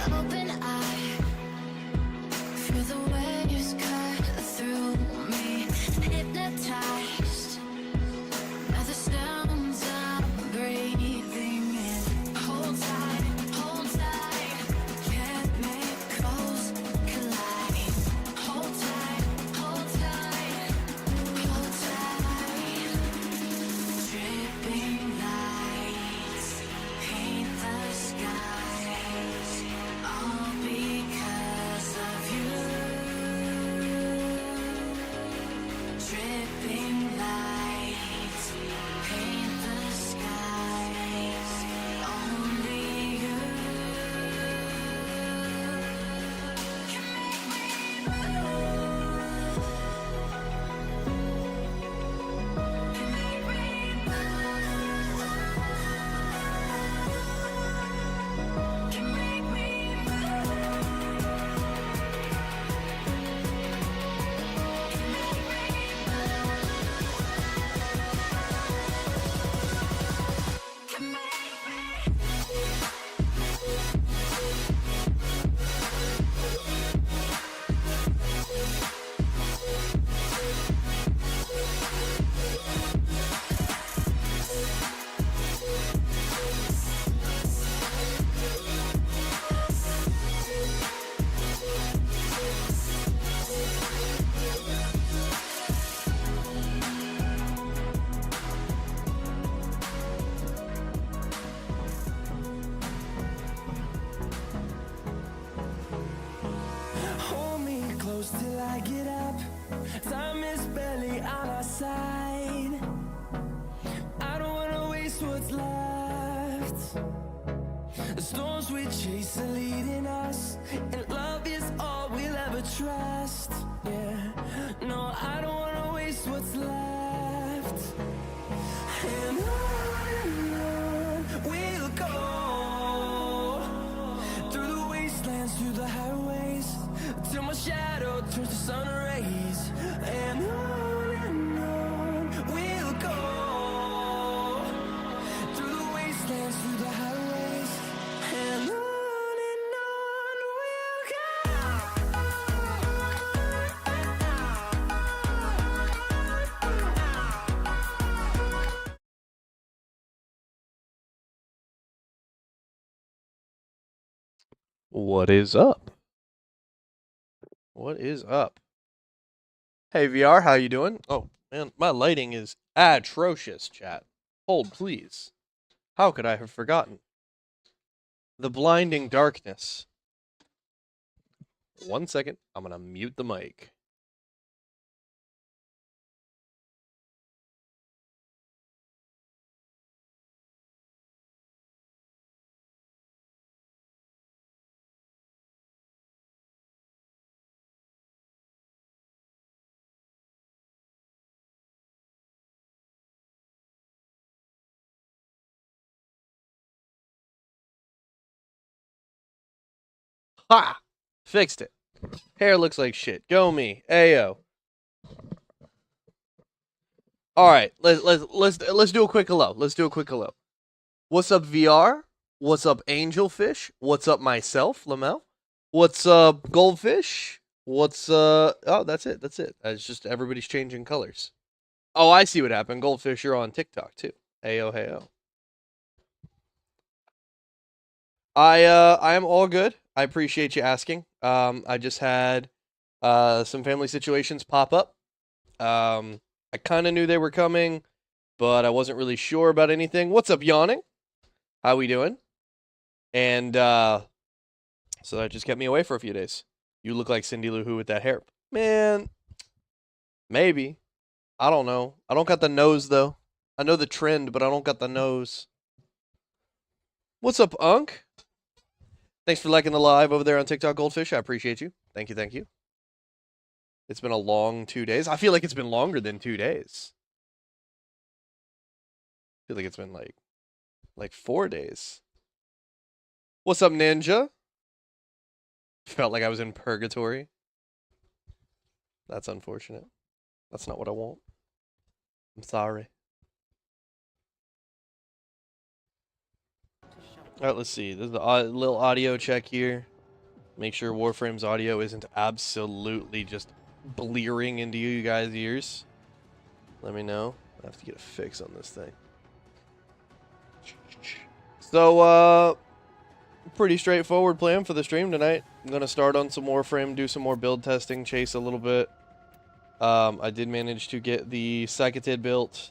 Open eye, feel the waves cut through me, hypnotized by the sounds I'm breathing in. Hold tight, chemicals collide. Hold tight, hold tight, hold tight. Dripping lights paint the skies, all because of you. Dripping lights paint the skies, only you can make me move. Can make me move. Can make me Hold me close till I get up. Time is barely on our side. I don't wanna waste what's left. The storms we chase are leading us, and love is all we'll ever trust. Yeah, no, I don't wanna waste what's left. And on we'll go, through the wastelands, through the highways, till my shadow turns to sun rays. And on we'll go, through the wastelands, through the highways, and on we'll go. What is up? What is up? Hey VR, how you doing? Oh man, my lighting is atrocious, chat. Hold please. How could I have forgotten? The blinding darkness. 1 second, I'm gonna mute the mic. Ha! Fixed it. Hair looks like shit. Go me. Ayo. All right, let's do a quick hello. Let's do a quick hello. What's up, VR? What's up, Angelfish? What's up, myself, Lamel? What's up, Goldfish? What's oh, that's it. That's it. It's just everybody's changing colors. Oh, I see what happened. Goldfish, you're on TikTok too. Heyo, heyo. I am all good. I appreciate you asking. I just had some family situations pop up. I kind of knew they were coming, but I wasn't really sure about anything. What's up, yawning? How we doing? And so that just kept me away for a few days. You look like Cindy Lou Who with that hair. Man, maybe. I don't know. I don't got the nose though. I know the trend, but I don't got the nose. What's up, Unk? Thanks for liking the live over there on TikTok, Goldfish. I appreciate you. Thank you, thank you. It's been a long 2 days. I feel like it's been longer than 2 days. I feel like it's been like 4 days. What's up, Ninja? Felt like I was in purgatory. That's unfortunate. That's not what I want. I'm sorry. All right, let's see. There's a little audio check here. Make sure Warframe's audio isn't absolutely just blearing into you guys' ears. Let me know. I have to get a fix on this thing. So, pretty straightforward plan for the stream tonight. I'm going to start on some Warframe, do some more build testing, chase a little bit. I did manage to get the Psychotid built.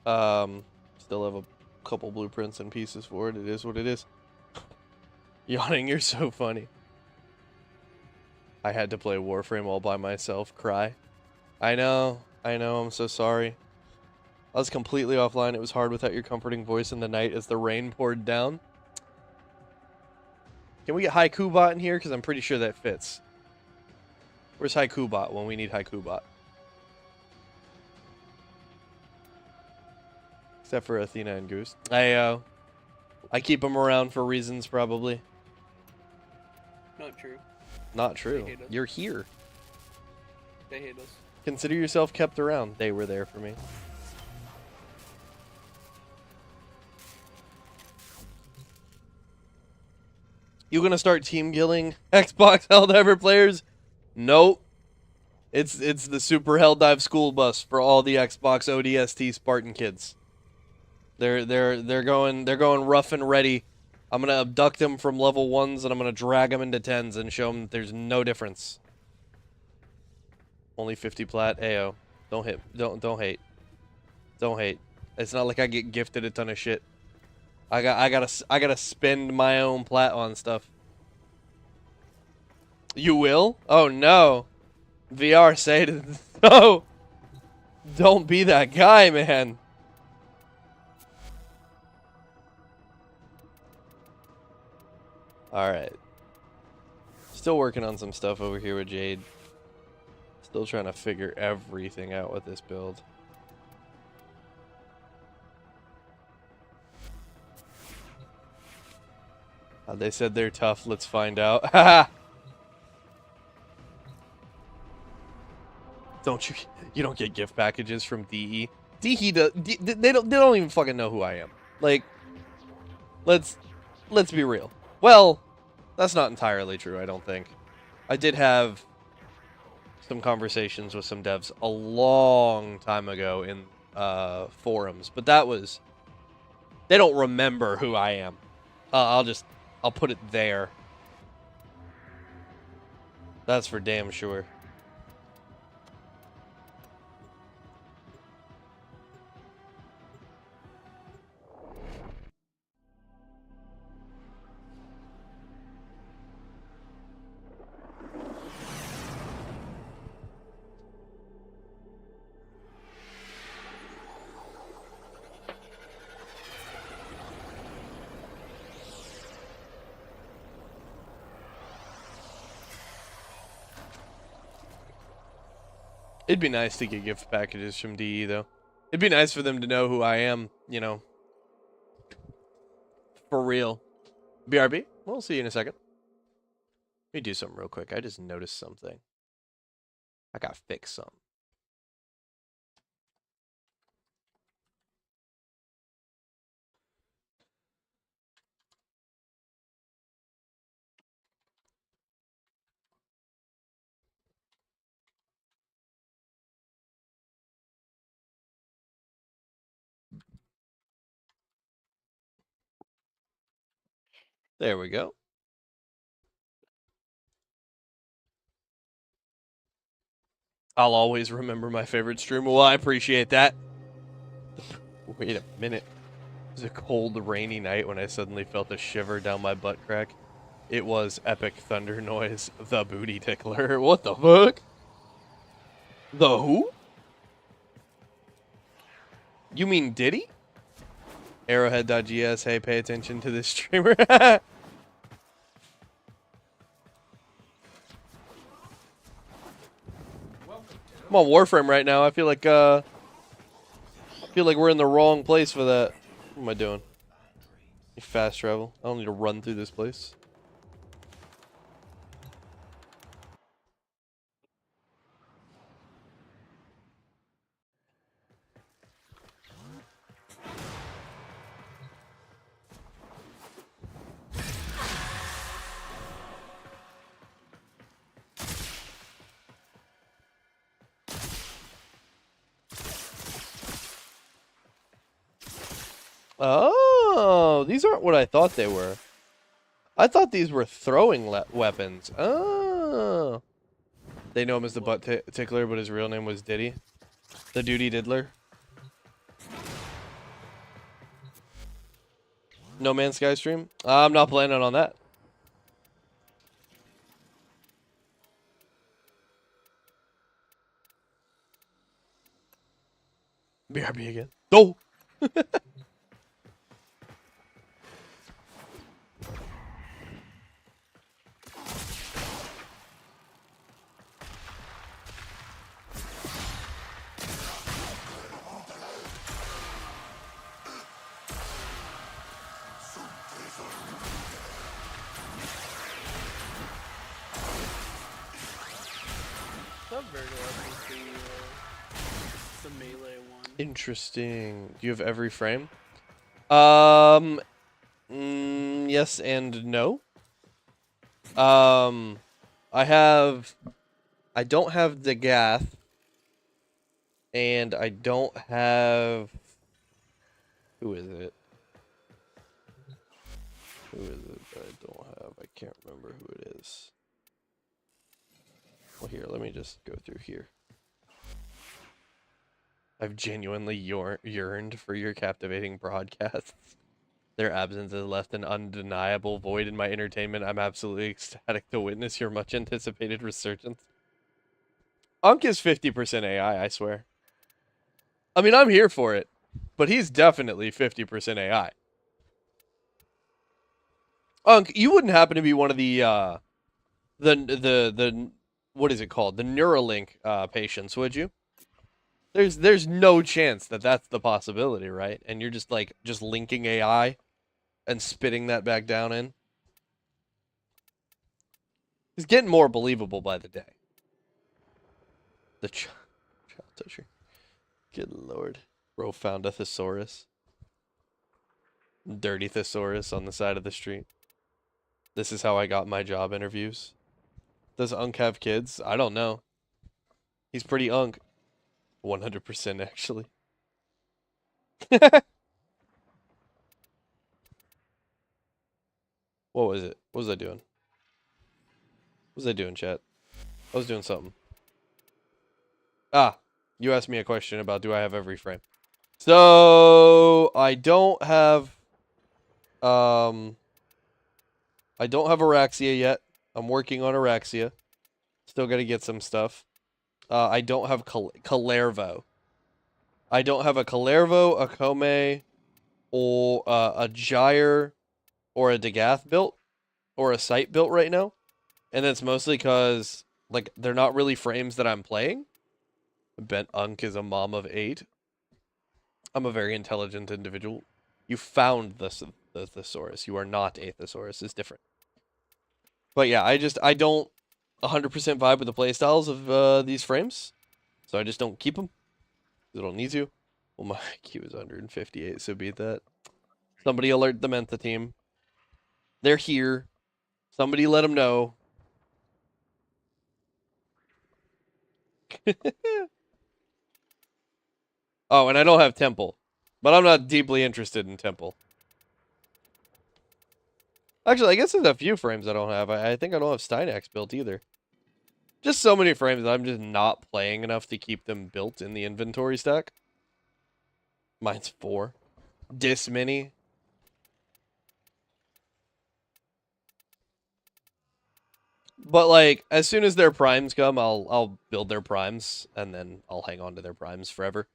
Still have a couple blueprints and pieces for it. It is what it is. Yawning, you're so funny. I had to play Warframe all by myself. Cry. I know, I'm so sorry. I was completely offline. It was hard without your comforting voice in the night as the rain poured down. Can we get Haikubot in here? Because I'm pretty sure that fits. Where's Haikubot when we need Haikubot? Except for Athena and Goose. I keep them around for reasons, probably. Not true. Not true. They hate us. You're here. They hate us. Consider yourself kept around. They were there for me. You gonna start team killing Xbox Helldiver players? Nope. It's the Super Helldive school bus for all the Xbox ODST Spartan kids. They're going rough and ready. I'm gonna abduct them from level 1s and I'm gonna drag them into 10s and show them that there's no difference. Only 50 plat. Ayo. Don't hate. Don't hate. It's not like I get gifted a ton of shit. I gotta spend my own plat on stuff. You will? Oh no. VR say to no. Don't be that guy, man. Alright. Still working on some stuff over here with Jade. Still trying to figure everything out with this build. They said they're tough. Let's find out. Haha. You don't get gift packages from DE. DE they don't even fucking know who I am. Like, let's be real. Well, that's not entirely true, I don't think. I did have some conversations with some devs a long time ago in forums, but that was, they don't remember who I am. I'll put it there. That's for damn sure. It'd be nice to get gift packages from DE, though. It'd be nice for them to know who I am, you know. For real. BRB? We'll see you in a second. Let me do something real quick. I just noticed something. I gotta fix something. There we go. I'll always remember my favorite streamer. Well, I appreciate that. Wait a minute. It was a cold, rainy night when I suddenly felt a shiver down my butt crack. It was Epic Thunder Noise, the booty tickler. What the fuck? The who? You mean Diddy? Arrowhead.gs, hey, pay attention to this streamer. I'm on Warframe right now. I feel like we're in the wrong place for that. What am I doing? Fast travel. I don't need to run through this place. Oh, these aren't what I thought they were. I thought these were throwing weapons. Oh. They know him as the butt tickler, but his real name was Diddy. The duty diddler. No Man's Sky stream? I'm not planning on that. BRB again. Oh! Not very well the melee one. Interesting. Do you have every frame? Yes and no. I don't have the Gath, and I don't have. Who is it? Who is it that I don't have? I can't remember who it is. Well, here, let me just go through here. I've genuinely yearned for your captivating broadcasts. Their absence has left an undeniable void in my entertainment. I'm absolutely ecstatic to witness your much anticipated resurgence. Unk is 50% AI, I swear. I mean, I'm here for it, but he's definitely 50% AI. Unk, you wouldn't happen to be one of the what is it called? The Neuralink patients, would you? There's no chance that that's the possibility, right? And you're just linking AI and spitting that back down in. He's getting more believable by the day. The child toucher. Good lord. Bro found a thesaurus. Dirty thesaurus on the side of the street. This is how I got my job interviews. Does Unk have kids? I don't know. He's pretty Unk. 100% actually. What was it? What was I doing? What was I doing, chat? I was doing something. Ah, you asked me a question about do I have every frame. So, I don't have Araxia yet. I'm working on Araxia. Still got to get some stuff. I don't have Kalervo. I don't have a Kalervo, a Kome, or a Gyre, or a Dagath built, or a Sight built right now. And that's mostly because, like, they're not really frames that I'm playing. Bent Unk is a mom of 8. I'm a very intelligent individual. You found the thesaurus. You are not a thesaurus. It's different. But yeah, I don't 100% vibe with the playstyles of these frames. So I just don't keep them. I don't need to. Well, my IQ is 158, so beat that. Somebody alert the Mentha team. They're here. Somebody let them know. Oh, and I don't have Temple. But I'm not deeply interested in Temple. Actually, I guess there's a few frames I don't have. I think I don't have Steinach's built either. Just so many frames that I'm just not playing enough to keep them built in the inventory stack. Mine's 4. Dis mini. But like, as soon as their primes come, I'll build their primes, and then I'll hang on to their primes forever.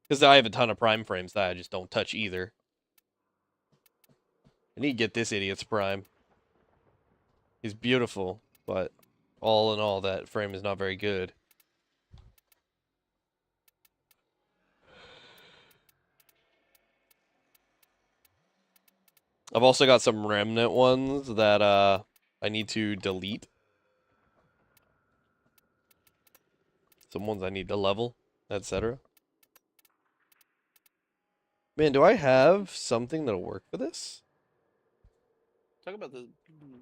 Because I have a ton of prime frames that I just don't touch either. I need to get this idiot's prime. He's beautiful, but all in all, that frame is not very good. I've also got some remnant ones that I need to delete. Some ones I need to level, etc. Man, do I have something that'll work for this? Talk about the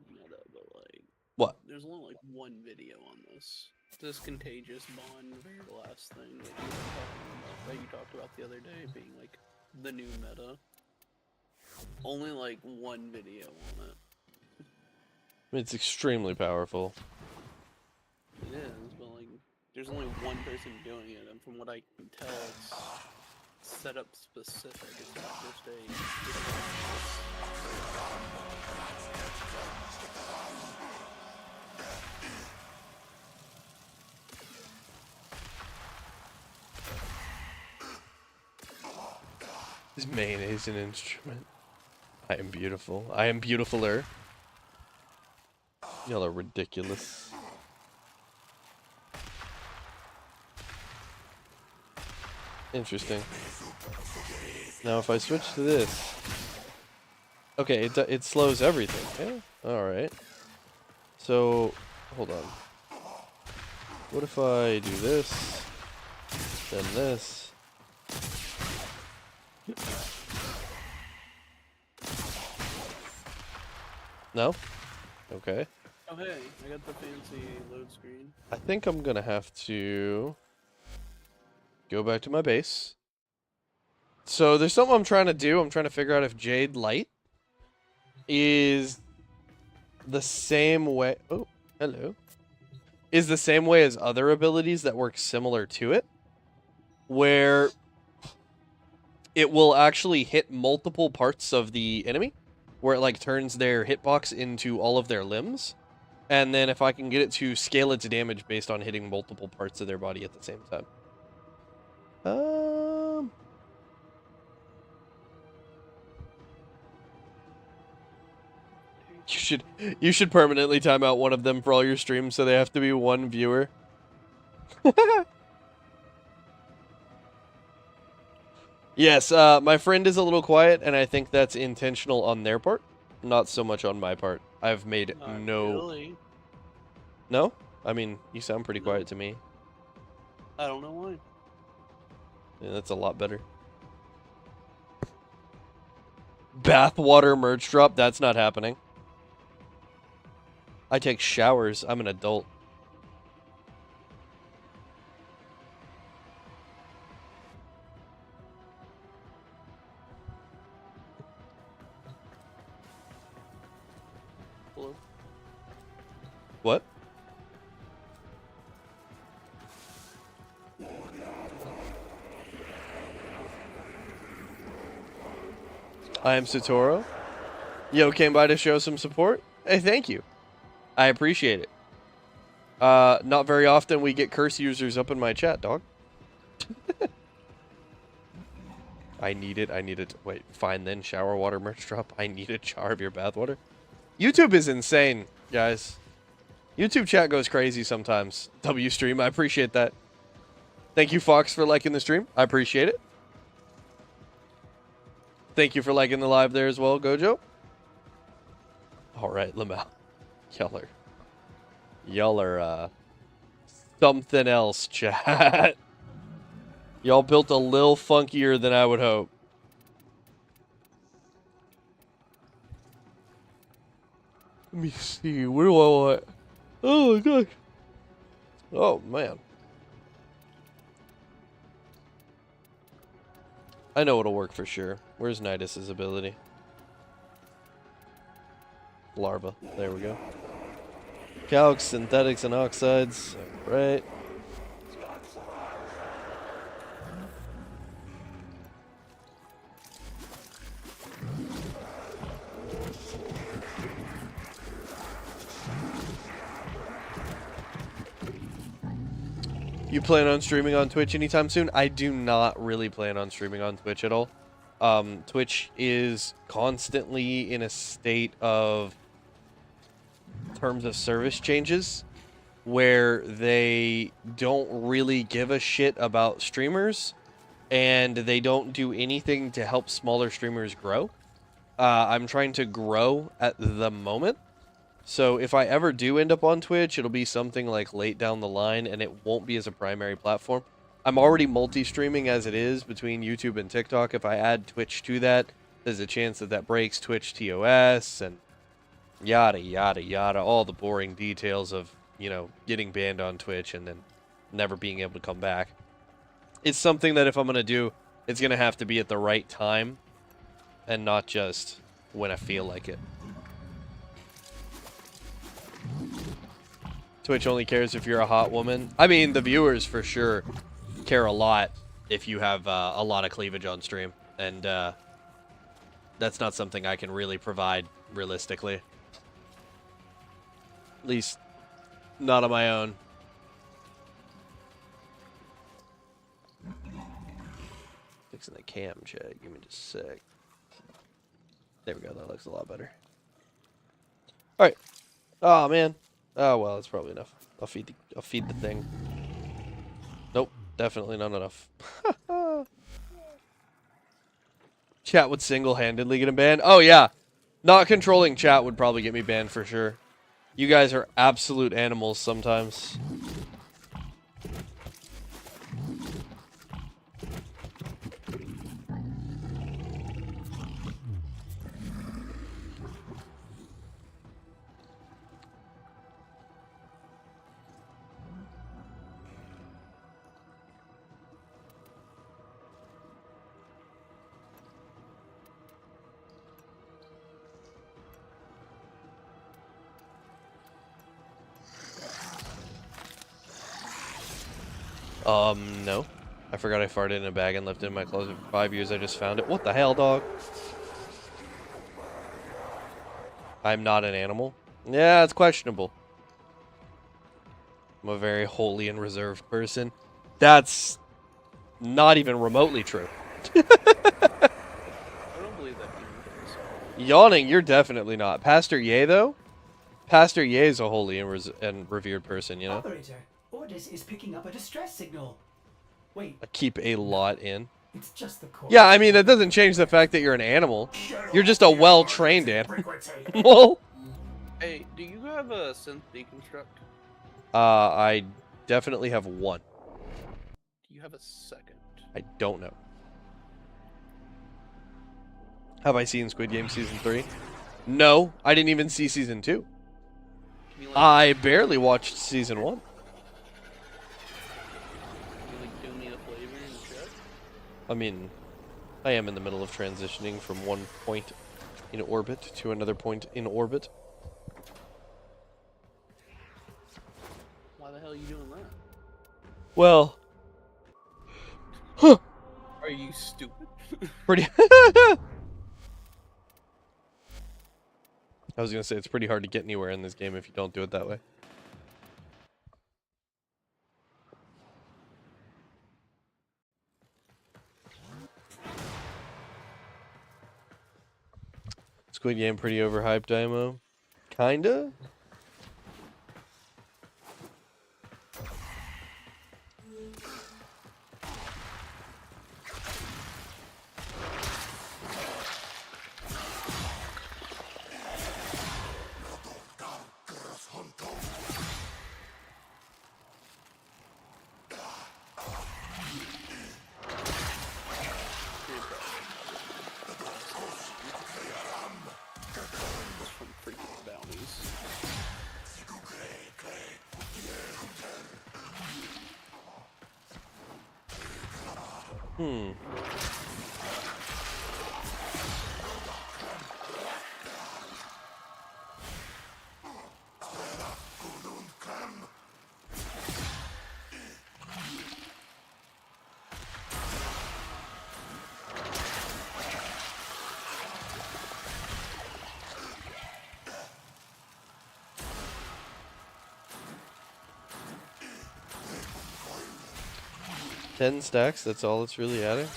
meta, but like, What? there's only like one video on this. This contagious bond, very last thing that you talked about the other day being like the new meta. Only like one video on it. It's extremely powerful. It is, but like, there's only one person doing it, and from what I can tell, it's set up specific. It's not just His main is an instrument. I am beautiful. I am beautifuler. Y'all are ridiculous. Interesting. Now if I switch to this... Okay, it slows everything. Yeah, alright. So, hold on. What if I do this, then this? No? Okay. Oh hey, I got the fancy load screen. I think I'm gonna have to go back to my base. So there's something I'm trying to do. I'm trying to figure out if Jade Light is the same way. Oh, hello. Is the same way as other abilities that work similar to it, where it will actually hit multiple parts of the enemy, where it like turns their hitbox into all of their limbs, and then if I can get it to scale its damage based on hitting multiple parts of their body at the same time. You should permanently time out one of them for all your streams, so they have to be one viewer. Yes, my friend is a little quiet, and I think that's intentional on their part, not so much on my part. I've made Not no... really. No? I mean, you sound pretty No. quiet to me. I don't know why. Yeah, that's a lot better. Bathwater merch drop? That's not happening. I take showers. I'm an adult. Hello? What? I am Satoru. Yo, came by to show some support. Hey, thank you. I appreciate it. Not very often we get curse users up in my chat, dog. I need it. I need it. Wait, fine then. Shower water merch drop. I need a jar of your bathwater. YouTube is insane, guys. YouTube chat goes crazy sometimes. W stream, I appreciate that. Thank you, Fox, for liking the stream. I appreciate it. Thank you for liking the live there as well, Gojo. All right, Lamau. Y'all are something else, chat. Y'all built a little funkier than I would hope. Let me see. Where do I want? Oh my gosh. Oh man. I know it'll work for sure. Where's Nidus's ability? larva. There we go. Calcs, synthetics, and oxides. Right. You plan on streaming on Twitch anytime soon? I do not really plan on streaming on Twitch at all. Twitch is constantly in a state of terms of service changes where they don't really give a shit about streamers and they don't do anything to help smaller streamers grow. I'm trying to grow at the moment. So if I ever do end up on Twitch, it'll be something like late down the line, and it won't be as a primary platform. I'm already multi-streaming as it is between YouTube and TikTok. If I add Twitch to that, there's a chance that that breaks Twitch TOS and yada, yada, yada. All the boring details of, you know, getting banned on Twitch and then never being able to come back. It's something that if I'm going to do, it's going to have to be at the right time and not just when I feel like it. Twitch only cares if you're a hot woman. I mean, the viewers for sure care a lot if you have a lot of cleavage on stream. And that's not something I can really provide realistically. At least, not on my own. Fixing the cam check. Give me just a sec. There we go. That looks a lot better. Alright. Oh, man. Oh, well, that's probably enough. I'll feed the thing. Nope. Definitely not enough. Chat would single-handedly get him banned? Oh, yeah. Not controlling chat would probably get me banned for sure. You guys are absolute animals sometimes. No. I forgot I farted in a bag and left it in my closet for 5 years. I just found it. What the hell, dog? I'm not an animal? Yeah, it's questionable. I'm a very holy and reserved person. That's not even remotely true. I don't believe that either. Yawning, you're definitely not. Pastor Ye, though? Pastor Ye is a holy and revered person, you know? Operator, Ordis is picking up a distress signal. Wait, I keep a lot in. it's just the core. Yeah, I mean, that doesn't change the fact that you're an animal. You're just a well-trained animal. Hey, do you have a synth deconstruct? I definitely have one. Do you have a second? I don't know. Have I seen Squid Game Season 3? No, I didn't even see Season 2. Can you, like, I barely watched Season 1. can you, like, do me a flavor in the chat? I mean, I am in the middle of transitioning from one point in orbit to another point in orbit. Why the hell are you doing that? Well, Are you stupid? pretty... I was going to say, it's pretty hard to get anywhere in this game if you don't do it that way. Squid Game pretty overhyped, Dimo? Kinda? From freaking bounties. 10 stacks, that's all it's really adding.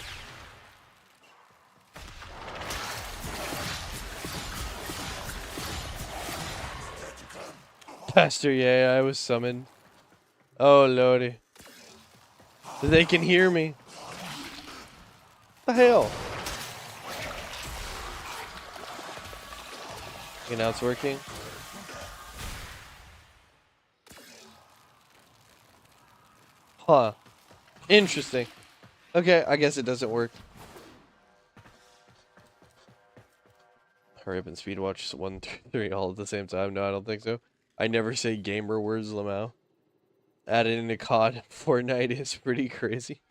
Pastor, yeah, I was summoned. Oh, lordy. They can hear me. What the hell? Okay, now it's working. Huh. Interesting. Okay, I guess it doesn't work. Hurry up and speed watch 1 through 3 all at the same time. No, I don't think so. I never say gamer words, Lamau. Added into COD Fortnite is pretty crazy.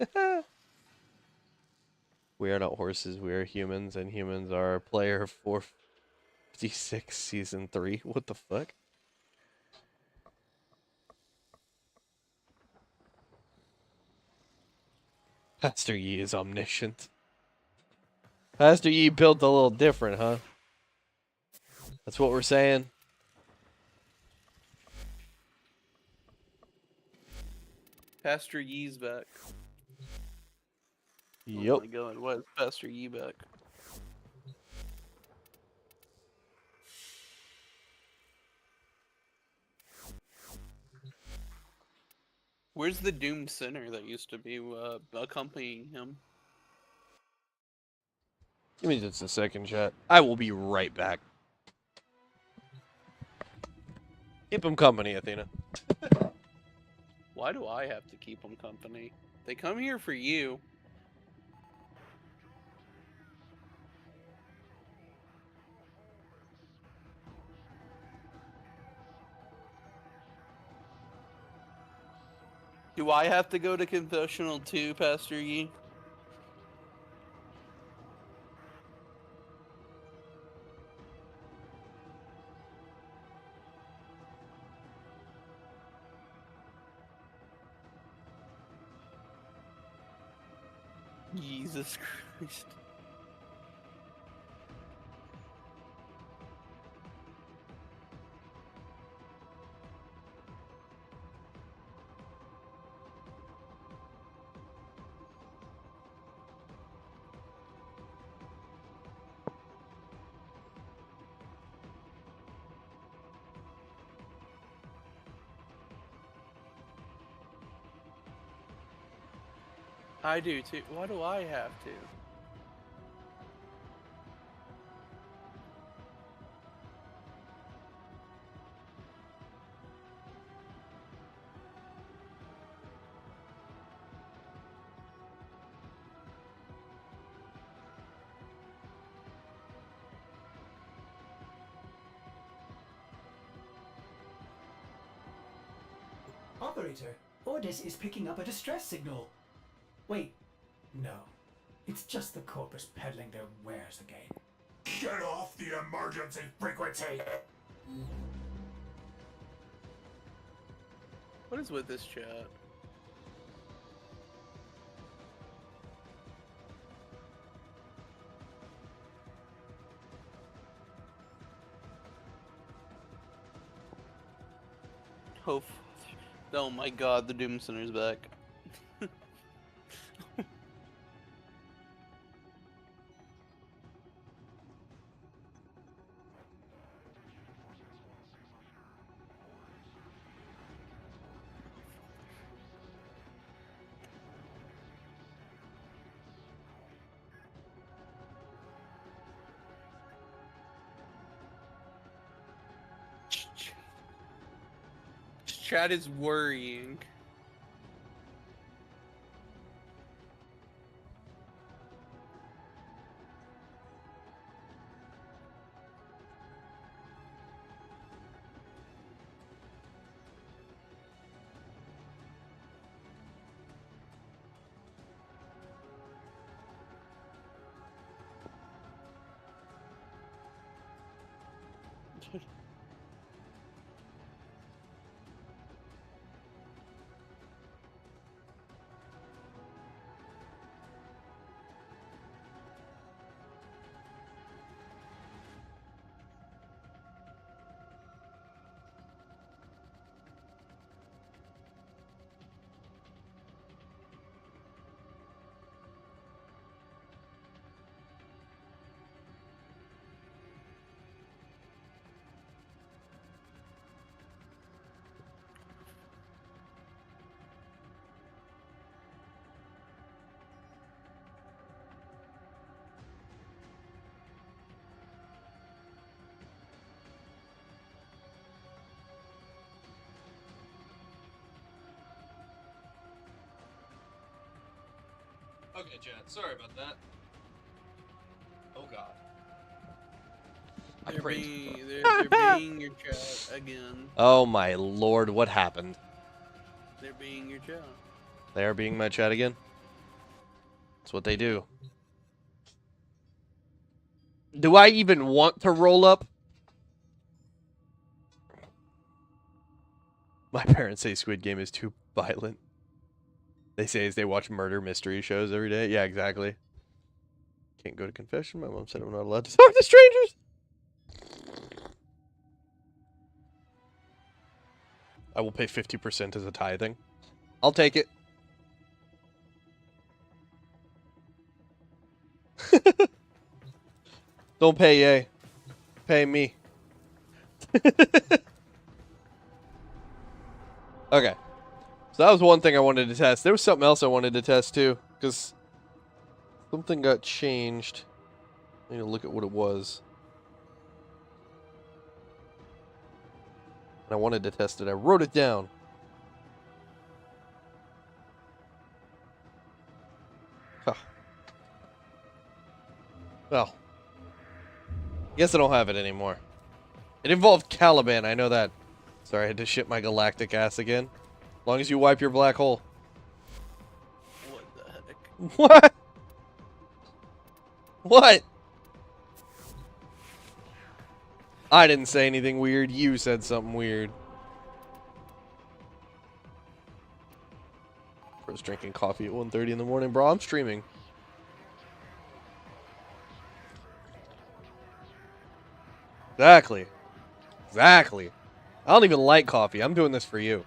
We are not horses, we are humans, and humans are player 456 season 3. What the fuck? Pastor Yi is omniscient. Pastor Yi built a little different, huh? That's what we're saying. Pastor Yee's back. Yep. Oh my god, what is Pastor Yee back? Where's the doomed sinner that used to be accompanying him? Give me just a second, chat. I will be right back. Keep him company, Athena. Why do I have to keep them company? They come here for you. Do I have to go to confessional too, Pastor Yee? Jesus Christ. I do too. Why do I have to? Operator, Ordis is picking up a distress signal. Wait, no. It's just the corpus peddling their wares again. Get off the emergency frequency! What is with this chat? Oh my god, the Doom Center's back. Chat is worrying. Okay, chat. Sorry about that. Oh god. They're prayed. being your chat again. Oh my lord, what happened? They're being your chat. They are being my chat again? That's what they do. Do I even want to roll up? My parents say Squid Game is too violent. They say as they watch murder mystery shows every day. Yeah, exactly. Can't go to confession. My mom said I'm not allowed to talk to strangers. I will pay 50% as a tithing. I'll take it. Don't pay yay. Pay me. Okay. So that was one thing I wanted to test. There was something else I wanted to test too, because something got changed. I need to look at what it was. And I wanted to test it. I wrote it down. Huh. Well. Guess I don't have it anymore. It involved Caliban, I know that. Sorry, I had to shit my galactic ass again. As long as you wipe your black hole. What the heck? What? What? I didn't say anything weird. You said something weird. I was drinking coffee at 1:30 in the morning, bro. I'm streaming. Exactly. Exactly. I don't even like coffee. I'm doing this for you.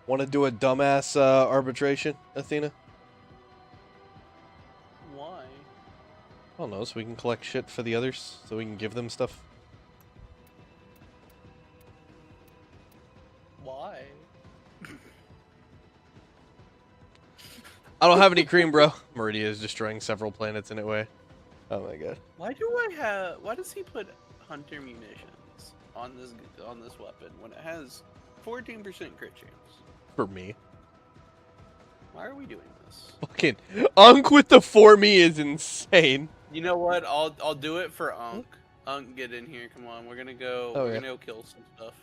Want to do a dumbass arbitration, Athena? Why? I don't know, so we can collect shit for the others, so we can give them stuff. Why? I don't have any cream, bro. Meridia is destroying several planets in a way. Oh my god. Why does he put hunter munitions on this weapon when it has 14% crit chance? For me. Why are we doing this? Fucking Unk with the for me is insane. You know what? I'll do it for Unk. Unk, get in here. Come on. We're gonna go. Oh, we're yeah. gonna go kill some stuff.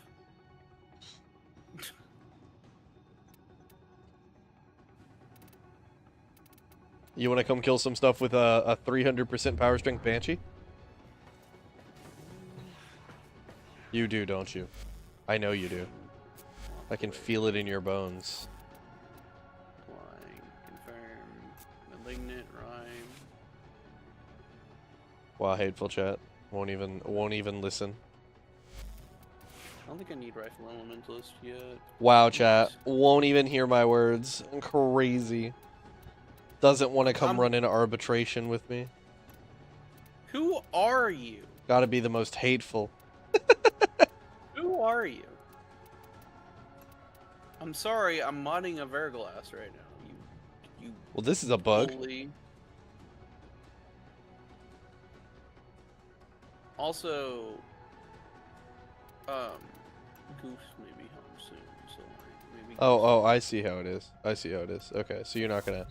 You want to come kill some stuff with a 300% power strength Banshee? You do, don't you? I know you do. I can feel it in your bones. Flying, confirm, malignant rhyme. Wow, hateful chat. Won't even listen. I don't think I need rifle elementalist yet. Wow, chat. Won't even hear my words. Crazy. Doesn't want to come run into arbitration with me. Who are you? Gotta be the most hateful. Who are you? I'm sorry, I'm modding a Verglass right now. You Well, this is a bug. fully... Also, Goose may be home soon, so maybe. Oh, I see how it is. I see how it is. Okay, so you're not gonna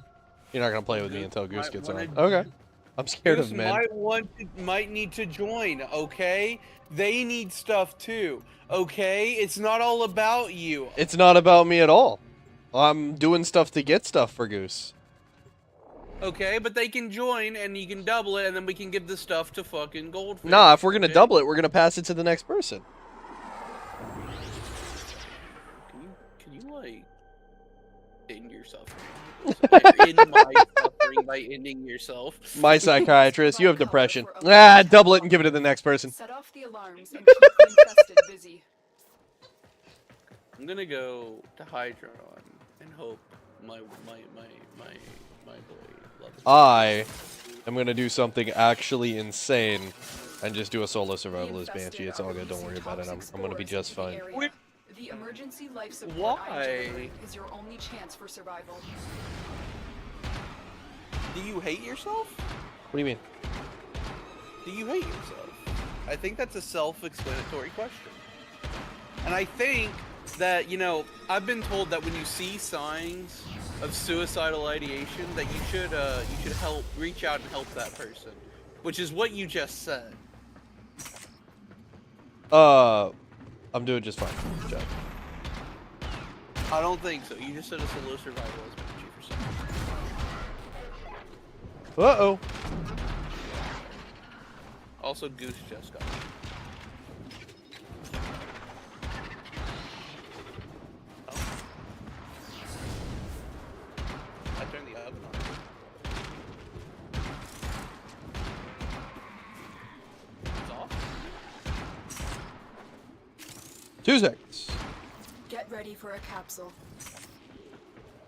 play with me until Goose Might gets on. wanna- Okay. I'm scared Goose of men. might need to join. Okay, they need stuff too. Okay, it's not all about you. It's not about me at all. I'm doing stuff to get stuff for Goose. Okay, but they can join and you can double it, and then we can give the stuff to fucking Goldfish. Nah, if we're gonna okay? double it, we're gonna pass it to the next person. Can you like end yourself? End my suffering by ending yourself. My psychiatrist, you have depression. Ah, double it and give it to the next person. Set off the alarms and keep the infested busy. I'm gonna go to Hydron and hope my boy loves me. I am gonna do something actually insane and just do a solo survival as Banshee. It's all good. Don't worry about it. I'm gonna be just fine. Wait. The emergency life support I Why? generate is your only chance for survival. Do you hate yourself? What do you mean? Do you hate yourself? I think that's a self-explanatory question. And I think that, you know, I've been told that when you see signs of suicidal ideation, that you should reach out and help that person, which is what you just said. I'm doing just fine, Chad. I don't think so. You just said a solo survival is cheap for some. Uh-oh. Also, Goose just got. I turned the oven on. It's off? 2 seconds. Get ready for a capsule.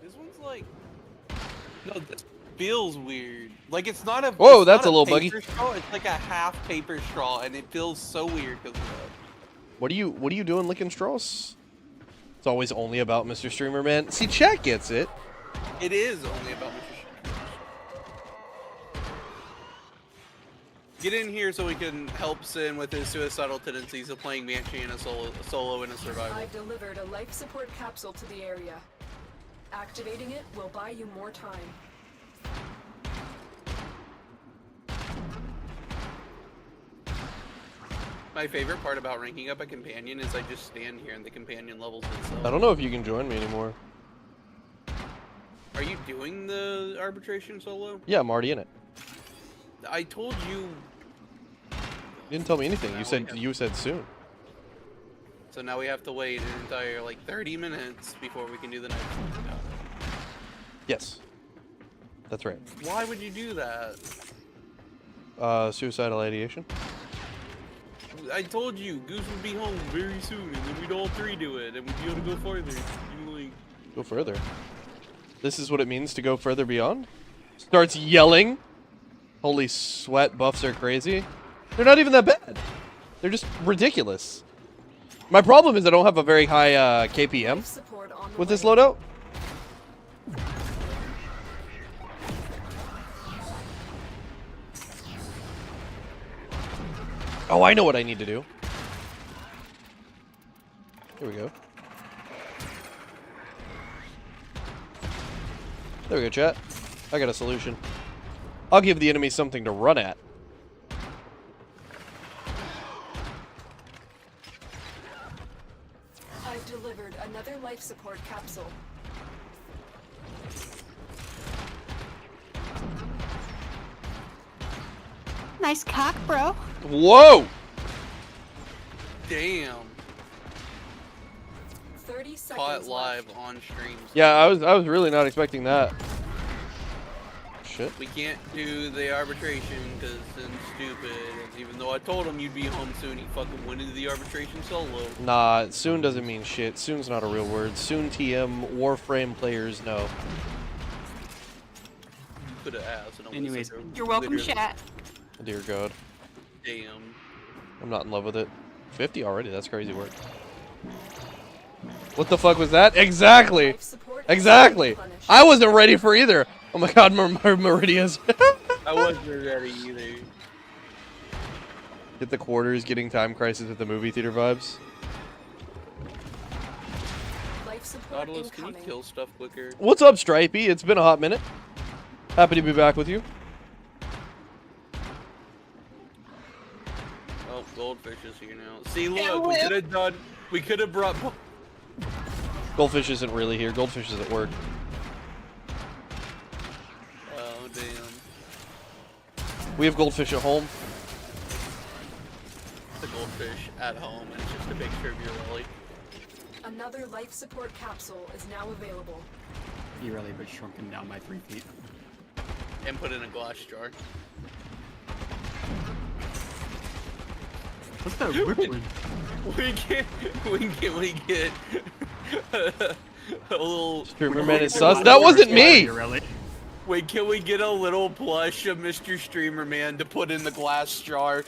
This one's like... No, this feels weird. Like, it's not a... Whoa, it's that's not a little buggy. paper straw, it's like a half paper straw, and it feels so weird because of that. What are you doing licking straws? It's always only about Mr. Streamer Man. See, chat gets it. It is only about Mr. Get in here so we can help Sin with his suicidal tendencies of playing Banshee in a solo in a survival. I've delivered a life support capsule to the area. Activating it will buy you more time. My favorite part about ranking up a companion is I just stand here and the companion levels itself. I don't know if you can join me anymore. Are you doing the arbitration solo? Yeah, I'm already in it. I told you. You didn't tell me anything. You said soon. So now we have to wait an entire like 30 minutes before we can do the next one. Yes. That's right. Why would you do that? Suicidal ideation. I told you Goose would be home very soon, and then we'd all three do it, and we'd be able to go farther. You like... Go further. This is what it means to go further beyond? Starts yelling. Holy sweat, buffs are crazy. They're not even that bad. They're just ridiculous. My problem is I don't have a very high KPM Life support on the with this way. loadout. Oh, I know what I need to do. Here we go. There we go, chat. I got a solution. I'll give the enemy something to run at. I've delivered another life support capsule. Nice cock, bro. Whoa! Damn. 30 seconds Caught live left. on streams. Yeah, I was really not expecting that. Shit. We can't do the arbitration because Sin's stupid. And even though I told him you'd be home soon, he fucking went into the arbitration solo. Nah, soon doesn't mean shit. Soon's not a real word. Soon TM Warframe players know. Could have asked. And I would've Anyways, said, you're welcome, literally, chat. Dear God. Damn. I'm not in love with it. 50 already, that's crazy work. What the fuck was that? Exactly! Life support is Exactly! replenished. I wasn't ready for either! Oh my god, Meridia's. I wasn't ready either. Get the quarters, getting Time Crisis at the movie theater vibes. Life support Nautilus, can you incoming. kill stuff quicker? What's up, Stripey? It's been a hot minute. Happy to be back with you. Oh, Goldfish is here now. See, look, we could have done. We could have brought. Goldfish isn't really here. Goldfish is at work. Oh damn. We have Goldfish at home. The goldfish at home, and it's just a picture of your belly. Another life support capsule is now available. He really was shrunken down by 3 feet. And put in a glass jar. What's that whipping? We get a little. Streamer Man is sus. That wasn't me! Really? Wait, can we get a little plush of Mr. Streamer Man to put in the glass jar?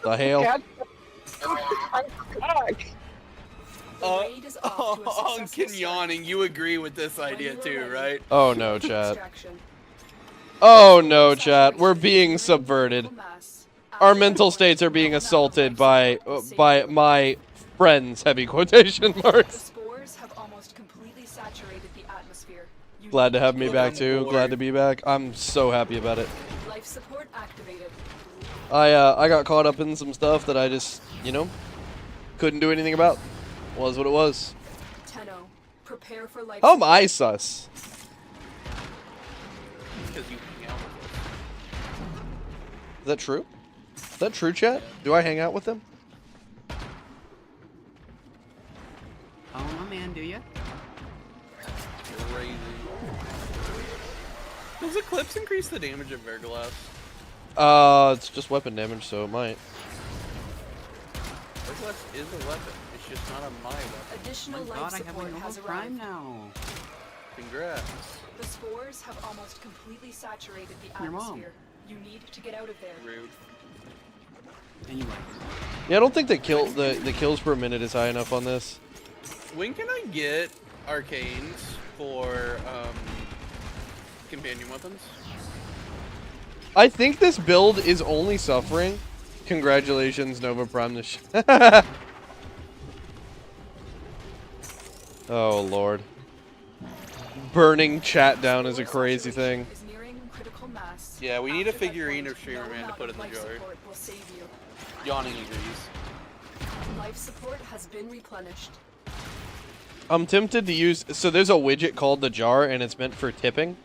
The hell? The raid is off to a successful Unkin start. yawning, you agree with this When idea you are too, ready, right? Oh no, chat. extraction. Oh no, chat. We're being subverted. Mass our mental states are being assaulted by my friends, heavy quotation The marks. spores have almost completely saturated the atmosphere. You Glad need to have me get back out too. boy. Glad to be back. I'm so happy about it. Life support activated. I got caught up in some stuff that I just, couldn't do anything about. Was what it was. Tenno, prepare for life. How am I sus? Because you hang out with us. Is that true? Is that true, chat? Do I hang out with them? Oh, my man, do ya? Crazy. Does Eclipse increase the damage of Verglass? It's just weapon damage, so it might. Verglass is a weapon. It's just not a my weapon. Additional My life God, I have a support normal has prime arrived. now. Congrats. The spores have almost completely saturated the Your mom. atmosphere. You need to get out of there. Rude. Anyway, Yeah, I don't think the kills per minute is high enough on this. When can I get arcanes for companion weapons? I think this build is only suffering. Congratulations, Nova Prime. This. Oh Lord. Burning chat down is a crazy thing. Is nearing critical mass. Yeah, we need a After that figurine point, of Streamer no Man to amount put of in the life jar. support will save you. Yawning agrees. Life support has been replenished. I'm tempted to use. So there's a widget called the jar, and it's meant for tipping.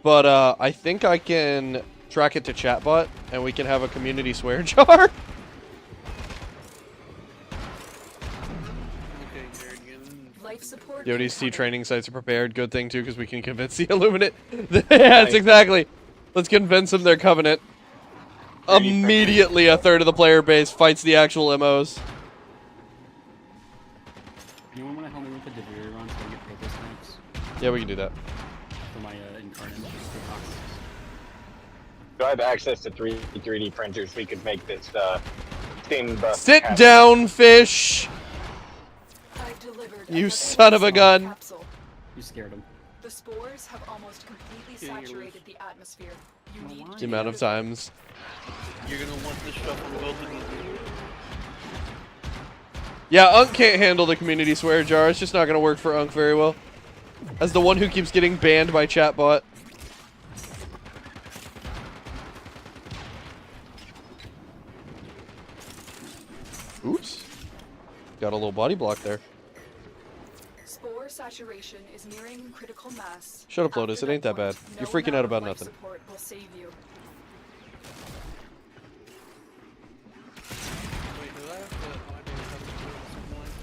But I think I can track it to chatbot, and we can have a community swear jar. Okay, there again. Life support. The ODC incoming. training sites are prepared. Good thing too, because we can convince the Illuminate. Yes, exactly. Let's convince them they're Covenant. Immediately, a third of the player base fights the actual MOs. anyone want to help me with the Devere run so I can get purple snipes Yeah, we can do that. for my incarnate box? Do I have access to 3D printers? We could make this same buff. Sit happen. down, fish. I've delivered You another son of a life gun. capsule. You scared him. The spores have almost completely Yeah, you're saturated the atmosphere. You need why? to The amount of times. You're gonna want the shuffle built in. Yeah, Unk can't handle the community swear jar. It's just not gonna work for Unk very well. As the one who keeps getting banned by chatbot. Oops. Got a little body block there. Spore saturation is nearing critical mass. Shut up, Lotus. After It ain't that point, bad. You're no freaking amount out of about life nothing. Support will save you. Wait, do I have to? Oh, I do have to do it at some point.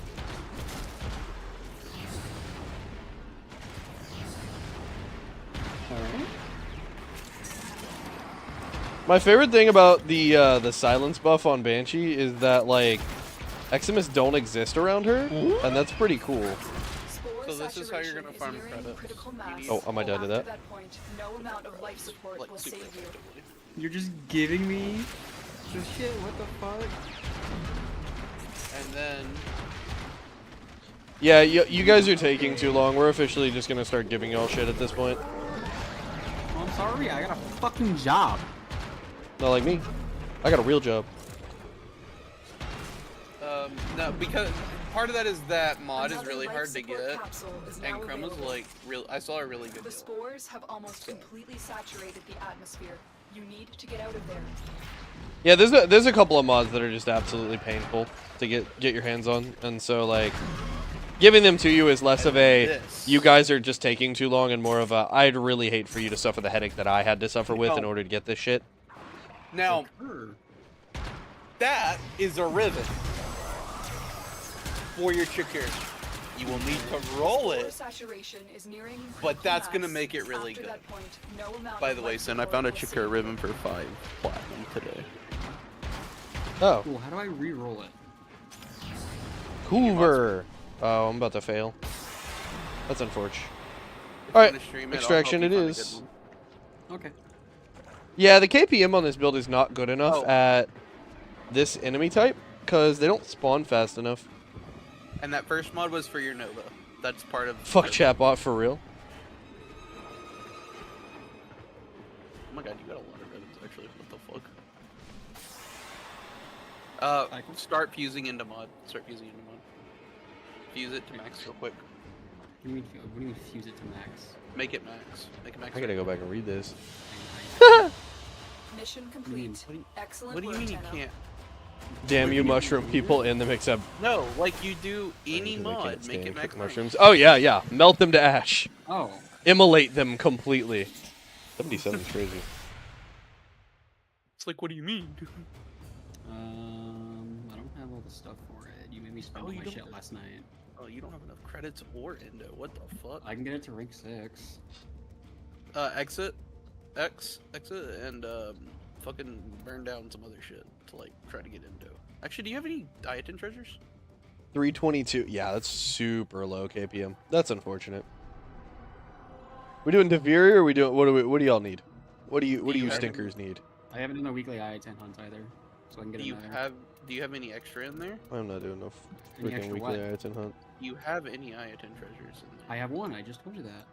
Alright. My favorite thing about the silence buff on Banshee is that like Eximus don't exist around her, and that's pretty cool. Spore So this is how you're saturation gonna is farm nearing credits. critical You mass. need- Oh, am I dead to After that? that point, no amount of life support Like will super save you. effectively. You're just giving me the shit. What the fuck? And then Yeah, you guys are taking too long. We're officially just gonna start giving y'all shit at this point. Oh, I'm sorry. I got a fucking job. Not like me. I got a real job. no, because part of that is that mod is Another really life hard to support get, capsule is and now Chroma's available. like real. I saw a really good The deal. spores have almost completely saturated the atmosphere. You need to get out of there. Yeah, there's a couple of mods that are just absolutely painful to get your hands on, and so like giving them to you is less of a This. you guys are just taking too long and more of a I'd really hate for you to suffer the headache that I had to suffer with in Oh. order to get this shit. Now that is a Riven for your chicker. You will need to roll Spore it. saturation is nearing But critical that's gonna mass. make it really After good. that point, no amount By of the way, life Sin, I support found a will chicker save you. Riven for 5 platinum today. Oh, Cool. How do I re-roll it? Hoover. Oh, I'm about to fail. That's unfortunate. If you All right, wanna stream it, I'll extraction help it you find a is. good one. Okay. Yeah, the KPM on this build is not good enough Oh. at this enemy type because they don't spawn fast enough. And that first mod was for your Nova. That's part of. Fuck chatbot for real. Oh my god, you got a lot of Revens actually. What the fuck? Start fusing into mod. Start fusing into mod. Fuse it to max real quick. What do you mean fuse it to max? Make it max. Make it max. I gotta go back and read this. Mission complete. Excellent What do you work, mean you Tenno. can't? Damn you, mushroom people in the mix-up. No, like you do any Because I mod. can't Make stand it max. cooked mushrooms. Oh yeah, yeah. Melt them to ash. Oh. Immolate them completely. 77's crazy. It's like, what do you mean? I don't have all the stuff for it. You made me spend all you my don't shit have- last night. Oh, you don't have enough credits or endo. What the fuck? I can get it to rank 6. Exit, and fucking burn down some other shit to like try to get endo. Actually, do you have any Diaton treasures? 322. Yeah, that's super low KPM. That's unfortunate. We doing Deviri or we doing what do y'all need? What do you stinkers need? I haven't done a weekly I-10 hunt either, so I can get Do you another. do you have any extra in there? I'm not doing no Any freaking extra weekly what? item hunt. Do you have any Iatan treasures in there? I have one. I just told you that.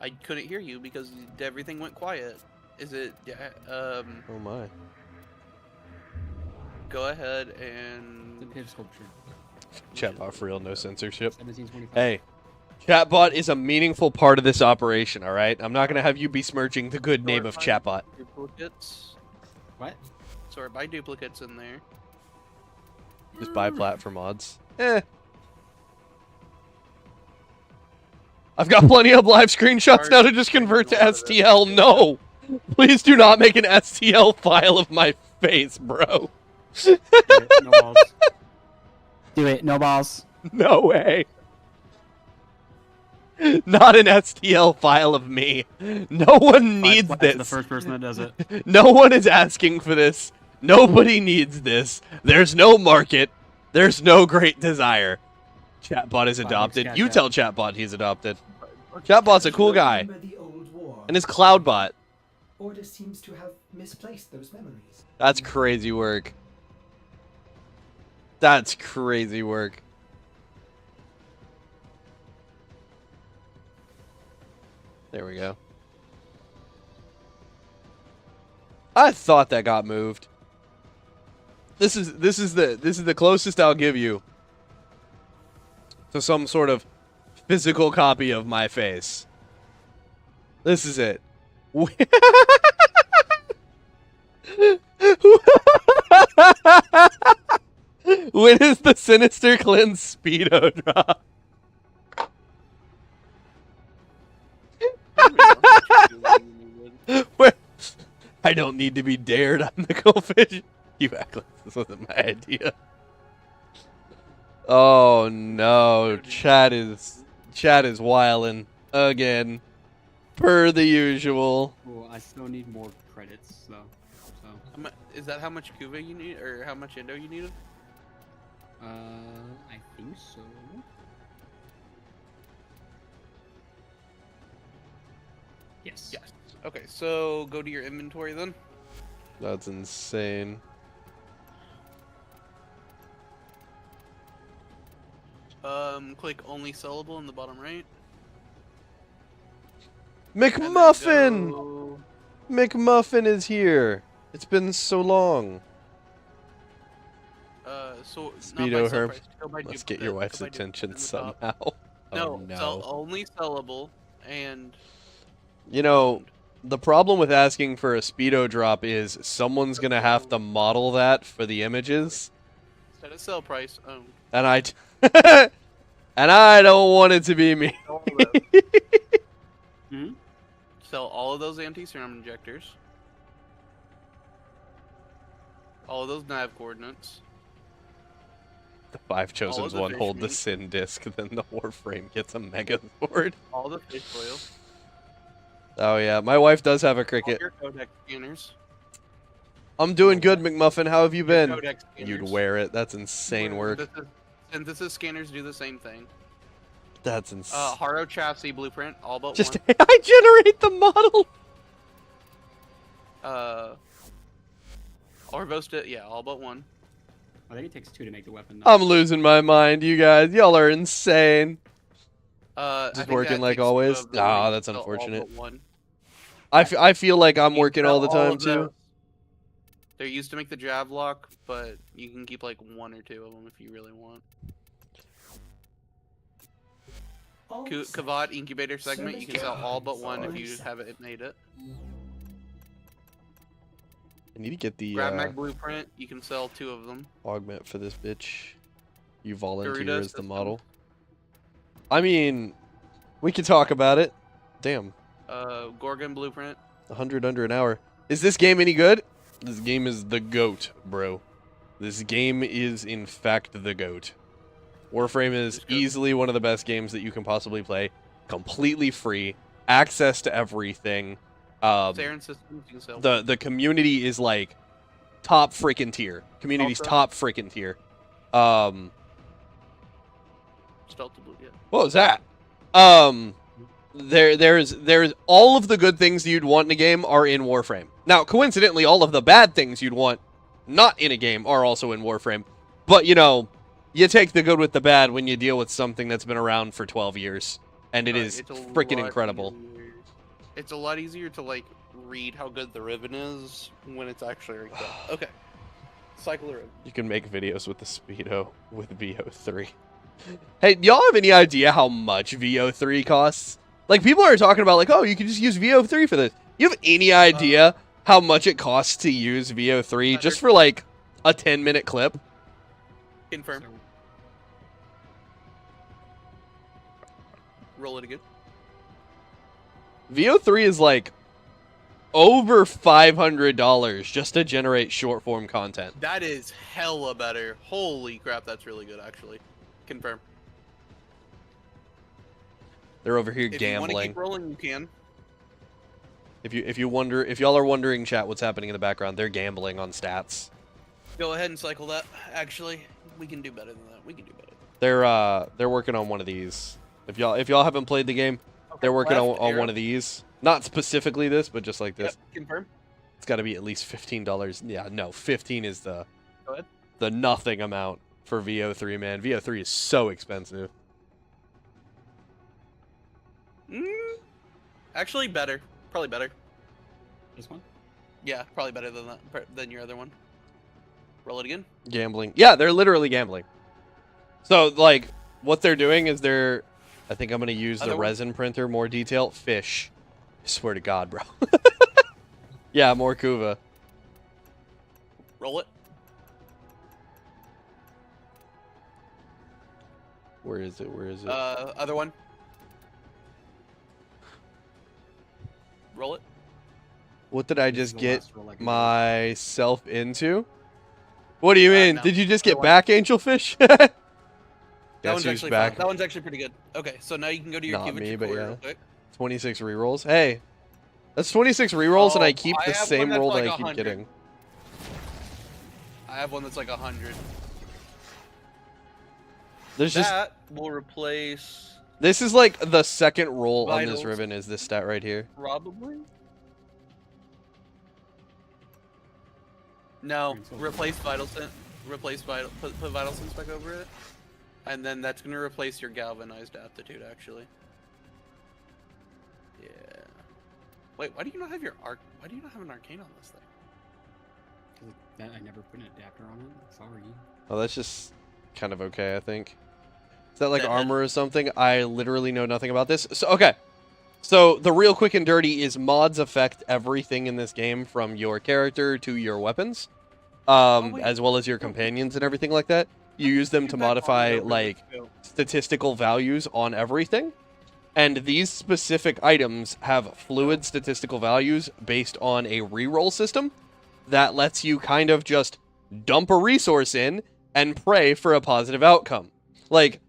I couldn't hear you because everything went quiet. Is it? Oh my. Go ahead and The pit sculpture. Chatbot for real, no censorship. 1725. Hey, Chatbot is a meaningful part of this operation, alright? I'm not gonna have you besmirching the good name of Chatbot. duplicates. What? Sorry, buy duplicates in there. Just buy plat for mods. Eh. I've got plenty of live screenshots now to just convert to STL. No! Please do not make an STL file of my face, bro. No balls. Do it. No balls. No way. Not an STL file of me. No one needs That's this. the first person that does it. No one is asking for this. Nobody needs this. There's no market. There's no great desire. Chatbot is adopted. Scat You Chat. tell Chatbot he's adopted. Chatbot's a cool guy. Remember the old war. And his Cloudbot. Order seems to have misplaced those memories. That's crazy work. That's crazy work. There we go. I thought that got moved. This is the closest I'll give you to some sort of physical copy of my face. This is it. When is the Sinister Cleanse Speedo drop? Where? I don't need to be dared. I'm the goldfish. You act like this wasn't my idea. Oh no, chat is wildin' again, per the usual. Well, I still need more credits though. So, Is that how much Kuva you need, or how much endo you needed? I think so. Yes. Yes. Okay, so go to your inventory then. That's insane. Click only sellable in the bottom right. and then McMuffin! go- McMuffin is here. It's been so long. So not by Speedo sell Herb. price, go by Let's get duplicate, your go wife's by duplicate attention in the top. somehow. No, Oh no. sell only sellable and You know, the problem with asking for a Speedo drop is someone's gonna have to model that for the images. set a sell price owned. And and I don't want it to be me. All of those. Hmm? Sell all of those anti-serum injectors. All of those nav coordinates. The 5 chosen of the one fish hold the meat. sin disc, then the Warframe gets a mega sword. All the fish oil. Oh yeah, my wife does have a All cricket. your codec scanners. I'm doing good, McMuffin. How have you Your been? codec scanners. You'd wear it. That's insane work. Synthesis scanners do the same thing. That's insane. Haro chassis blueprint, all but Just one. I generate the model. Orvosta, yeah, all but one. I think it takes 2 to make the weapon. Though. I'm losing my mind, you guys. Y'all are insane. I Just think working that like takes two always? of the Ah, rings, that's so all but unfortunate. one. I feel like I'm You working all the sell time of too. those. They're used to make the jab lock, but you can keep like 1 or 2 of them if you really want. All Kavat incubator segment, you can sell all but 1 if you have it made it. I need to get the Grab Mag blueprint, you can sell 2 of them. augment for this bitch. You volunteer Garuda as the system. model. I mean, we could talk about it. Damn. Gorgon blueprint. 100 under an hour. Is this game any good? This game is the GOAT, bro. This game is, in fact, the GOAT. Warframe is easily one of the best games that you can possibly play. Completely free. Access to everything. Saren systems, you can sell. The community is, like, top freaking tier. Community's Also- top freaking tier. Delta blue, yeah. What was that? There's all of the good things you'd want in a game are in Warframe. Now, coincidentally, all of the bad things you'd want not in a game are also in Warframe. But, you know, you take the good with the bad when you deal with something that's been around for 12 years. And it is It's a freaking lot incredible. easier. It's a lot easier to, like, read how good the Riven is when it's actually right there. Okay. Cycle the Riven. You can make videos with the Speedo with VO3. Hey, do y'all have any idea how much VO3 costs? Like, people are talking about, like, oh, you can just use VO3 for this. You have any idea how much it costs to use VO3 just for, like, a 10-minute clip? Confirm. Roll it again. VO3 is, like, over $500 just to generate short-form content. That is hella better. Holy crap, that's really good, actually. Confirm. They're over here If you want to gambling. keep rolling, you can. If y'all are wondering, chat, what's happening in the background, they're gambling on stats. Go ahead and cycle that. Actually, we can do better than that. We can do better. They're working on one of these. If y'all haven't played the game, they're working left on arrow. one of these. Not specifically this, but just like this. Yep, confirm. It's got to be at least $15. Yeah, no, 15 is Go ahead. the nothing amount for VO3, man. VO3 is so expensive. Actually, better. Probably better. This one? Yeah, probably better than than your other one. Roll it again. Gambling. Yeah, they're literally gambling. So, like, what they're doing is I think I'm going to use the Other one? resin printer, more detail. Fish. I swear to God, bro. Yeah, more Kuva. Roll it. Where is it? Where is it? Other one. Roll it. What did I This is just the get last roll I can do. myself into? What do you mean? No. Did you just get Other one. back, Angelfish? That Guess one's who's actually back? fine. That one's actually pretty good. Okay, so now you can go to your Not Cuba me, chip but order yeah. real quick. 26 rerolls. Hey, that's 26 rerolls, and Oh, I keep I the have same one that's roll like that I keep 100. getting. I have one that's like 100. There's just That will replace this is like the second roll on this Vitals. ribbon is this stat right here. probably. No, replace Vital Sense. Replace Vital. Put Vital Sense back over it, and then that's gonna replace your Galvanized aptitude. Actually. Yeah. Wait, why do you not have your arc? Why do you not have an arcane on this thing? 'Cause that, I never put an adapter on it. Sorry. Oh, that's just kind of okay, I think. Is that like That- armor or something? I literally know nothing about this. So okay. So the real quick and dirty is mods affect everything in this game from your character to your weapons, wait. as well as your companions and everything like that. You use them to modify like statistical values on everything. And these specific items have fluid statistical values based on a reroll system that lets you kind of just dump a resource in and pray for a positive outcome. Like,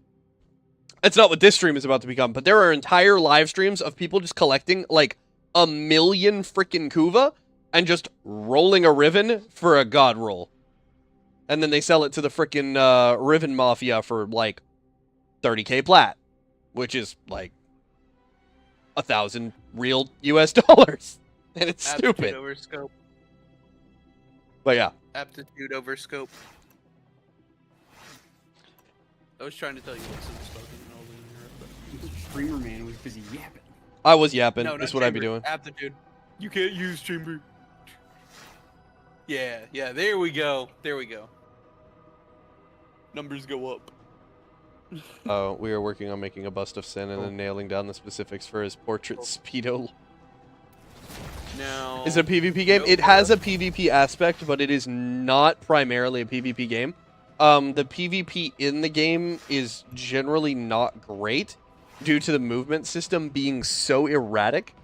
it's not what this stream is about to become, but there are entire live streams of people just collecting like 1 million freaking Kuva and just rolling a Riven for a god roll. And then they sell it to the freaking Riven Mafia for like 30k plat, which is like 1,000 real US dollars. And it's Aptitude stupid. over scope. But yeah. Aptitude over scope. I was trying to tell you what some spoken and all in Europe, Streamer man was busy yapping. I was yapping. but no, That's not what I'd be chamber. doing. Aptitude. You can't use chamber. Yeah, there we go. There we go. Numbers go up. We are working on making a bust of Sin and then nailing down the specifics for his portrait speedo. Now, Is it a PvP game? It has a PvP aspect, but it is not primarily a PvP game. The PvP in the game is generally not great due to the movement system being so erratic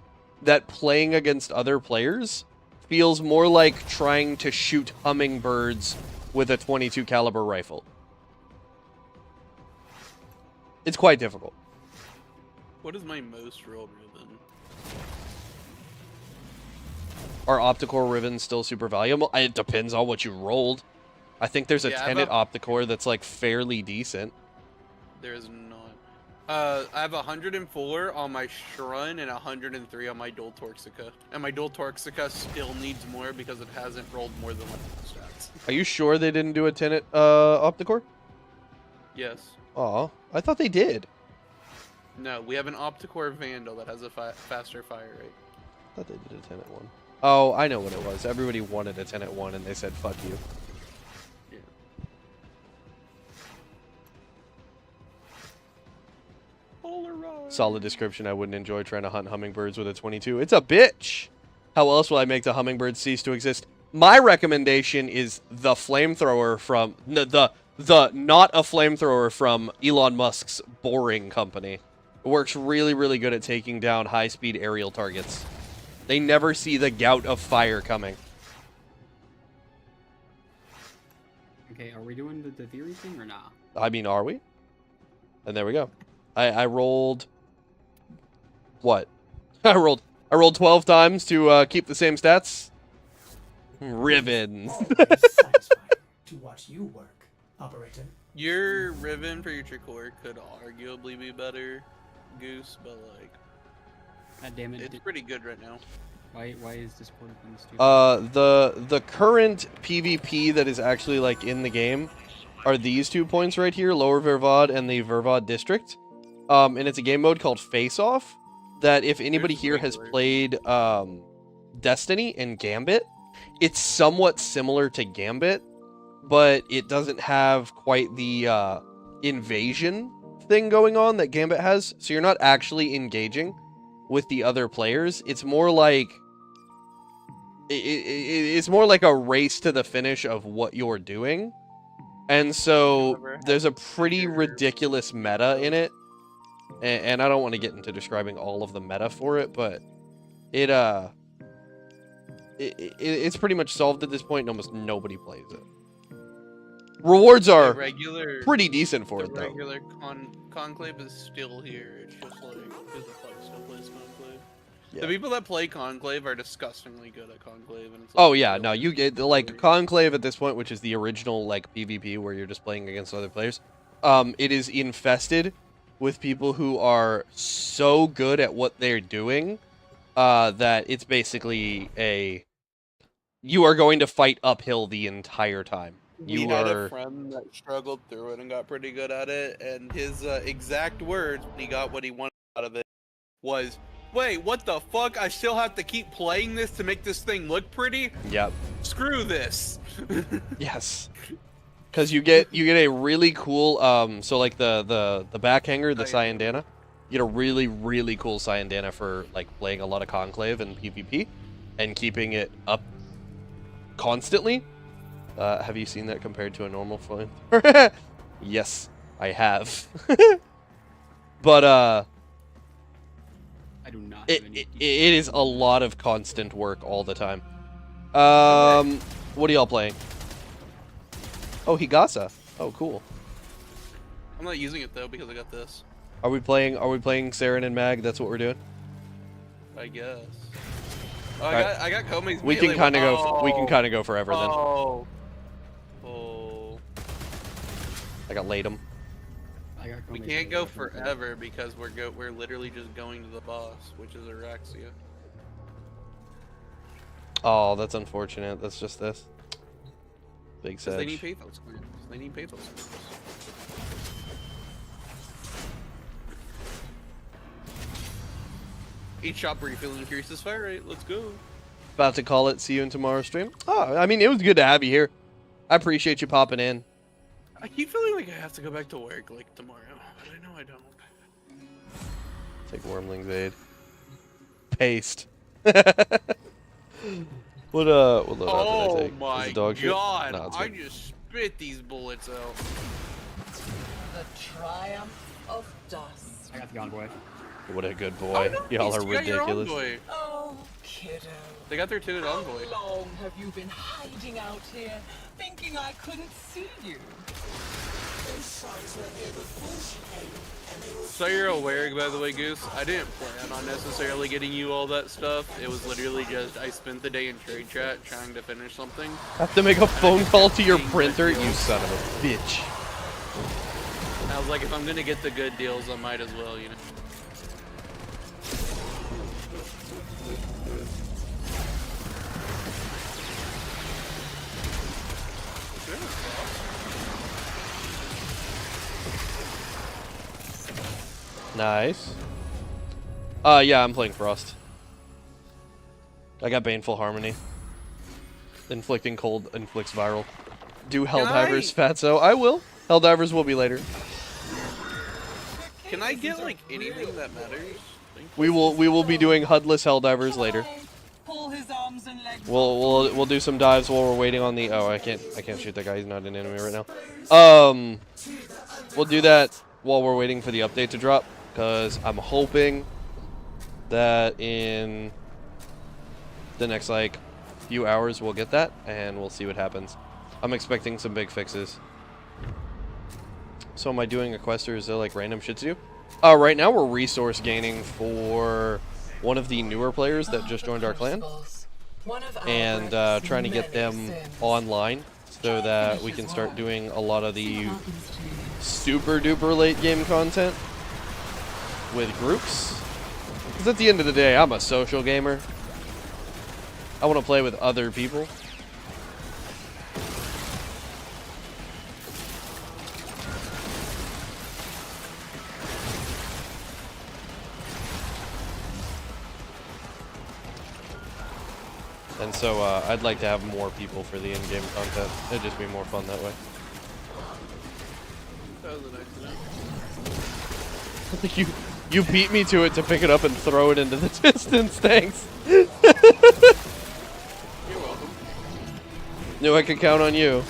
that playing against other players feels more like trying to shoot hummingbirds with a .22 caliber rifle. It's quite difficult. what is my most rolled Riven? Are Opticore Rivens still super valuable? It depends on what you rolled. I think there's a Tenet Opticore that's like fairly decent. There is not. I have 104 on my Shrun and 103 on my Dual Torxica. And my Dual Torxica still needs more because it hasn't rolled more than like stats. Are you sure they didn't do a Tenet Opticore? Yes. Aw, I thought they did. No, we have an Opticore Vandal that has a faster fire rate. I thought they did a Tenet one. Oh, I know what it was. Everybody wanted a Tenet one and they said, fuck you. Yeah. Solid description. I wouldn't enjoy trying to hunt hummingbirds with a .22. It's a bitch. How else will I make the hummingbird cease to exist? My recommendation is the flamethrower from the not a flamethrower from Elon Musk's Boring Company. It works really, really good at taking down high-speed aerial targets. They never see the gout of fire coming. Okay, are we doing the Deviri thing or not? I mean, are we? And there we go. I rolled... What? I rolled 12 times to keep the same stats. Riven. Satisfying to watch you work, Operator. Your Riven for your Tricore could arguably be better, Goose, but like... God damn it. It's pretty good right now. Why is Discord thing stupid? The current PvP that is actually like in the game are these 2 points right here, Lower Vervod and the Vervod District. And it's a game mode called Face Off that if anybody here has played Destiny and Gambit, it's somewhat similar to Gambit, but it doesn't have quite the invasion thing going on that Gambit has. So you're not actually engaging with the other players. It's more like it's more like a race to the finish of what you're doing. And so there's a pretty ridiculous meta in it. And I don't want to get into describing all of the meta for it, but it's pretty much solved at this point and almost nobody plays it. Rewards are pretty decent for it, though. The regular Conclave is still here. It's just like, who the fuck still plays Conclave? Yeah. The people that play Conclave are disgustingly good at Conclave. And it's Oh like, yeah, no, you get like Conclave at this point, which is the original like PvP where you're just playing against other players. It is infested with people who are so good at what they're doing that it's basically you are going to fight uphill the entire time. We had a friend that struggled through it and got pretty good at it, and his exact words when he got what he wanted out of it was, "Wait, what the fuck? I still have to keep playing this to make this thing look pretty? Yep. Screw this." Yes. Because you get a really cool so like the back hanger, the Cyandana, you get a really, really cool Cyandana for like playing a lot of Conclave and PvP and keeping it up constantly. Have you seen that compared to a normal flame? Yes, I have. But I do not. it is a lot of constant work all the time. What are y'all playing? Oh, Higasa. Oh, cool. I'm not using it though because I got this. Are we playing Saren and Mag? That's what we're doing. I guess. Oh, Alright. I got Komi's We can kind of go. We can kind of go forever then. Oh. I got Latum. We can't go forever because we're literally just going to the boss, which is Araxia. Oh, that's unfortunate. That's just this. Big 'Cause they need Sedge. Pathos clearance. They need Pathos clearance. Each shot briefly increases fire rate. Let's go. About to call it. See you in tomorrow's stream. Oh, I mean, it was good to have you here. I appreciate you popping in. I keep feeling like I have to go back to work like tomorrow, but I know I don't. Take Wormling's aid. Paste. What loadout did I take? Is My it dog shit? god! No, it's I good. just spit these bullets out. The triumph of dust. I got the envoy. What a good boy. Y'all are You got your ridiculous. envoy. Oh, kiddo. They got their tinted envoy. How long have you been hiding out here, thinking I couldn't see you? So you're aware, by the way, Goose, I didn't plan on necessarily getting you all that stuff. It was literally just, I spent the day in trade chat trying to finish something. Have to make a phone call to your printer, you son of a bitch. And I was like, if I'm gonna get the good deals, I might as well, you know. Nice. Yeah, I'm playing Frost. I got Baneful Harmony. Inflicting cold inflicts viral. Do Helldivers, Fatso? I will. Helldivers will be later. Can I get like anything that matters? We will be doing HUDless Helldivers later. Pull his arms and legs. We'll do some dives while we're waiting on the. Oh, I can't shoot that guy. He's not an enemy right now. We'll do that while we're waiting for the update to drop, because I'm hoping that in the next like few hours we'll get that, and we'll see what happens. I'm expecting some big fixes. So am I doing a quest, or is there like random shit to do? Right now we're resource gaining for one of the newer players that just joined our clan, and trying to get them online so that we can start doing a lot of the super duper late game content with groups. Because at the end of the day, I'm a social gamer. I want to play with other people. And so I'd like to have more people for the in-game content. It'd just be more fun that way. That was an accident. You beat me to it to pick it up and throw it into the distance. Thanks. You're welcome. Knew I could count on you.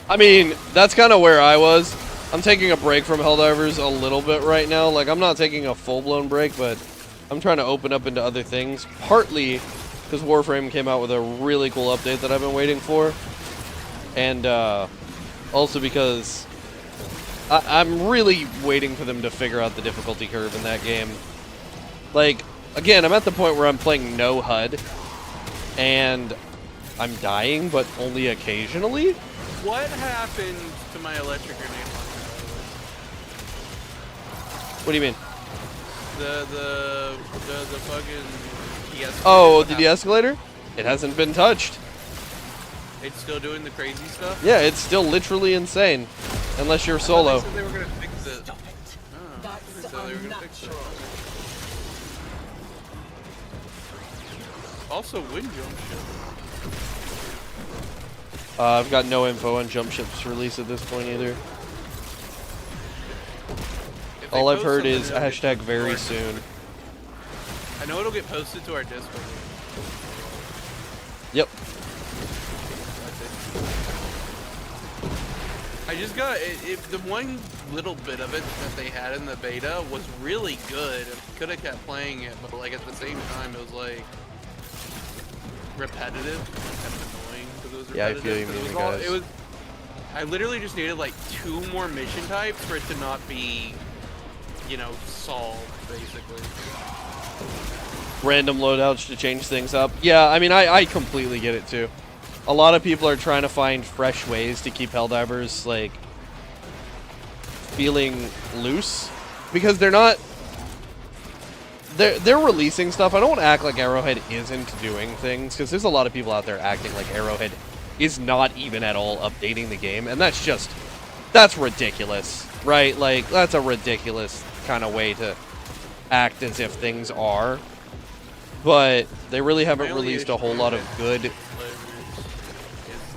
I mean, that's kind of where I was. I'm taking a break from Helldivers a little bit right now. Like, I'm not taking a full-blown break, but I'm trying to open up into other things. Partly because Warframe came out with a really cool update that I've been waiting for. And also because I'm really waiting for them to figure out the difficulty curve in that game. Like, again, I'm at the point where I'm playing no HUD, and I'm dying, but only occasionally. What happened to my electric grenade launcher, by the way? What do you mean? The fucking de-escalator. Oh, the de-escalator? It hasn't been touched. It's still doing the crazy stuff? Yeah, it's still literally insane. Unless you're solo. They said they were gonna fix it. Stop it. Oh, That's they said they were gonna fix it. unnatural. Also, wind jump ship. I've got no info on Jump Ship's release at this point either. If they All I've post heard something, is it'll get hashtag to very our soon. Discord. I know it'll get posted to our Discord. Yep. I just got the one little bit of it that they had in the beta was really good. I could have kept playing it, but like at the same time, it was like repetitive, kind of annoying because it was Yeah, I repetitive. feel you, It was, guys. it was. I literally just needed like 2 more mission types for it to not be, you know, solved basically. Random loadouts to change things up. Yeah, I mean, I completely get it too. A lot of people are trying to find fresh ways to keep Helldivers, like, feeling loose. Because they're not... They're releasing stuff. I don't want to act like Arrowhead isn't doing things, because there's a lot of people out there acting like Arrowhead is not even at all updating the game, and that's ridiculous, right? Like, that's a ridiculous kind of way to act as if things are. But they really haven't My only released a issue whole lot of with good. Helldivers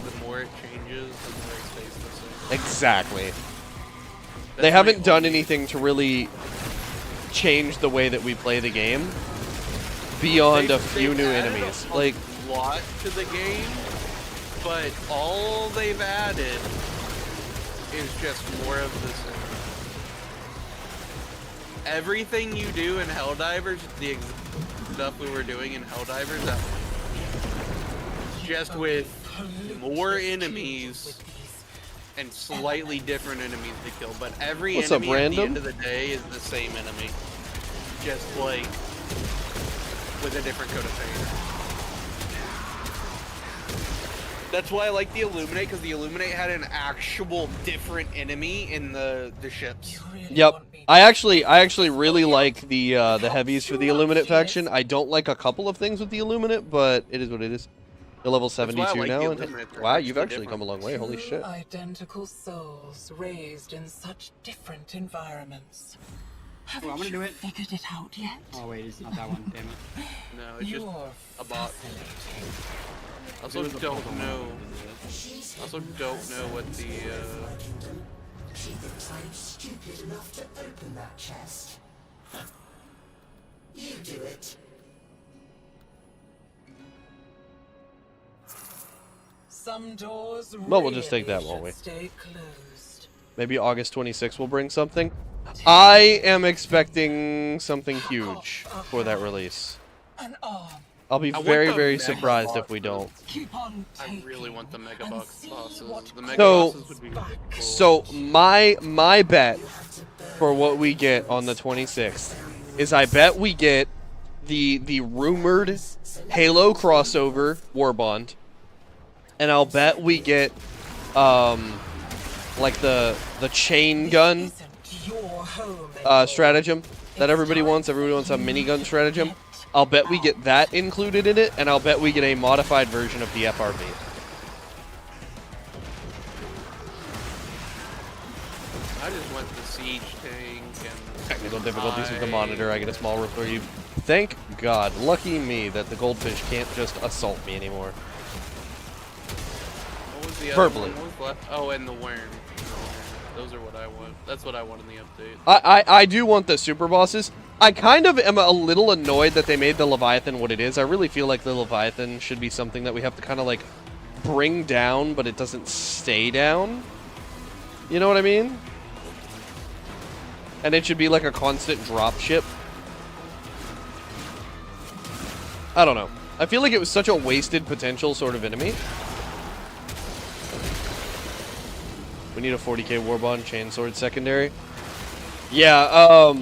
is the more it changes, the more it stays the same. Exactly. That's They my haven't done only- anything to really change the way that we play the game beyond a few They've new added enemies. a Like, lot to the game, but all they've added is just more of the same. Everything you do in Helldivers, the stuff we were doing in Helldivers, that just with more enemies and slightly different enemies to kill. But every What's up, enemy at the random? end of the day is the same enemy, just like with a different coat of paint. That's why I like the Illuminate, because the Illuminate had an actual different enemy in the ships. yep. I actually really like the heavies for the Illuminate faction. I don't like a couple of things with the Illuminate, but it is what it is. They're level That's why I 72 like the now. And, Illuminate, they're wow, you've actually actually come a long way. Holy shit. Identical souls raised in such different environments. Haven't I'm gonna do it. figured it out yet? Oh wait, it's not that one. Damn it. No, it's just You're a bot. fascinating. Also don't know. Also don't know what the She thinks I'm stupid enough to open that chest. You do it. Some doors Well, we'll just take really that, won't we? should stay closed. Maybe August 26th will bring something. I am expecting something huge for that release. An arm. I'll be I want very, the very mega surprised boss if we don't. Keep on I taking really want the Mega and Box see bosses. what The Mega So- bosses would be cool. So my bet for what we get on the 26th is I bet we get the rumored Halo crossover Warbond, and I'll bet we get like the chain gun isn't your home stratagem that everybody wants. Everybody wants a minigun stratagem. I'll bet we get that included in it, and I'll bet we get a modified version of the FRV. I just want the siege tank and Technical difficulties with the monitor. I get a small reprieve. Thank God. Lucky me that the goldfish can't just assault me anymore. What was the other Verbally. one? What was left? Oh, and the worm. Those are what I want. That's what I want in the update. I do want the super bosses. I kind of am a little annoyed that they made the Leviathan what it is. I really feel like the Leviathan should be something that we have to kind of like bring down, but it doesn't stay down. You know what I mean? And it should be like a constant drop ship. I don't know. I feel like it was such a wasted potential sort of enemy. We need a 40k Warbond Chainsword secondary. Yeah,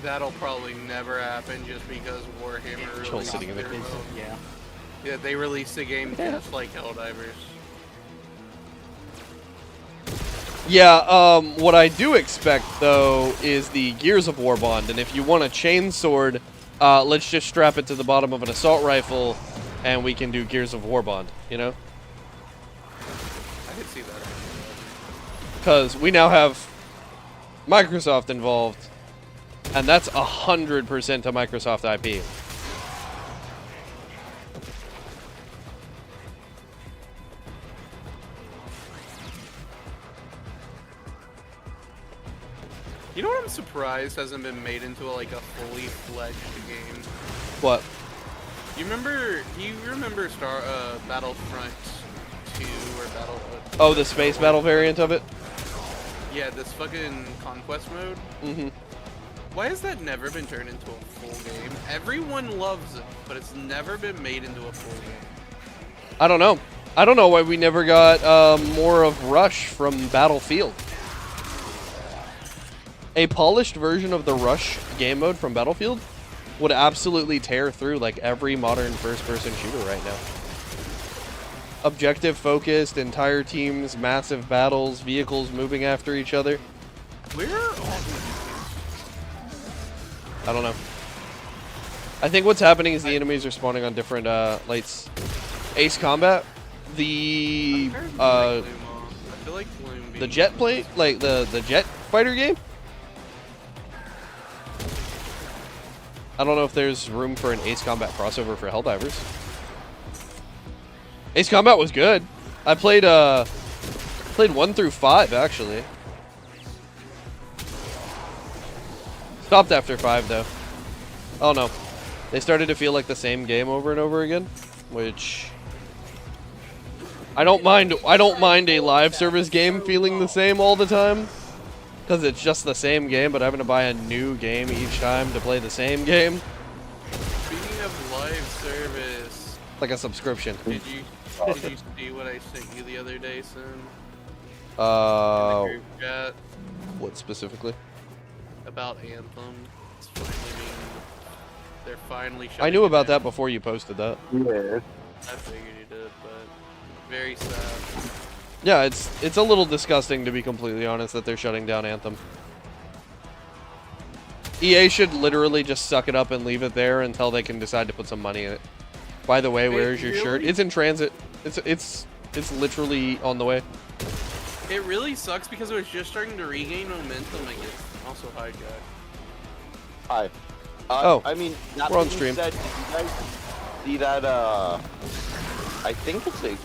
That'll probably never happen just because Warhammer Chill released sitting in the their case. mode. Yeah. Yeah, they released the game just like Helldivers. Yeah, what I do expect, though, is the Gears of War bond, and if you want a chainsword, let's just strap it to the bottom of an assault rifle, and we can do Gears of War bond, you know? I could see that. Because we now have Microsoft involved, and that's 100% a Microsoft IP. You know what I'm surprised hasn't been made into like a fully fledged game? What? You remember Battlefront 2 or Battle? Oh, the space battle variant of it? Yeah, this fucking conquest mode. Mm-hmm. Why has that never been turned into a full game? Everyone loves it, but it's never been made into a full game. I don't know. I don't know why we never got more of Rush from Battlefield. A polished version of the Rush game mode from Battlefield would absolutely tear through like every modern first-person shooter right now. Objective focused, entire teams, massive battles, vehicles moving after each other. Where are all these? I don't know. I think what's happening is the enemies are spawning on different lights. Ace Combat, the I feel like Bloom the jet plane, like the jet fighter game. I don't know if there's room for an Ace Combat crossover for Helldivers. Ace Combat was good. I played 1 through 5 actually. Stopped after 5 though. Oh no. They started to feel like the same game over and over again, which I don't mind a live service game feeling the same all the time, because it's just the same game, but having to buy a new game each time to play the same game. Speaking of live service, Like a subscription. did you see what I sent you the other day, son? In the group chat What specifically? about Anthem. It's finally being, they're finally shutting I knew it about down. that before you posted that. Yeah. I figured you did, but very sad. Yeah, it's a little disgusting, to be completely honest, that they're shutting down Anthem. EA should literally just suck it up and leave it there until they can decide to put some money in it. By the way, where's your shirt? It's in transit. It's literally on the way. It really sucks because it was just starting to regain momentum again. Also, hi, Jack. Hi. Oh, I mean, that we're on being stream. said, did you guys see that, I think it's a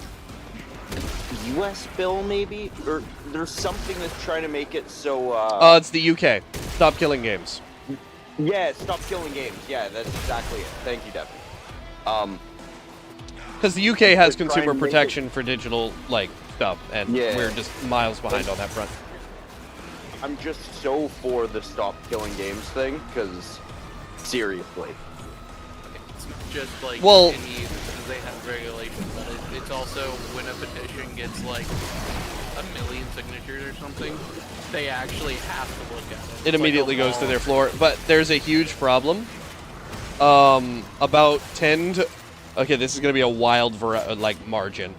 US bill, maybe? Or there's something that's trying to make it so, It's the UK. Stop killing games. yeah, stop killing games. Yeah, that's exactly it. Thank you, Devin. Because the UK has They're trying consumer to make protection for digital, like, stuff, and Yeah. we're just miles behind on that front. I'm just so for the stop killing games thing, because, seriously. It's just like Well- any, because they have regulations, but it's also when a petition gets like 1 million signatures or something, they actually have to look at it. It immediately goes to their floor. But there's a huge problem. About 10 to... Okay, this is going to be a wild margin.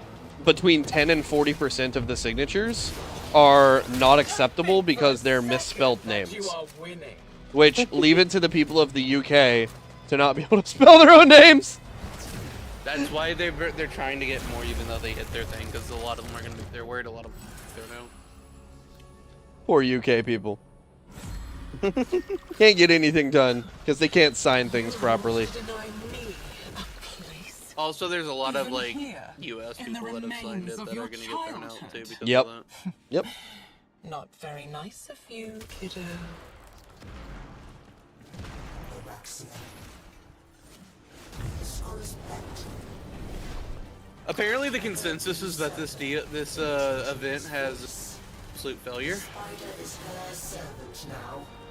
Between 10 and 40% of the signatures are not acceptable because they're misspelled names. You are winning. Which leave it to the people of the UK to not be able to spell their own names. That's why they're trying to get more, even though they hit their thing, because a lot of them are gonna. They're worried a lot of them don't know. Poor UK people. Can't get anything done because they can't sign things properly. Deny me a place. Also, there's a lot of Even like here, US in the people that have signed remains it of that your are gonna get thrown out too childhood. because Yep. of that. Yep. Not very nice of you, kiddo. Apparently, the consensus is that this event has absolute failure.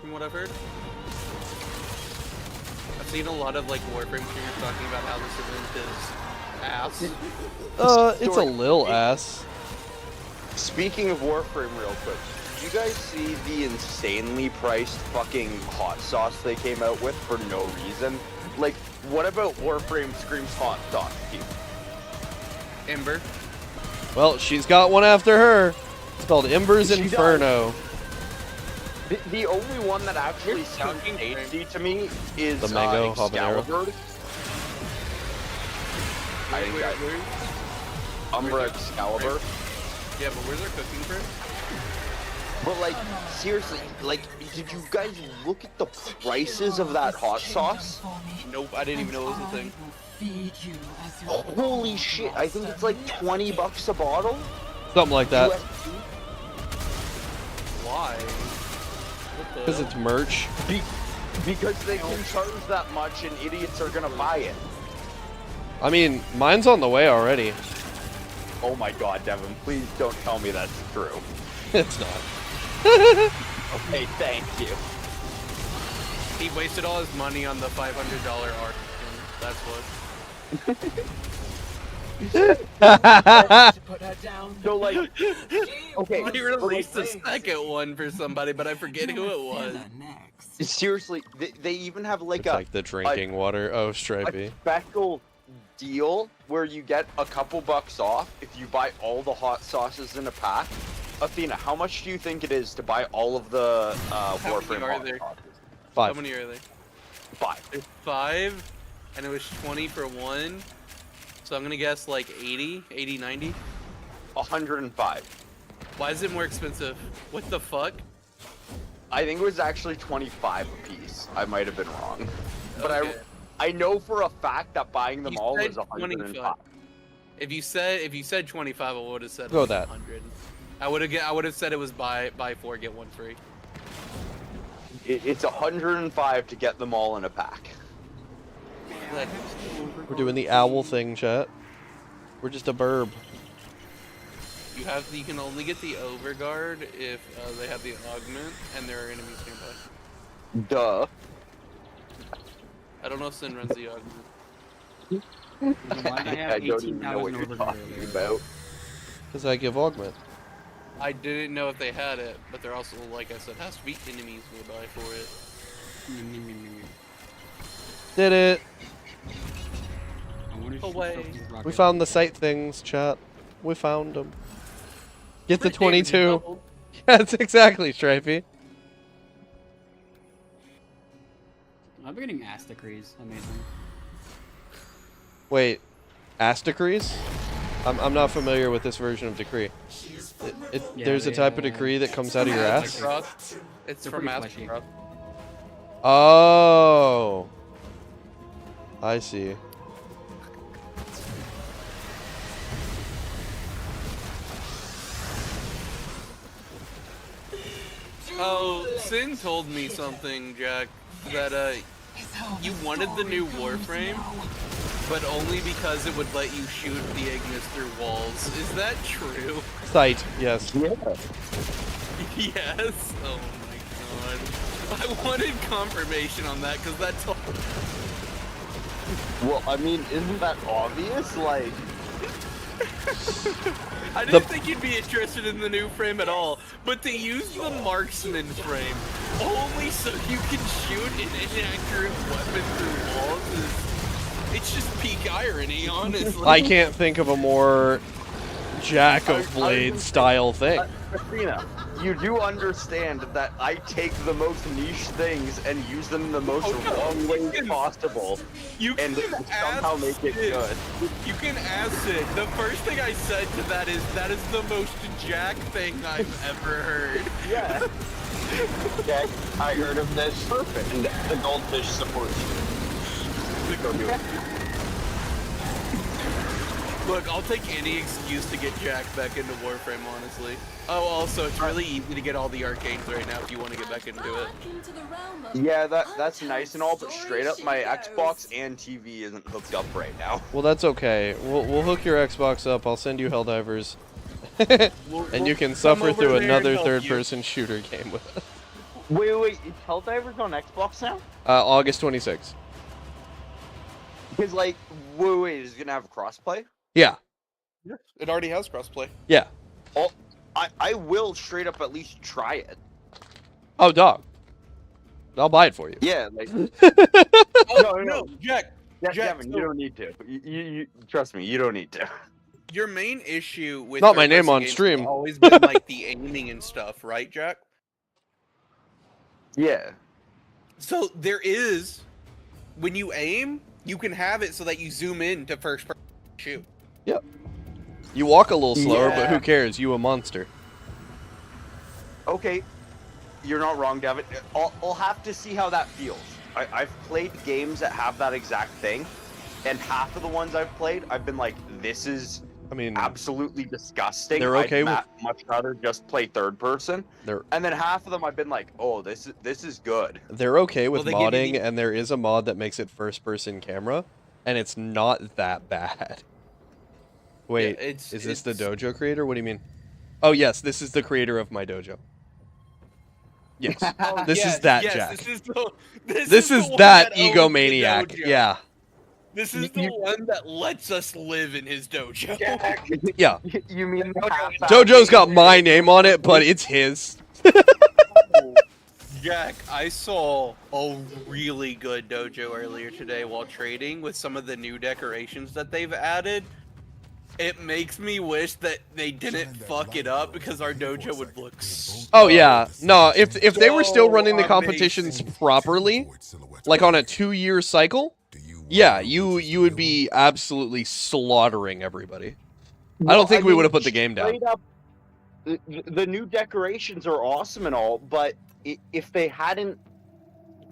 From what I've heard, I've seen a lot of like Warframe streamers talking about how this event is ass. It's a lil ass. Speaking of Warframe real quick, did you guys see the insanely priced fucking hot sauce they came out with for no reason? Like, what about Warframe screams hot sauce to you? Ember. Well, she's got one after her. It's called Ember's She does. Inferno. The only one that actually Here's sounds cooking tasty to me is The mango habanero. Excalibur. I think that Umbra Excalibur. Yeah, but where's our cooking print? But like, seriously, like, did you guys look at the prices of that hot sauce? Nope, I didn't even know it was a thing. Feed you as your Holy shit, I think it's like $20 a bottle. Something like that. USD. Why? What the Because hell? it's merch. Because they can charge that much and idiots are gonna buy it. I mean, mine's on the way already. Oh my god, Devin, please don't tell me that's true. It's not. Okay, thank you. He wasted all his money on the $500 art. That's what. to put her down. So like, okay, He released the second one for somebody, but I forget who it was. seriously, they even have like It's like the drinking water. Oh, Stripey. a special deal where you get a couple bucks off if you buy all the hot sauces in a pack. Athena, how much do you think it is to buy all of the Warframe are hot there? sauces? How 5. many are they? 5. There's 5, and it was 20 for one. So I'm gonna guess like 80, 80, 90. 105. Why is it more expensive? What the fuck? I think it was actually 25 a piece. I might have been wrong. but Okay. I know for a fact that buying them You all said is 105. 25. If you said 25, I would have said Go it with was that. 100. I would have said it was buy 4 get 1 free. It's 105 to get them all in a pack. We're doing the owl thing, chat. We're just a burb. You can only get the overguard if they have the augment and there are enemies nearby. Duh. I don't know if Sin runs the augment. Why did I have I don't even 18,000 know what you're over talking earlier? about. Because I give augment. I didn't know if they had it, but there also, like I said, has to be enemies nearby for it. Did it. I wonder if Away. she's still We rocket. found the sight things, chat. We found them. Get the Crit damage is 22. doubled. That's exactly, Stripey. I'm getting ass decrees. Amazing. Wait, ass decrees? I'm not familiar with this version of decree. Yeah, There's a they, type of decree that comes out of your ass? Astaroth. It's They're from pretty fleshy. Astaroth. Oh. I see. Oh, Sin told me something, Jack, that you wanted the new Warframe, but only because it would let you shoot the Ignis through walls. Is that true? Sight, yes. Yeah. Yes. Oh my god. I wanted confirmation on that because that's all. Well, I mean, isn't that obvious? Like, I didn't think you'd be interested in the new frame at all, but to use the marksman frame only so you can shoot an inaccurate weapon through walls it's just peak irony, honestly. I can't think of a more Jack of Blades style thing. Christina, you do understand that I take the most niche things and use them in the most wrong ways possible, You and can somehow ask make it Sid. good. You can ask it. The first thing I said to that is the most Jack thing I've ever heard. Yeah. Jack, I heard of this. Perfect. And the goldfish supports you. Go do it. Look, I'll take any excuse to get Jack back into Warframe, honestly. Oh, also, it's really easy to get all the arcades right now if you want to get back into it. Yeah, that's nice and all, but straight up, my Xbox and TV isn't hooked up right now. Well, that's okay. We'll hook your Xbox up. I'll send you Helldivers. And you can come suffer over through there and another help third-person shooter game with us. Wait, is Helldivers on Xbox now? August 26th. Because, like, wait, is it gonna have crossplay? Yeah. It already has crossplay. Yeah. Oh, I will straight up at least try it. Oh, dog. I'll buy it for you. Yeah, like, Oh, no, Jack. yeah, Jack, Kevin, so- you don't need to. You trust me, you don't need to. Your main issue with Not my name third-person on games stream. has always been like the aiming and stuff, right, Jack? Yeah. So there is, when you aim, you can have it so that you zoom in to first person shoot. Yep. You walk a little slower, but Yeah. who cares? You a monster. Okay, you're not wrong, Devin. I'll have to see how that feels. I've played games that have that exact thing, and half of the ones I've played, I've been like, this is I mean, absolutely disgusting. They're okay with- much rather just play third person. And then half of them I've been like, oh, this is good. they're okay with Well, they give you modding, and there is a mod that makes it first-person camera, and it's not that bad. Wait, Yeah, is this the dojo creator? What do you mean? Oh, yes, this is the creator of my dojo. Yes. Oh, This yes, is that yes, Jack. This is the that one that owns the egomaniac. dojo. Yeah. This is the one that lets us live in his dojo. Yeah. You mean Dojo's got my name on it, but it's his. Jack, I saw a really good dojo earlier today while trading with some of the new decorations that they've added. It makes me wish that they didn't fuck it up because our dojo would look Oh yeah, no. If they were still running the amazing. competitions properly, like on a 2-year cycle, yeah, you would be absolutely slaughtering everybody. I don't think we would have put the game down. Straight up, the new decorations are awesome and all, but if they hadn't,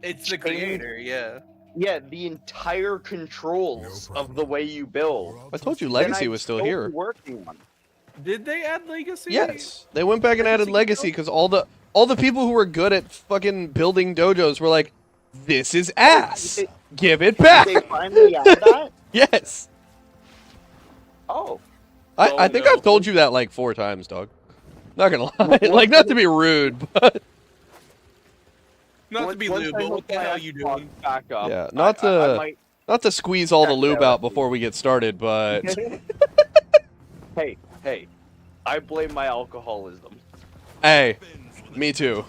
It's the creator, yeah. Yeah, the entire controls of the way you build. I told you then Legacy I'd was still be here. Working on. Did they add Legacy? Yes, they went back and added Legacy because all the people who were good at fucking building dojos were like, "This is ass. Give it back." Did they finally add that? Yes. Oh. I think I've told you that like 4 times, dog. Not gonna lie. Like, not to be rude, but Not to be lube, but what the hell are you doing? Back up. yeah, I not to squeeze all the check lube that out before we get started, but Hey, I blame my alcoholism. hey, me too.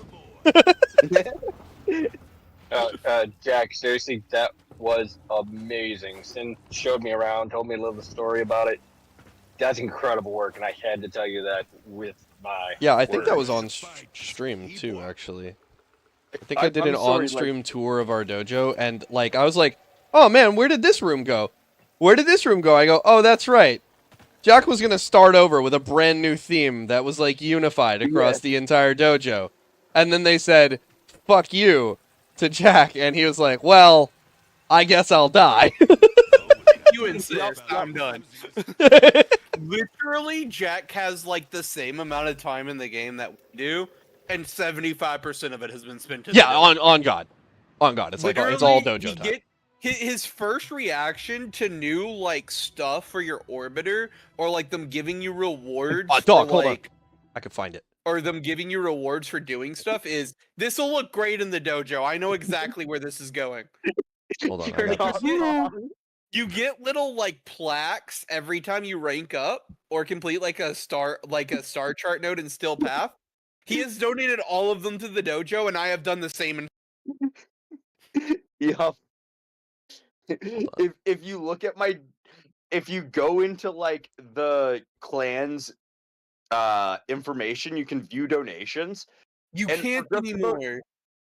Jack, seriously, that was amazing. Sin showed me around, told me a little story about it. That's incredible work, and I had to tell you that with my Yeah, I think that words. was on stream too, actually. I think I I'm did an sorry, on-stream tour of our dojo, and like I was like, "Oh man, where did this room go? Where did this room go?" I go, "Oh, that's right. Jack was gonna start over with a brand new theme that was like unified across the entire dojo," and then they said, "Fuck you," to Jack, and he was like, "Well, I guess I'll die." You insist. I'm done. Literally, Jack has like the same amount of time in the game that we do, and 75% of it has been spent. Yeah, on God, it's like it's all dojo time. His first reaction to new like stuff for your orbiter, or like them giving you rewards, Dog, for, hold on. like, I could find it. or them giving you rewards for doing stuff is, "This will look great in the dojo. I know exactly where this is going." Hold on. I got this. You get little like plaques every time you rank up or complete like a star chart node in Still Path. He has donated all of them to the dojo, and I have done the same. Yeah. If you look at if you go into like the clan's information, you can view donations. You And can't for just about- anymore.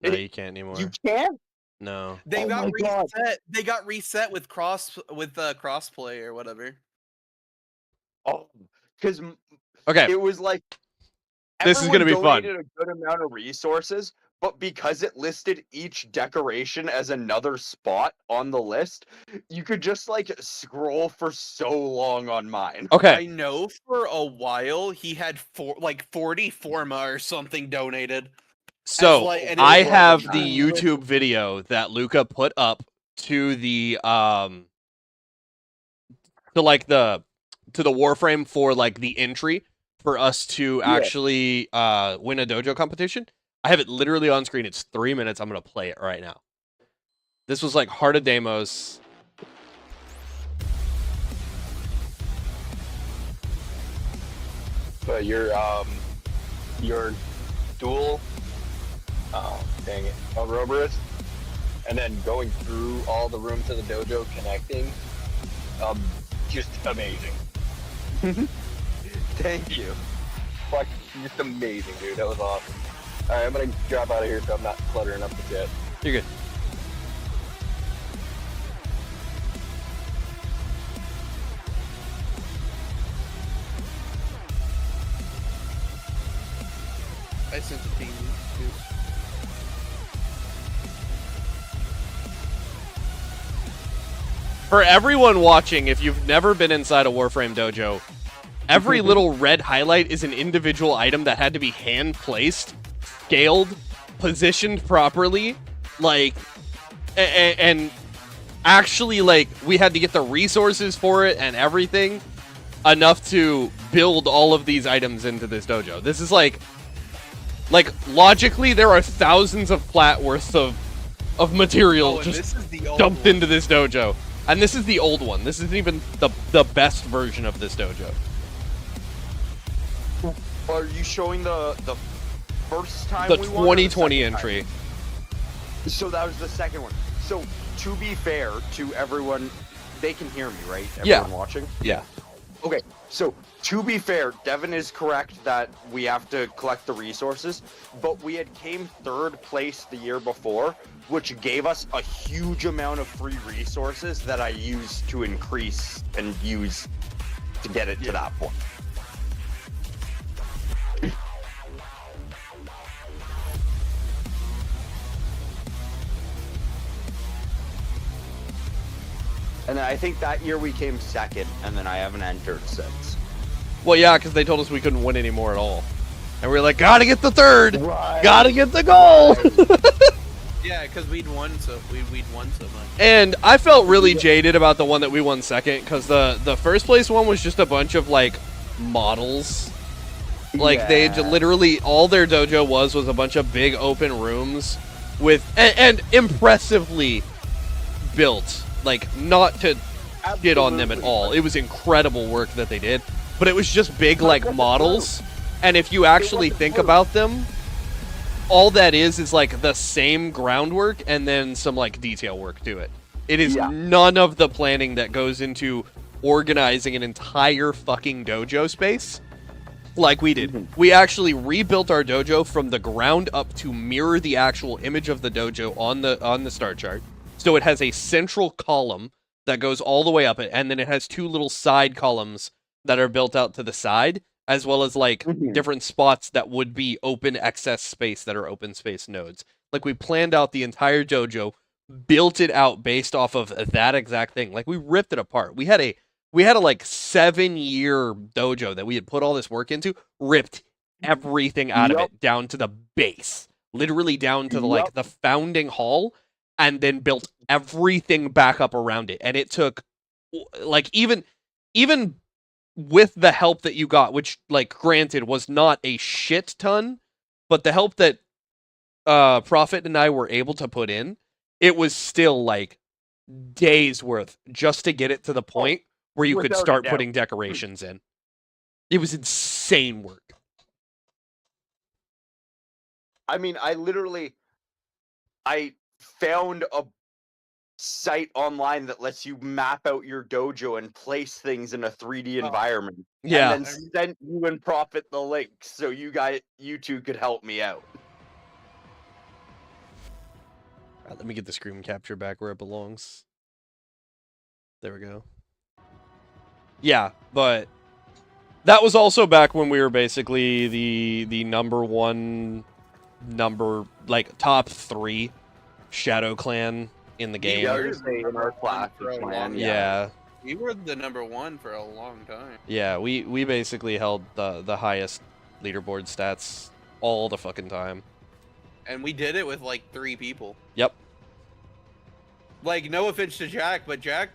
No, you can't anymore. You can't. No. They Oh got my God. reset. They got reset with crossplay or whatever. Oh, because Okay. it was like This is gonna be fun. donated a good amount of resources, but because it listed each decoration as another spot on the list, you could just like scroll for so long on mine. I Okay. know for a while he had 40 Forma or something donated. So like- and it I was have like- the YouTube video that Luca put up to the to the Warframe for like the entry for us to actually win a dojo competition. I have it literally on screen. It's 3 minutes. I'm gonna play it right now. This was like Heart of Deimos. But your dual, oh dang it, Ouroboros, and then going through all the rooms of the dojo, connecting, just amazing. Thank you. Fuck, just amazing, dude. That was awesome. All right, I'm gonna drop out of here so I'm not cluttering up the chat. You're good. I sent the team too. For everyone watching, if you've never been inside a Warframe dojo, every little red highlight is an individual item that had to be hand placed, scaled, positioned properly, like, and actually, like, we had to get the resources for it and everything enough to build all of these items into this dojo. This is like logically, there are thousands of plat worth of material and just this is the old dumped one. into this dojo. And this is the old one. This isn't even the best version of this dojo. Are you showing the first time The we won or the 2020 second time? entry. So that was the second one. So to be fair to everyone, they can hear me, right? Everyone watching? Yeah. Okay, so to be fair, Devin is correct that we have to collect the resources, but we had came third place the year before, which gave us a huge amount of free resources that I used to increase and use to get it to that point. And then I think that year we came second, and then I haven't entered since. Well, yeah, because they told us we couldn't win anymore at all. And we were like, gotta get the third! Right. Gotta get the gold! Yeah, because we'd won so much. And I felt really jaded about the one that we won second, because the first place one was just a bunch of, like, models. Like, they literally, all their dojo was a bunch of big open rooms with, and impressively built. Like, not to shit on them at all. It was incredible work that they did. But it was just big, like, models. And if you actually think about them, all that is like the same groundwork and then some, like, detail work to it. It is none of the planning that goes into organizing an entire fucking dojo space like we did. We actually rebuilt our dojo from the ground up to mirror the actual image of the dojo on the star chart. So it has a central column that goes all the way up it, and then it has two little side columns that are built out to the side, as well as, like, different spots that would be open excess space that are open space nodes. Like, we planned out the entire dojo, built it out based off of that exact thing. Like, we ripped it apart. We had a like 7-year dojo that we had put all this work into, ripped everything out of it down to the base, literally down to the, like, the founding hall, and then built everything back up around it. And it took, like, even with the help that you got, which, like, granted was not a shit ton, but the help that Prophet and I were able to put in, it was still, like, days worth just to get it to the point where you could start putting decorations in. It was insane work. I mean, I found a site online that lets you map out your dojo and place things in a 3D environment. Yeah. And then send you and Prophet the link so you two could help me out. All right, let me get the screen capture back where it belongs. There we go. Yeah, but that was also back when we were basically the like, top 3 Shadow Clan in the game. Yeah, I was gonna say in our class, yeah. We were the #1 for a long time. Yeah, we basically held the highest leaderboard stats all the fucking time. And we did it with, like, 3 people. Yep. Like, no offense to Jack, but Jack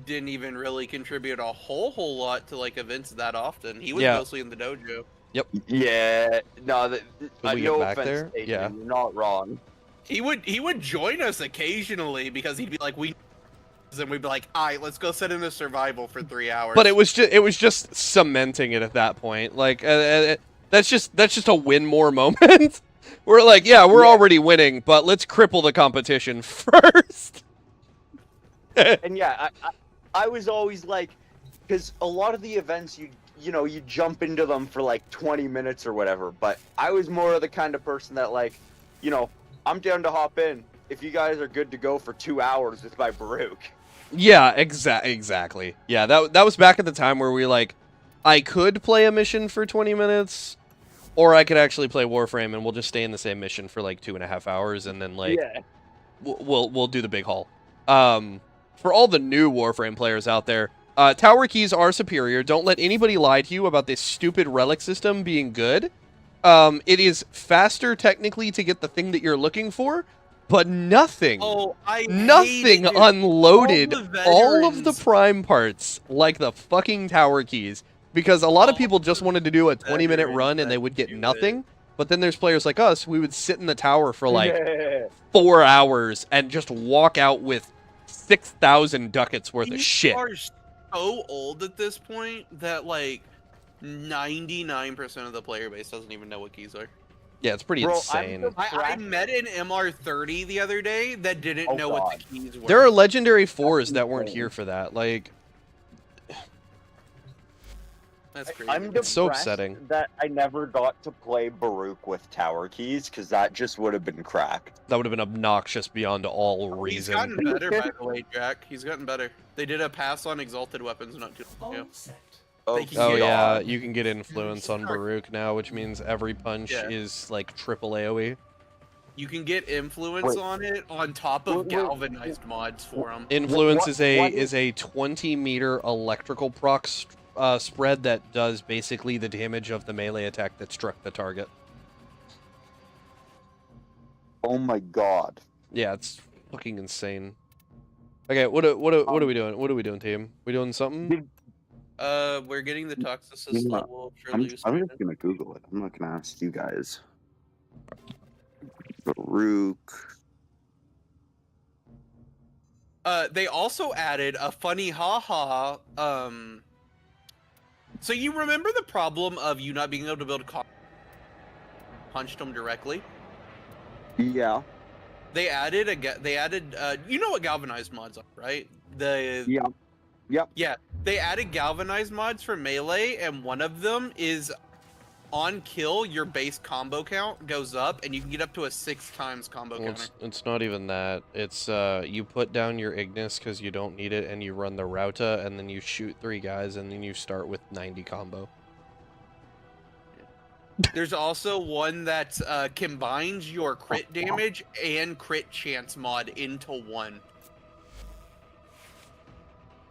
didn't even really contribute a whole lot to, like, events that often. He was mostly in the dojo. Yep. Yeah. No, we no get back offense, there? Station, Yeah. you're not wrong. He would join us occasionally because he'd be like, and we'd be like, all right, let's go sit in the survival for 3 hours. But it was just cementing it at that point. Like, that's just a win more moment. We're like, yeah, we're already winning, but let's cripple the competition first. And yeah, I was always like, because a lot of the events you jump into them for like 20 minutes or whatever, but I was more of the kind of person that, like, I'm down to hop in if you guys are good to go for 2 hours with my Baruch. Yeah, exactly. Yeah, that was back at the time where we, like, I could play a mission for 20 minutes, or I could actually play Warframe and we'll just stay in the same mission for like 2.5 hours, and then, like, we'll do the big haul. For all the new Warframe players out there, tower keys are superior. Don't let anybody lie to you about this stupid relic system being good. It is faster technically to get the thing that you're looking for, but nothing unloaded all of the prime parts like the fucking tower keys, because a lot of people just wanted to do a 20-minute run and they would get nothing. But then there's players like us, we would sit in the tower for like 4 hours and just walk out with 6,000 ducats worth of shit. Are so old at this point that, like, 99% of the player base doesn't even know what keys are. Yeah, it's pretty insane. I met an MR30 the other day that didn't know what the keys were. There are legendary 4s that weren't here for that. Like, that's crazy. I'm it's so upsetting that I never got to play Baruch with tower keys, because that just would have been cracked. That would have been obnoxious beyond all reason. He's gotten better, by the way, Jack. He's gotten better. They did a pass on exalted weapons not too long ago. Oh yeah, you can get influence on Baruch now, which means every punch is like triple AoE. You can get influence Wait. on it on top of Wait. Galvanized mods for them. Influence What- is a what is a 20-meter electrical proc spread that does basically the damage of the melee attack that struck the target. Oh my god. Yeah, it's fucking insane. Okay, what are we doing? What are we doing, team? We doing something? We're getting the toxicist Yeah, level I'm surely. just gonna Google it. I'm not gonna ask you guys. Baruch. They also added a funny haha. So you remember the problem of you not being able to build punched them directly? Yeah. They added you know what galvanized mods are, right? Yeah. Yep. Yeah, they added galvanized mods for melee, and one of them is on kill, your base combo count goes up, and you can get up to a 6 times combo Well, counter. it's not even that. It's you put down your Ignis because you don't need it, and you run the Rauta, and then you shoot 3 guys, and then you start with 90 combo. There's also one that combines your crit damage and crit chance mod into one.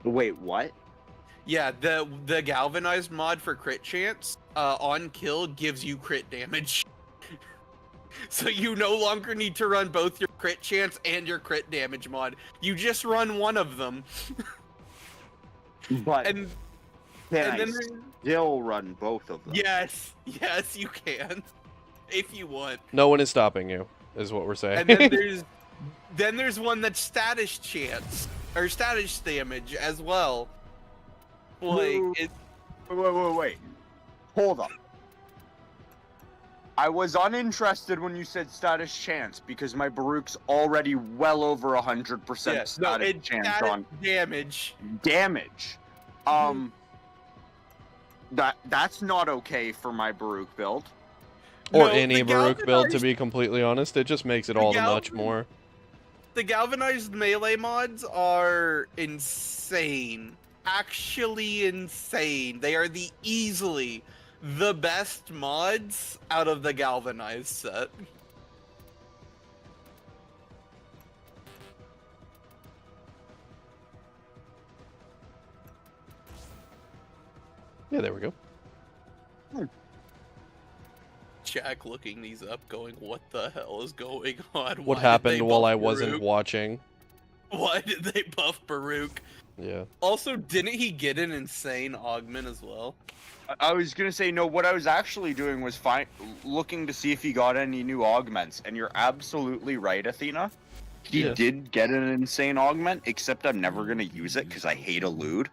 Wait, what? Yeah, the galvanized mod for crit chance on kill gives you crit damage. So you no longer need to run both your crit chance and your crit damage mod. You just run one of them. But and can then I still run both of them? yes, you can. If you want. No one is stopping you, is what we're saying. And then there's one that's status chance or status damage as well. Like Wait. Hold up. I was uninterested when you said status chance because my Baruch's already well over 100% status chance on damage. Damage. That's not okay for my Baruch build. Or No, any the Baruch build, to galvanized- be completely honest. It just makes it all the much more. The galvanized melee mods are insane. Actually insane. They are easily the best mods out of the galvanized set. Yeah, there we go. Jack looking these up going, what the hell is going on? What Why did happened they while buff I wasn't Baruch? watching? Why did they buff Baruch? Yeah. Also, didn't he get an insane augment as well? I was gonna say no. What I was actually doing was looking to see if he got any new augments, and you're absolutely right, Athena. He Yeah. did get an insane augment, except I'm never gonna use it because I hate elude.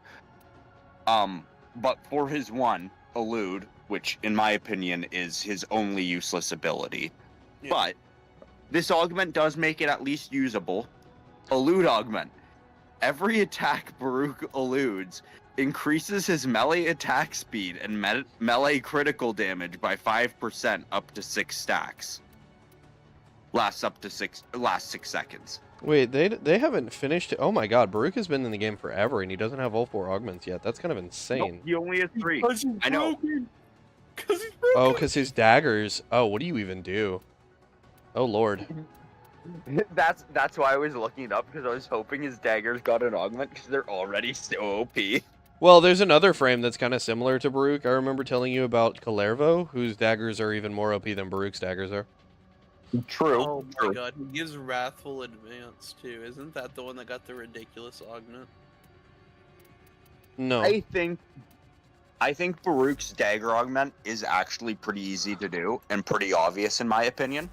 But for his one elude, which in my opinion is his only useless ability, but this augment does make it at least usable. Elude augment. Every attack Baruch eludes increases his melee attack speed and melee critical damage by 5% up to 6 stacks. Lasts 6 seconds. Wait, they haven't finished it. Oh my god, Baruch has been in the game forever, and he doesn't have all 4 augments yet. That's kind of insane. No, he only has 3. I know. Because he's broken. Oh, because his daggers. Oh, what do you even do? Oh lord. That's why I was looking it up, because I was hoping his daggers got an augment because they're already so OP. Well, there's another frame that's kind of similar to Baruch. I remember telling you about Kalervo, whose daggers are even more OP than Baruch's daggers are. True. Oh my god, he gives Wrathful Advance too. Isn't that the one that got the ridiculous augment? No. I think Baruch's dagger augment is actually pretty easy to do and pretty obvious in my opinion.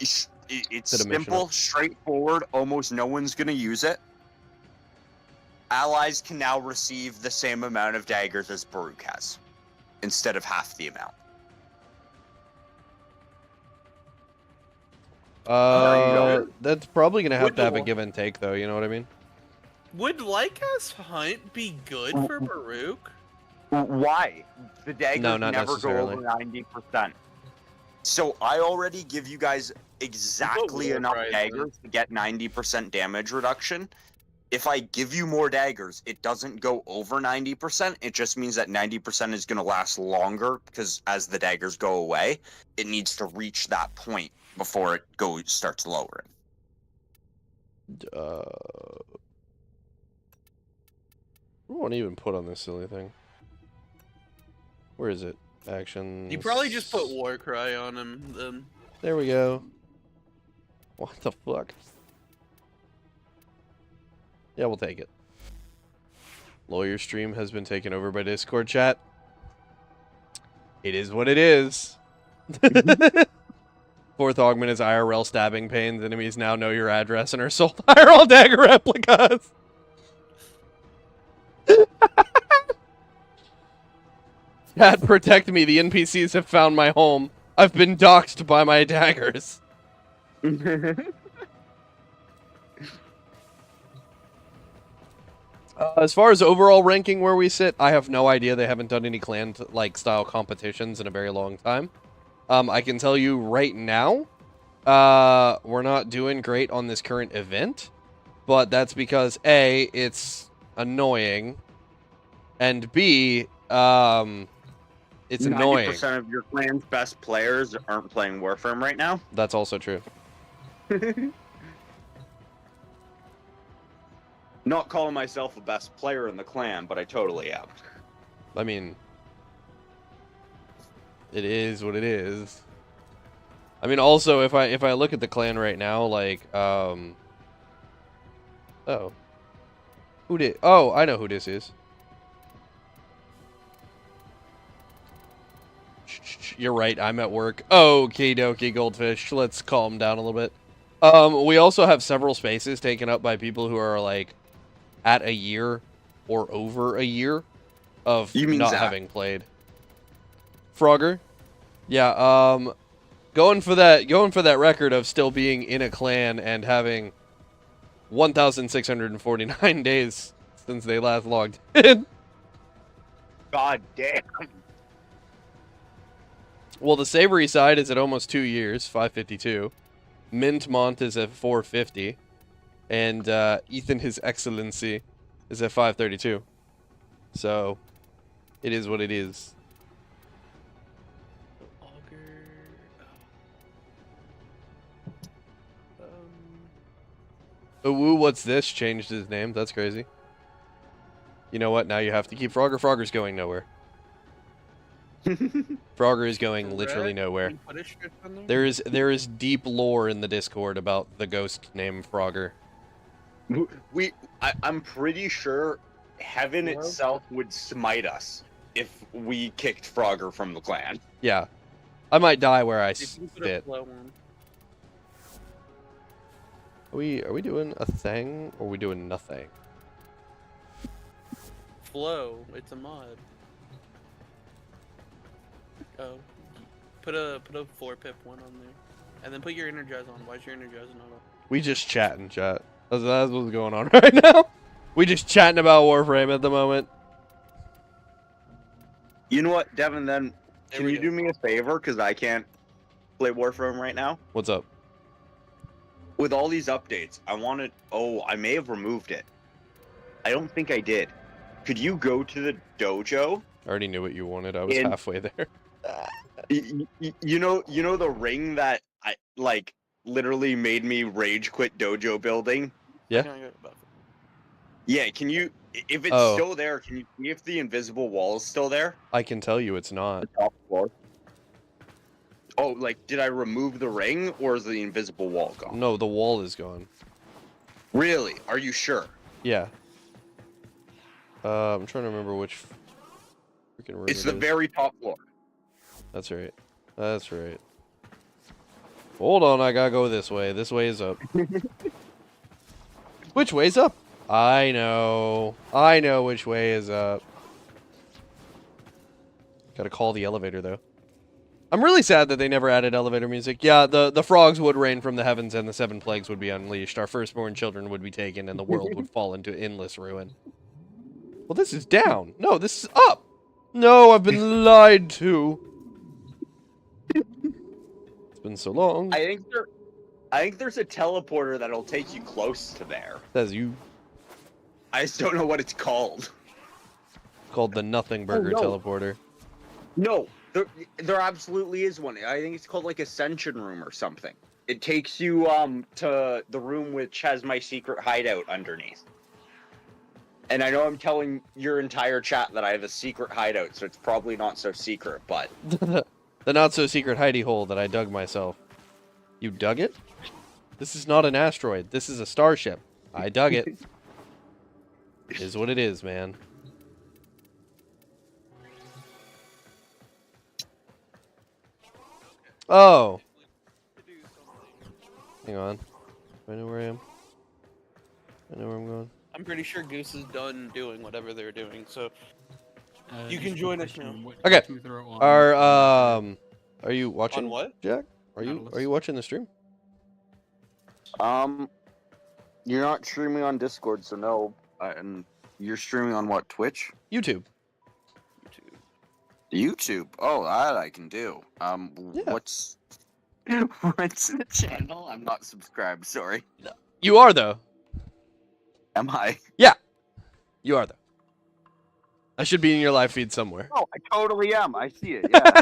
It's Did a mission simple, up. straightforward, almost no one's gonna use it. Allies can now receive the same amount of daggers as Baruch has, instead of half the amount. That's probably gonna have Would to have a the- give and take, though. You know what I mean? Would Lycas Hunt be good for Baruch? Why? The daggers No, not never necessarily. go over 90%. So I already give you guys exactly War enough Prize, daggers to get 90% damage reduction. if I give you more daggers, it doesn't go over 90%. It just means that 90% is going to last longer because as the daggers go away, it needs to reach that point before it starts lowering. I won't even put on this silly thing. Where is it? Actions. You probably just put Warcry on him then. There we go. What the fuck? Yeah, we'll take it. Lawyer stream has been taken over by Discord chat. It is what it is. Fourth augment is IRL stabbing pains. Enemies now know your address and are sold IRL dagger replicas. Chat, protect me. The NPCs have found my home. I've been doxxed by my daggers. As far as overall ranking where we sit, I have no idea. They haven't done any clan style competitions in a very long time. I can tell you right now, we're not doing great on this current event, but that's because A, it's annoying, and B, it's annoying. 90% of your clan's best players aren't playing Warframe right now. That's also true. Not calling myself the best player in the clan, but I totally am. I mean, it is what it is. I mean, also, if I look at the clan right now, oh. Who did? Oh, I know who this is. You're right, I'm at work. Okie dokie, Goldfish. Let's calm down a little bit. We also have several spaces taken up by people who are, at a year or over a year of not having played. Frogger? Yeah, going for that record of still being in a clan and having 1,649 days since they last logged in. God damn. Well, the Savory side is at almost 2 years, 552. Mintmont is at 450. And Ethan His Excellency is at 532. So, it is what it is. Woo, what's this? Changed his name. That's crazy. You know what? Now you have to keep Frogger. Frogger's going nowhere. Frogger is going literally nowhere. There is deep lore in the Discord about the ghost named Frogger. I'm pretty sure heaven itself would smite us if we kicked Frogger from the clan. Yeah. I might die where I sit. Are we doing a thing or are we doing nothing? Flow, it's a mod. Oh, put a 4-pip one on there, and then put your Energize on. Why is your Energize not on? We just chatting, chat. That's what's going on right now. We just chatting about Warframe at the moment. You know what, Devin? Then can you do me a favor because I can't play Warframe right now? What's up? With all these updates, I wanted. Oh, I may have removed it. I don't think I did. Could you go to the dojo? I already knew what you wanted. I was halfway there. You know the ring that I literally made me rage quit dojo building? Yeah. Yeah, can you if it's still there, can you see if the invisible wall is still there? I can tell you it's not. The top floor. Oh, did I remove the ring or is the invisible wall gone? No, the wall is gone. Really? Are you sure? Yeah. I'm trying to remember which freaking room it's the very top floor. That's right. That's right. Hold on, I gotta go this way. This way is up. Which way's up? I know. I know which way is up. Gotta call the elevator, though. I'm really sad that they never added elevator music. Yeah, the frogs would rain from the heavens and the 7 plagues would be unleashed. Our firstborn children would be taken and the world would fall into endless ruin. Well, this is down. No, this is up. No, I've been lied to. It's been so long. I think there's a teleporter that'll take you close to there. That's you. I just don't know what it's called. Called the Nothing Burger no. teleporter. No, there absolutely is one. I think it's called like Ascension Room or something. It takes you to the room which has my secret hideout underneath. And I know I'm telling your entire chat that I have a secret hideout, so it's probably not so secret, but... The not-so-secret hidey hole that I dug myself. You dug it? This is not an asteroid. This is a starship. I dug it. Is what it is, man. Oh. Hang on. I know where I am. I know where I'm going. I'm pretty sure Goose is done doing whatever they're doing, so you can join us now. Okay. Are you watching? On what? Jack? Are you watching the stream? You're not streaming on Discord, so no. And you're streaming on what? Twitch? YouTube. YouTube. Oh, that I can do. Yeah. What's the channel? I'm not subscribed. Sorry. You are though. Am I? Yeah. You are though. I should be in your live feed somewhere. Oh, I totally am. I see it. Yeah.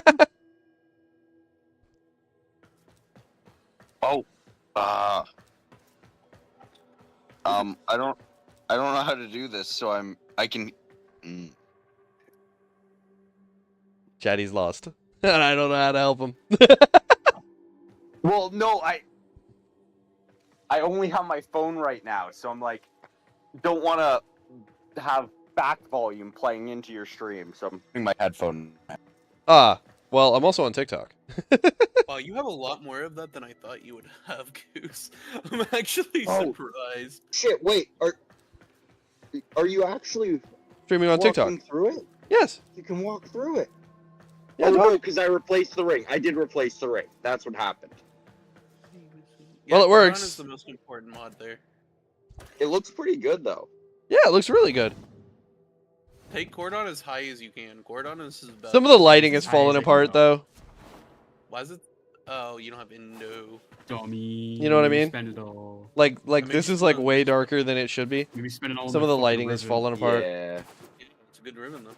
Oh. I don't know how to do this, so I can. Chatty's lost, and I don't know how to help him. Well, no, I only have my phone right now, so I'm like, don't want to have back volume playing into your stream, so I'm putting my headphone. Well, I'm also on TikTok. Wow, you have a lot more of that than I thought you would have, Goose. I'm actually surprised. Shit, wait, are you actually Streaming on TikTok? Through it? Yes. You can walk through it. Yeah, oh, no, because I replaced the ring. I did replace the ring. That's what happened. Yeah, well, it Cordon works. is the most important mod there. It looks pretty good, though. Yeah, it looks really good. Take Cordon as high as you can. Cordon is his best. Some of the lighting has fallen apart, though. Why is it? Oh, you don't have Indo. Dummy. You know what I mean? Spend it all. Like this is like way darker than it should be. Maybe spend it all. Some of the lighting has fallen apart. Yeah. It's a good Riven though.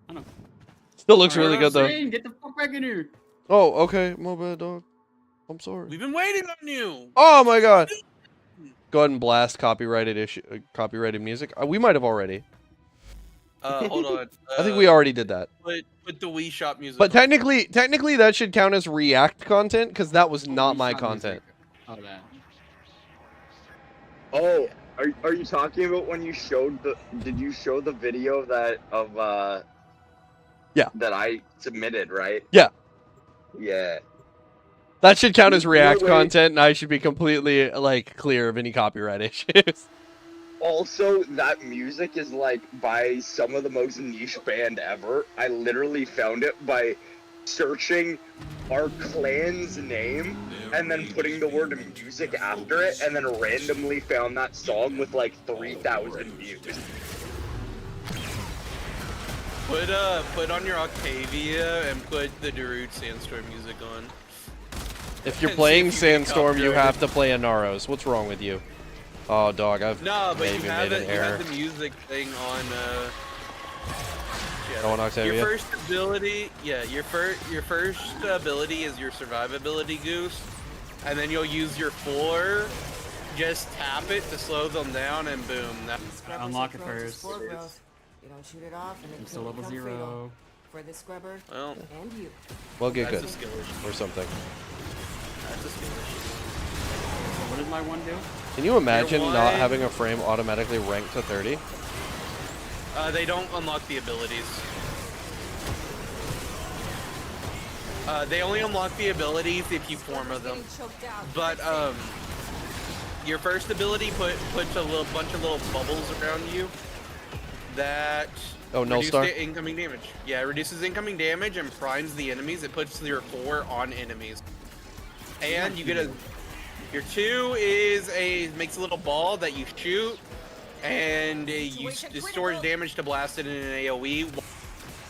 I know. Still looks really good though. Get the fuck back in here. Oh, okay. My bad, dog. I'm sorry. We've been waiting on you. Oh my god. Go ahead and blast copyrighted music. We might have already. Hold on. I think we already did that. Put the Wii Shop music. But on. technically that should count as React content because that was not my content. Oh, that. Oh, are you talking about when you showed the? Did you show the video of Yeah. That I submitted, right? Yeah. Yeah. That should count as React Wait. content, and I should be completely like clear of any copyright issues. Also, that music is like by some of the most niche band ever. I literally found it by searching our clan's name and then putting the word music after it, and then randomly found that song with like 3,000 views. Put on your Octavia and put the Darude Sandstorm music on. If you're And playing see if you get Sandstorm, you copyrighted. have to play a Naros. What's wrong with you? Oh, dog, I've No, but you maybe have made it. an You error. have the music thing on. Oh, on Octavia? Your first ability, yeah. Your first ability is your survivability Goose, and then you'll use your 4. Just tap it to slow them down, and boom. Unlock it first. You don't shoot it off, and I'm still level 0. For the scrubber Well, and you. Well, get that's good. a skill issue. Or something. That's a skill issue. So what does my one do? Can you imagine Your not one- having a frame automatically ranked to 30? They don't unlock the abilities. They only unlock the abilities if you form of them. But your first ability puts a bunch of little bubbles around you that Oh, reduce Nullstar? the incoming damage. Yeah, it reduces incoming damage and primes the enemies. It puts your 4 on enemies. And you get a your 2 makes a little ball that you shoot, and it stores damage to blast it in an AoE.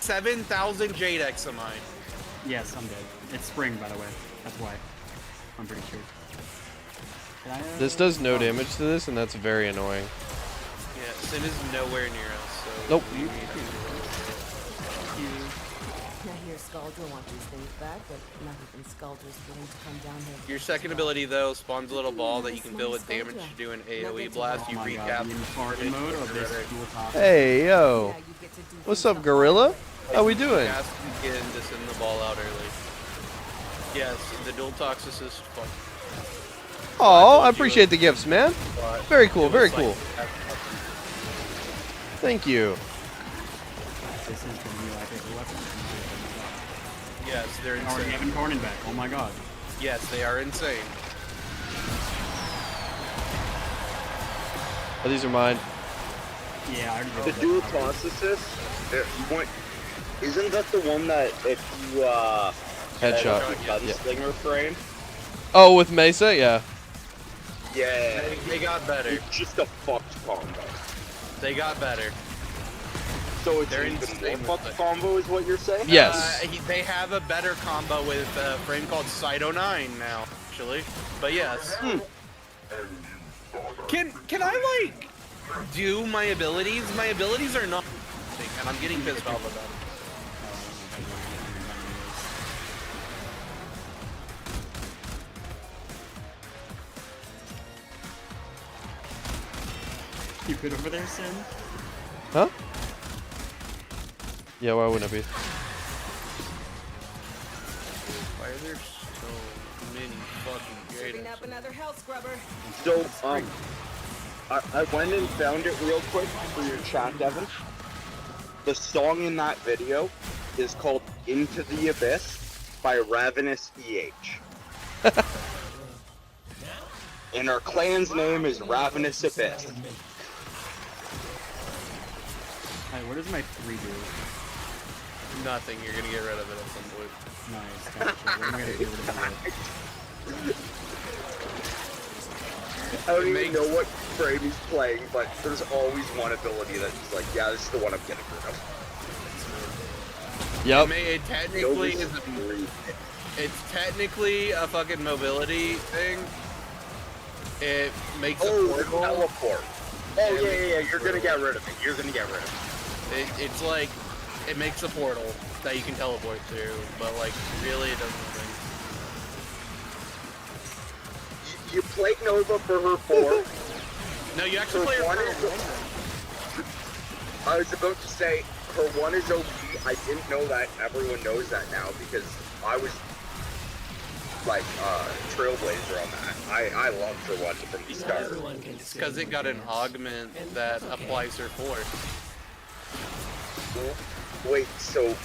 7,000 Jade X of mine. Yes, I'm dead. It's spring, by the way. That's why. I'm pretty sure. Can I, This does no damage to this, and that's very annoying. Yeah, Sin is nowhere near us, so... Nope. we need to do I hear Scaldra want these things back, but not even Scaldra's willing to come down here. Your second ability, though, spawns a little ball that you can fill with damage to do an AoE blast. You recap. Mode or this dual top? Hey, yo. Yeah, you get to do What's things up, Gorilla? How we doing? Cast begin to send the ball out early. Yes, the dual toxis is fun. Oh, I appreciate the gifts, man. Very cool, very cool. Like, Thank you. This is going to be like a weapon. yes, they're Already insane. having Cornin back. Oh my god. Yes, they are insane. Oh, these are mine. Yeah, I already The did dual that. toxicist, isn't that the one that if you Headshot. gunslinger frame? Oh, with Mesa? Yeah. Yeah, They got better. it's just a fucked combo. They got better. So it's They're even insane more with fucked it. combo is what you're saying? Yes. They have a better combo with a frame called Cyto 9 now, actually. But yes. Can I like do my abilities? My abilities are not, and I'm getting pissed off about it. You good over there, Sin? Huh? Yeah, why wouldn't it be? Why are there so many fucking Picking Jade? up another health scrubber. So, I went and found it real quick for your chat, Devin. The song in that video is called Into the Abyss by Ravenous EH. And our clan's name is Ravenous Abyss. Hey, what does my 3 do? Nothing. You're gonna get rid of it at some point. Nice, gotcha. What am I gonna do with it? I don't even know what frame he's playing, but there's always one ability that's just like, yeah, this is the one I'm getting rid of. Yep. It technically Nobody's is free. it's technically a fucking mobility thing. It makes a Oh, the portal. teleport. Oh, yeah, you're gonna get rid of it. You're gonna get rid of It's like it makes a portal that you can teleport through, but like really it doesn't. it. You played Nova for her 4. No, you actually play her one for is, I was about to say, her 1 is OP. I didn't know that. Everyone knows that now because I was like trailblazer on that. I loved her 1 from the start. It's because it got an augment that applies her force. Wait, so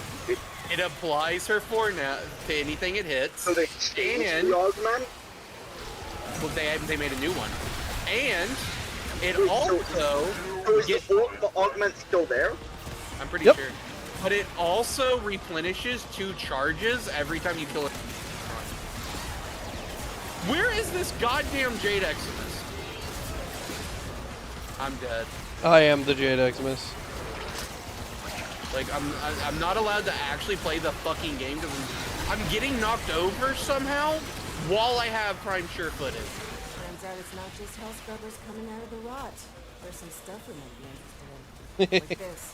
It applies her force now to anything it hits. so they changed And the augment? well, they made a new one, and it Wait, also So is the augment still there? I'm pretty Yep. sure, but it also replenishes 2 charges every time you kill a. Where is this goddamn Jade Eximus? I'm dead. I am the Jade Eximus. Like I'm not allowed to actually play the fucking game because I'm getting knocked over somehow while I have prime sure-footed. Turns out it's not just health scrubbers coming out of the rot. There's some stuff we might be interested in. Like this.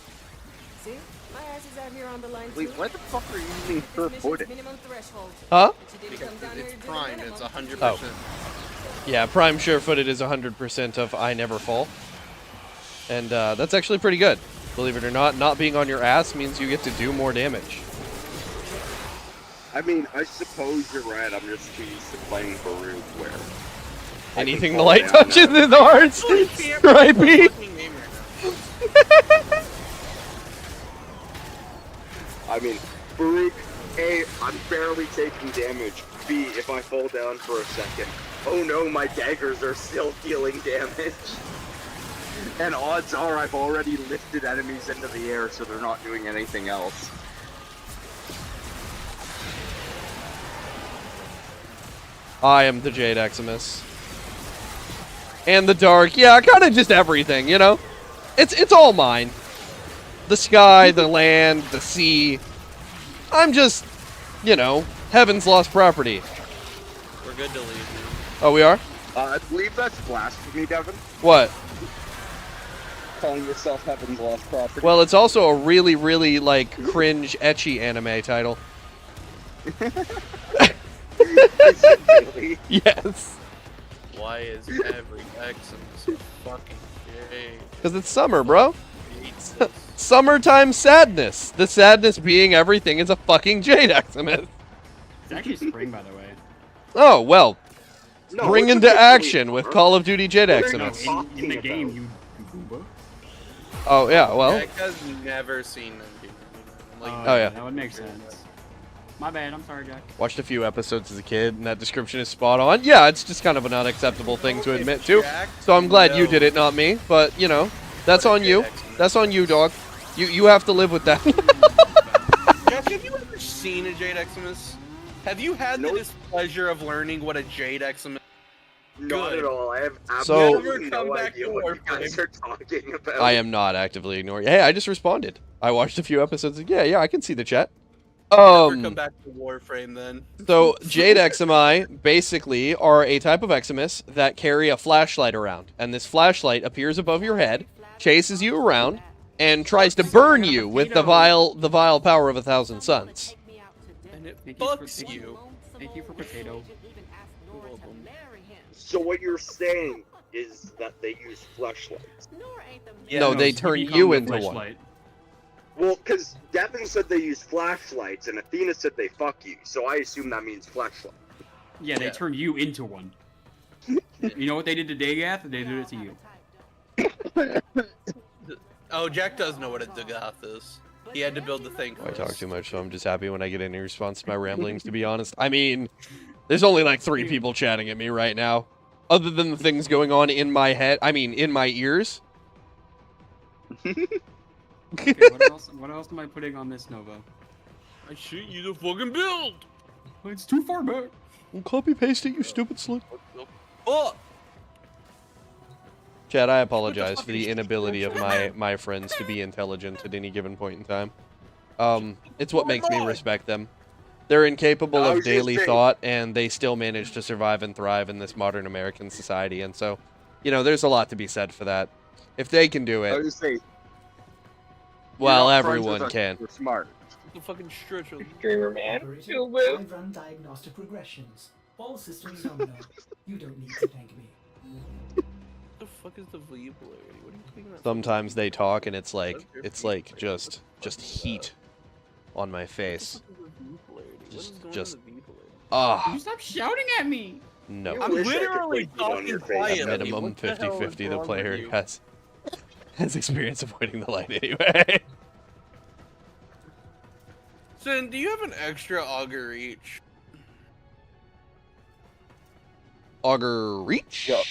See? My ass is out here on the line too. Wait, why the fuck are you using This mission's footed? minimum threshold. Huh? But you didn't Because come down here it's to do the prime, minimum. it's 100%. Oh. Yeah, Prime Sure-Footed is 100% of I Never Fall. And that's actually pretty good. Believe it or not, not being on your ass means you get to do more damage. I mean, I suppose you're right. I'm just too used to playing Baruch where Anything the fall light down touches and- is ours. I can't Right, play B? the fucking game right now. I mean, Baruch, A, I'm barely taking damage. B, if I fall down for a second, oh no, my daggers are still dealing damage. And odds are I've already lifted enemies into the air, so they're not doing anything else. I am the Jade Eximus. And the Dark. Yeah, kind of just everything, you know? It's all mine. The sky, the land, the sea. I'm just, you know, heaven's lost property. We're good to leave. Oh, we are? I believe that's blasphemy, Devin. What? calling yourself Heaven's Lost Property. Well, it's also a really, really, like, cringe, ecchi anime title. Is it really? Yes. Why is every Exum so fucking gay? Because it's summer, bro. Hates this. Summertime sadness. The sadness being everything is a fucking Jade Eximus. It's actually spring, by the way. Oh, well. No, Bring it's into officially action with summer. Call of Duty Jade What are you Eximus. talking In the about? game, you gooba. Oh, yeah, well. Jack has never seen them do. Like, Oh, yeah. That would make sense. My bad, I'm sorry, Jack. Watched a few episodes as a kid, and that description is spot on. Yeah, it's just kind of an unacceptable thing to admit to. So I'm glad you did it, not me. But, you know, that's on you. That's on you, dog. You have to live with that. Jack, have you ever seen a Jade Eximus? Have you had the displeasure of learning what a Jade Eximus? Not at all. I have So- absolutely no idea what you guys are talking about. I am not actively ignoring. Hey, I just responded. I watched a few episodes. Yeah, I can see the chat. Never come back to Warframe then. So Jade Eximi basically are a type of Eximus that carry a flashlight around, and this flashlight appears above your head, chases you around, and tries to burn you with the vile power of 1,000 suns. And it Thank fucks you. Thank you for potato. So what you're saying is that they use fleshlights? No, they turn you into one. Well, because Devin said they use flashlights, and Athena said they fuck you, so I assume that means flashlight. Yeah, they turn you into one. You know what they did to Dagath? They did it to you. Oh, Jack does know what a Dagath is. He had to build the thing I first. talk too much, so I'm just happy when I get any response to my ramblings, to be honest. I mean, there's only like 3 people chatting at me right now. Other than the things going on in my head, I mean, in my ears. Okay, what else am I putting on this Nova? I shoot you the fucking build! It's too far back. Well, copy paste it, you stupid slut. Oh! Chad, I apologize for the inability of my friends to be intelligent at any given point in time. It's what makes me respect them. They're incapable of daily thought, and they still manage to survive and thrive in this modern American society. And so, you know, there's a lot to be said for that. If they can do I it, was just saying, well, you're not friends everyone with us, can. We're smart. The fucking stretch of Dreamer man. Operator, I run diagnostic regressions. All systems nominal. You don't need to thank me. What the fuck is the V polarity? What are you thinking about? Sometimes they talk, and it's like just heat on my face. Just Can you stop shouting at me? no. I'm literally talking quietly. At minimum What the hell is 50-50, the wrong with player you? has experience avoiding the light anyway. Sin, do you have an extra auger reach? Auger reach? Yo.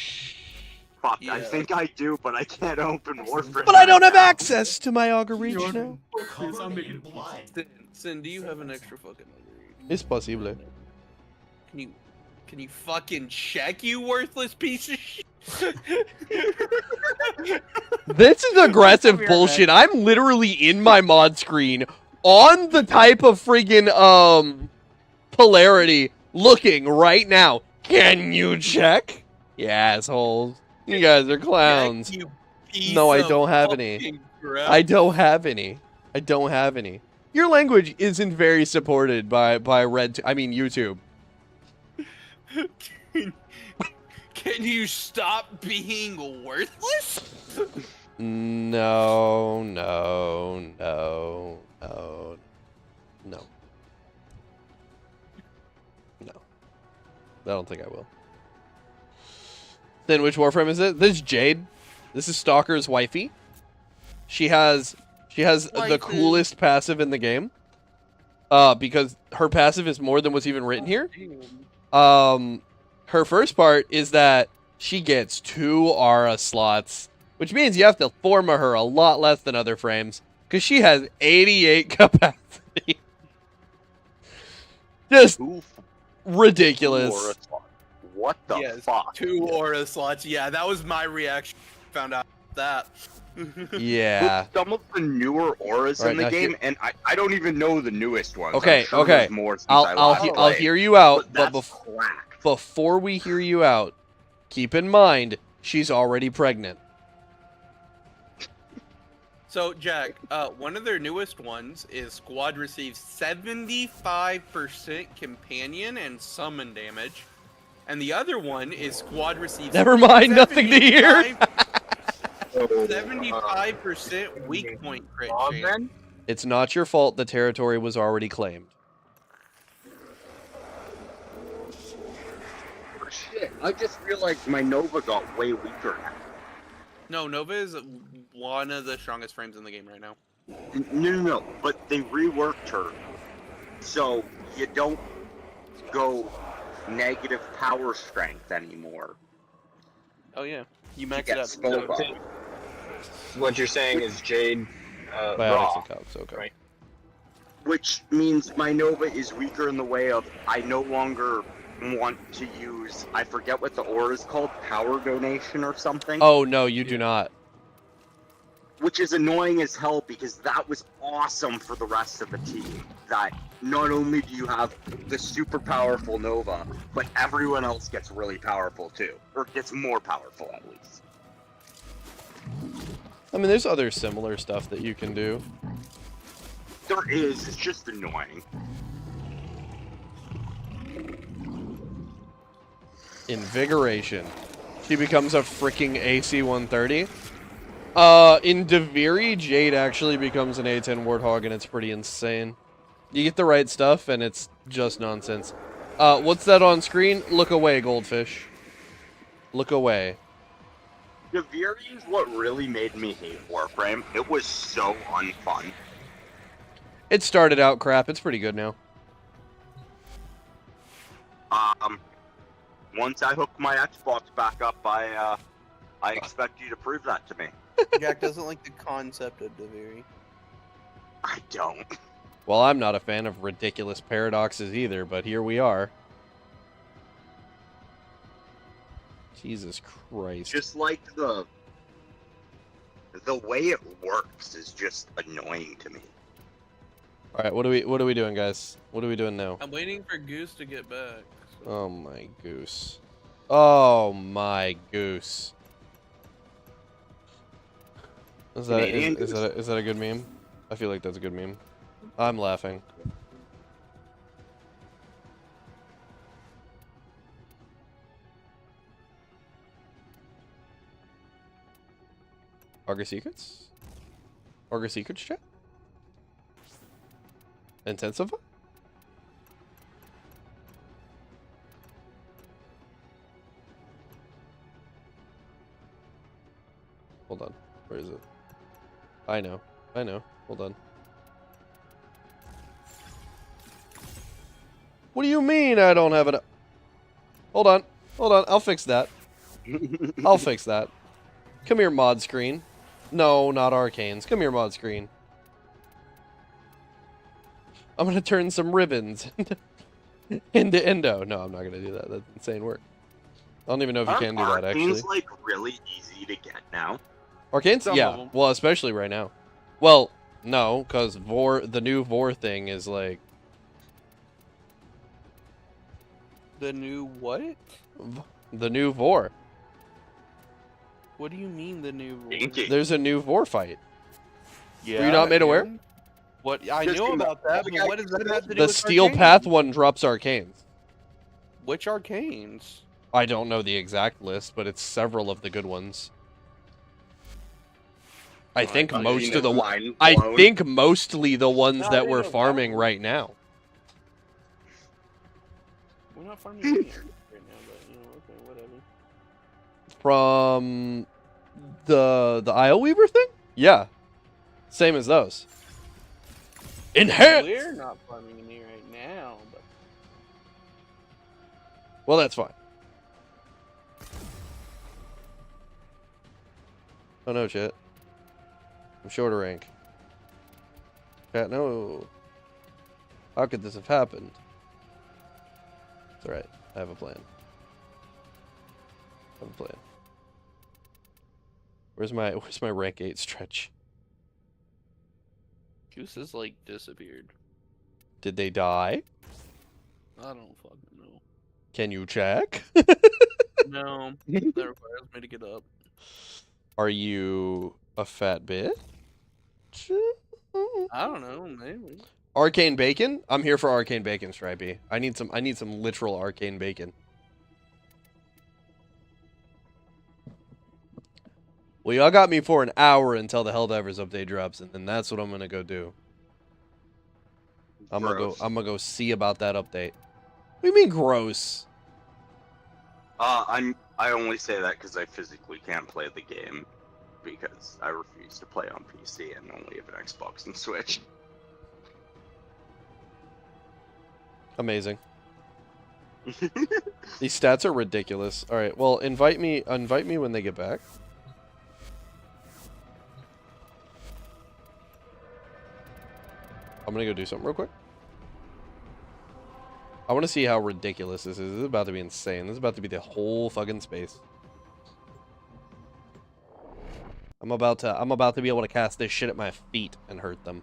Fuck, I Yeah. think I do, but I can't open Warframe. But I don't have access to my auger reach now. I'm making blind. Sin, do you have an extra fucking auger reach? It's possible. Can you fucking check, you worthless piece of shit? This is aggressive bullshit. I'm literally in my mod screen on the type of friggin' polarity looking right now. Can you check? You assholes. You guys are clowns. You piece No, I of don't have any. fucking crap. I don't have any. I don't have any. Your language isn't very supported by YouTube. Can you stop being worthless? No. I don't think I will. Then which Warframe is it? This is Jade. This is Stalker's wifey. She has the coolest passive in the game. Because her passive is more than what's even written here. Her first part is that she gets 2 aura slots, which means you have to forma her a lot less than other frames, because she has 88 capacity. Just ridiculous. What the fuck? 2 aura slots. Yeah, that was my reaction. Found out that. Yeah. Some of the newer auras Right, in the now game, and I don't even know the newest ones. Okay, I'm sure okay. there's more since I last I'll played, hear you out, but but that's whack. before we hear you out, keep in mind she's already pregnant. So, Jack, one of their newest ones is Squad receives 75% companion and summon damage. And the other one is Squad receives Never mind, nothing to hear. 75% weak point crit chance. It's not your fault the territory was already claimed. Shit, I just realized my Nova got way weaker. No, Nova is one of the strongest frames in the game right now. No, but they reworked her. So you don't go negative power strength anymore. Oh yeah, you max get it up. spell buff. What you're saying is Jade Biotics raw, and cups, okay. right? Which means my Nova is weaker in the way of I no longer want to use, I forget what the aura is called, power donation or something. Oh, no, you do not. Which is annoying as hell because that was awesome for the rest of the team. That not only do you have the super powerful Nova, but everyone else gets really powerful too. Or gets more powerful at least. I mean, there's other similar stuff that you can do. There is, it's just annoying. Invigoration. She becomes a freaking AC 130. In Deviri, Jade actually becomes an A10 Warthog, and it's pretty insane. You get the right stuff, and it's just nonsense. What's that on screen? Look away, Goldfish. Look away. Deviri is what really made me hate Warframe. It was so unfun. It started out crap. It's pretty good now. Once I hook my Xbox back up, I expect you to prove that to me. Jack doesn't like the concept of Deviri. I don't. Well, I'm not a fan of ridiculous paradoxes either, but here we are. Jesus Christ. Just like the way it works is just annoying to me. All right, what are we doing, guys? What are we doing now? I'm waiting for Goose to get back. So. Oh my goose. Oh my goose. Is that a good meme? I feel like that's a good meme. I'm laughing. Argus Secrets? Argus Secrets chat? Intensify? Hold on. Where is it? I know. Hold on. What do you mean I don't have it? Hold on. I'll fix that. I'll fix that. Come here, mod screen. No, not arcanes. Come here, mod screen. I'm gonna turn some ribbons into endo. No, I'm not gonna do that. That's insane work. I don't even know if you can do that, actually. Arcane's like really easy to get now. Arcanes? Some of Yeah. them. Well, especially right now. Well, no, because the new Vor thing is like... The new what? The new Vor. What do you mean the new? There's a new Vor fight. Yeah. Were you not made aware? and? What I know about that, but what does that have to do The with Steel arcanes? Path one drops arcanes. Which arcanes? I don't know the exact list, but it's several of the good ones. I think most of the I think mostly the ones No, that they we're don't farming have right now. We're not farming any right now, but you know, okay, whatever. From the Isle Weaver thing? Yeah. Same as those. Enhance! We're not farming any right now, but Well, that's fine. Oh no, chat. I'm shorter rank. Chat, no. How could this have happened? It's alright. I have a plan. I have a plan. Where's my rank 8 stretch? Goose has like disappeared. Did they die? I don't fucking know. Can you check? No, that requires me to get up. Are you a fat bit? I don't know, maybe. Arcane bacon? I'm here for arcane bacon, Stripey. I need some literal arcane bacon. Well, y'all got me for an hour until the Helldivers update drops, and then that's what I'm gonna go do. I'm gonna go see about that update. What do you mean gross? I only say that because I physically can't play the game because I refuse to play on PC and only have an Xbox and Switch. Amazing. These stats are ridiculous. All right, well, invite me when they get back. I'm gonna go do something real quick. I want to see how ridiculous this is. This is about to be insane. This is about to be the whole fucking space. I'm about to be able to cast this shit at my feet and hurt them.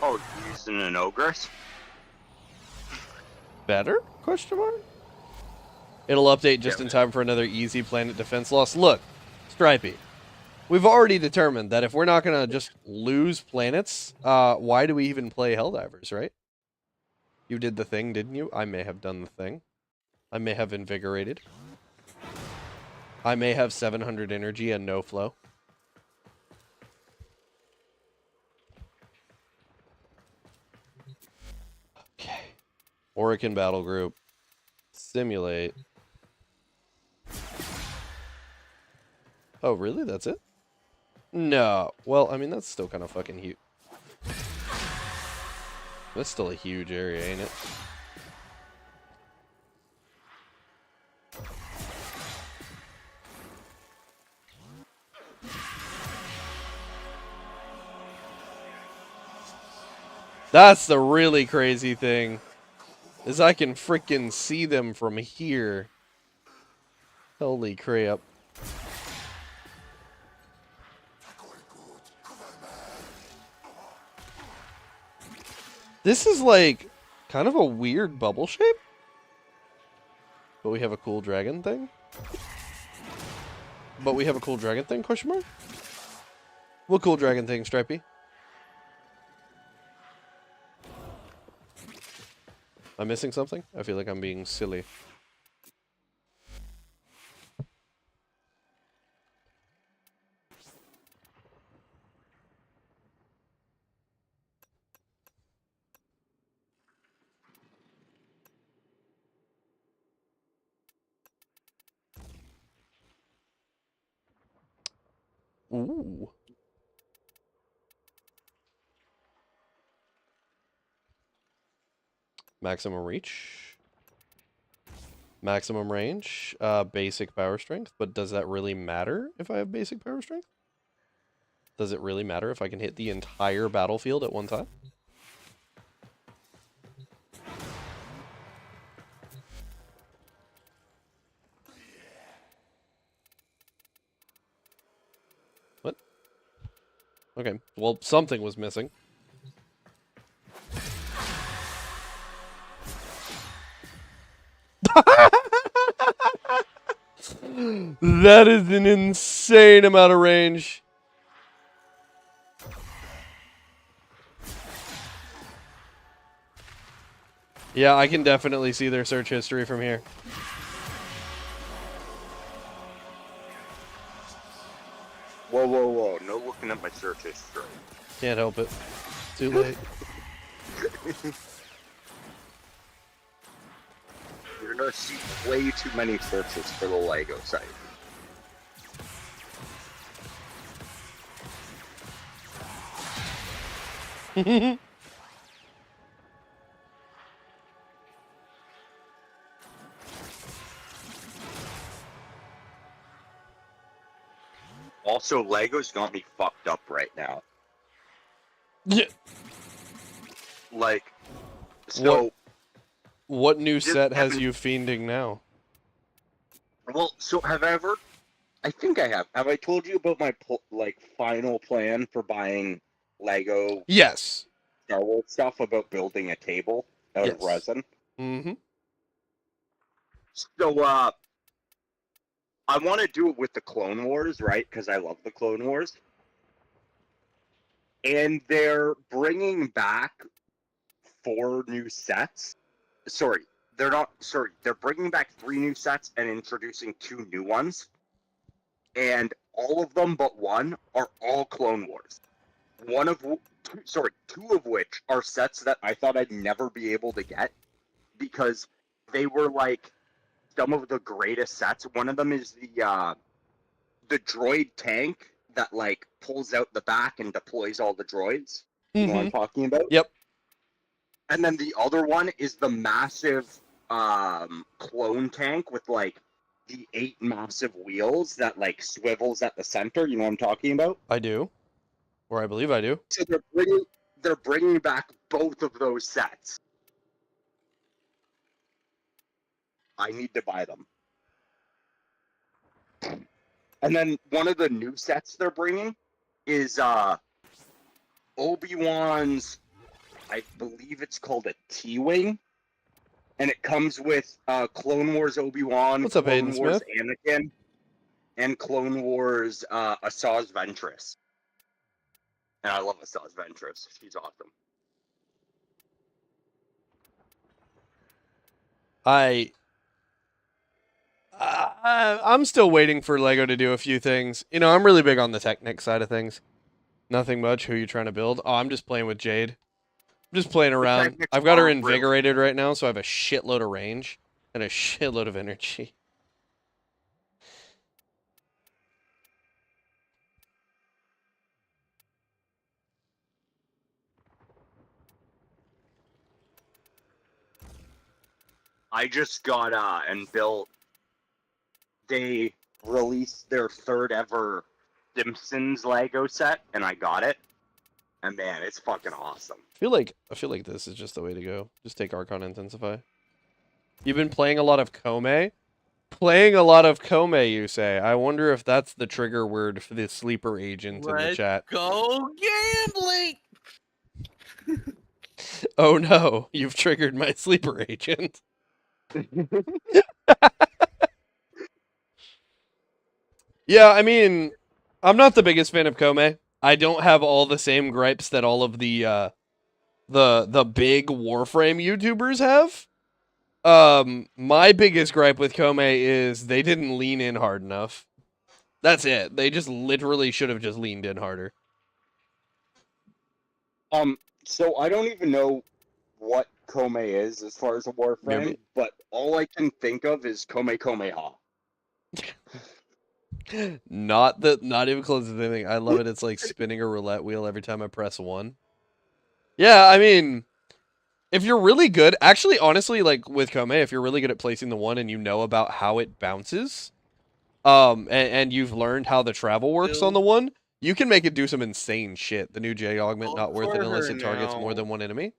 Oh, using an ogress? Better? Question mark? It'll update just in time for another easy planet defense loss. Look, Stripey, we've already determined that if we're not going to just lose planets, why do we even play Helldivers, right? You did the thing, didn't you? I may have done the thing. I may have invigorated. I may have 700 energy and no flow. Okay. Orican Battle Group. Simulate. Oh, really? That's it? No. Well, I mean, that's still kind of fucking huge. That's still a huge area, ain't it? That's the really crazy thing, is I can freaking see them from here. Holy crap. This is like kind of a weird bubble shape. But we have a cool dragon thing? Question mark? What cool dragon thing, Stripey? Am I missing something? I feel like I'm being silly. Ooh. Maximum reach. Maximum range. Basic power strength. But does that really matter if I have basic power strength? Does it really matter if I can hit the entire battlefield at one time? What? Okay, well, something was missing. That is an insane amount of range. Yeah, I can definitely see their search history from here. Whoa, whoa, whoa. No looking at my search history. Can't help it. Too late. You're gonna see way too many searches for the Lego site. Also, Lego's got me fucked up right now. Yeah. Like, so... What new set has you fiending now? Well, so have I ever... I think I have. Have I told you about my, final plan for buying Lego... Yes. Star Wars stuff about building a table out of resin? Mm-hmm. So, I want to do it with the Clone Wars, right? Because I love the Clone Wars. And they're bringing back 4 new sets. Sorry, they're not. Sorry, they're bringing back 3 new sets and introducing 2 new ones. And all of them but one are all Clone Wars. Two of which are sets that I thought I'd never be able to get because they were like some of the greatest sets. One of them is the droid tank that like pulls out the back and deploys all the droids. You know what I'm talking about? Yep. And then the other one is the massive clone tank with like the 8 massive wheels that like swivels at the center. You know what I'm talking about? I do. Or I believe I do. So they're bringing back both of those sets. I need to buy them. And then one of the new sets they're bringing is Obi-Wan's, I believe it's called a T-Wing. And it comes with Clone Wars Obi-Wan, What's up, Clone Aiden Wars Smith? Anakin, and Clone Wars Asajj Ventress. And I love Asajj Ventress. She's awesome. I'm still waiting for Lego to do a few things. You know, I'm really big on the Technic side of things. Nothing much. Who are you trying to build? Oh, I'm just playing with Jade. I'm just playing around. Technics I've got her aren't real. invigorated right now, so I have a shitload of range and a shitload of energy. I just got and built. They released their 3rd ever Simpsons Lego set, and I got it. And man, it's fucking awesome. I feel like this is just the way to go. Just take Archon Intensify. You've been playing a lot of Kome? Playing a lot of Kome, you say. I wonder if that's the trigger word for the sleeper agent in the chat. Go gambling! Oh no, you've triggered my sleeper agent. Yeah, I mean, I'm not the biggest fan of Kome. I don't have all the same gripes that all of the big Warframe YouTubers have. My biggest gripe with Kome is they didn't lean in hard enough. That's it. They just literally should have just leaned in harder. So I don't even know what Kome is as far as a Warframe, but all I can think of is Kome Ha. Not even close to anything. I love it. It's like spinning a roulette wheel every time I press 1. Yeah, I mean, if you're really good, actually, honestly, like with Kome, if you're really good at placing the 1 and you know about how it bounces, and you've learned how the travel works on the 1, you can make it do some insane shit. The new Jade augment, not worth it unless it targets more than 1 enemy.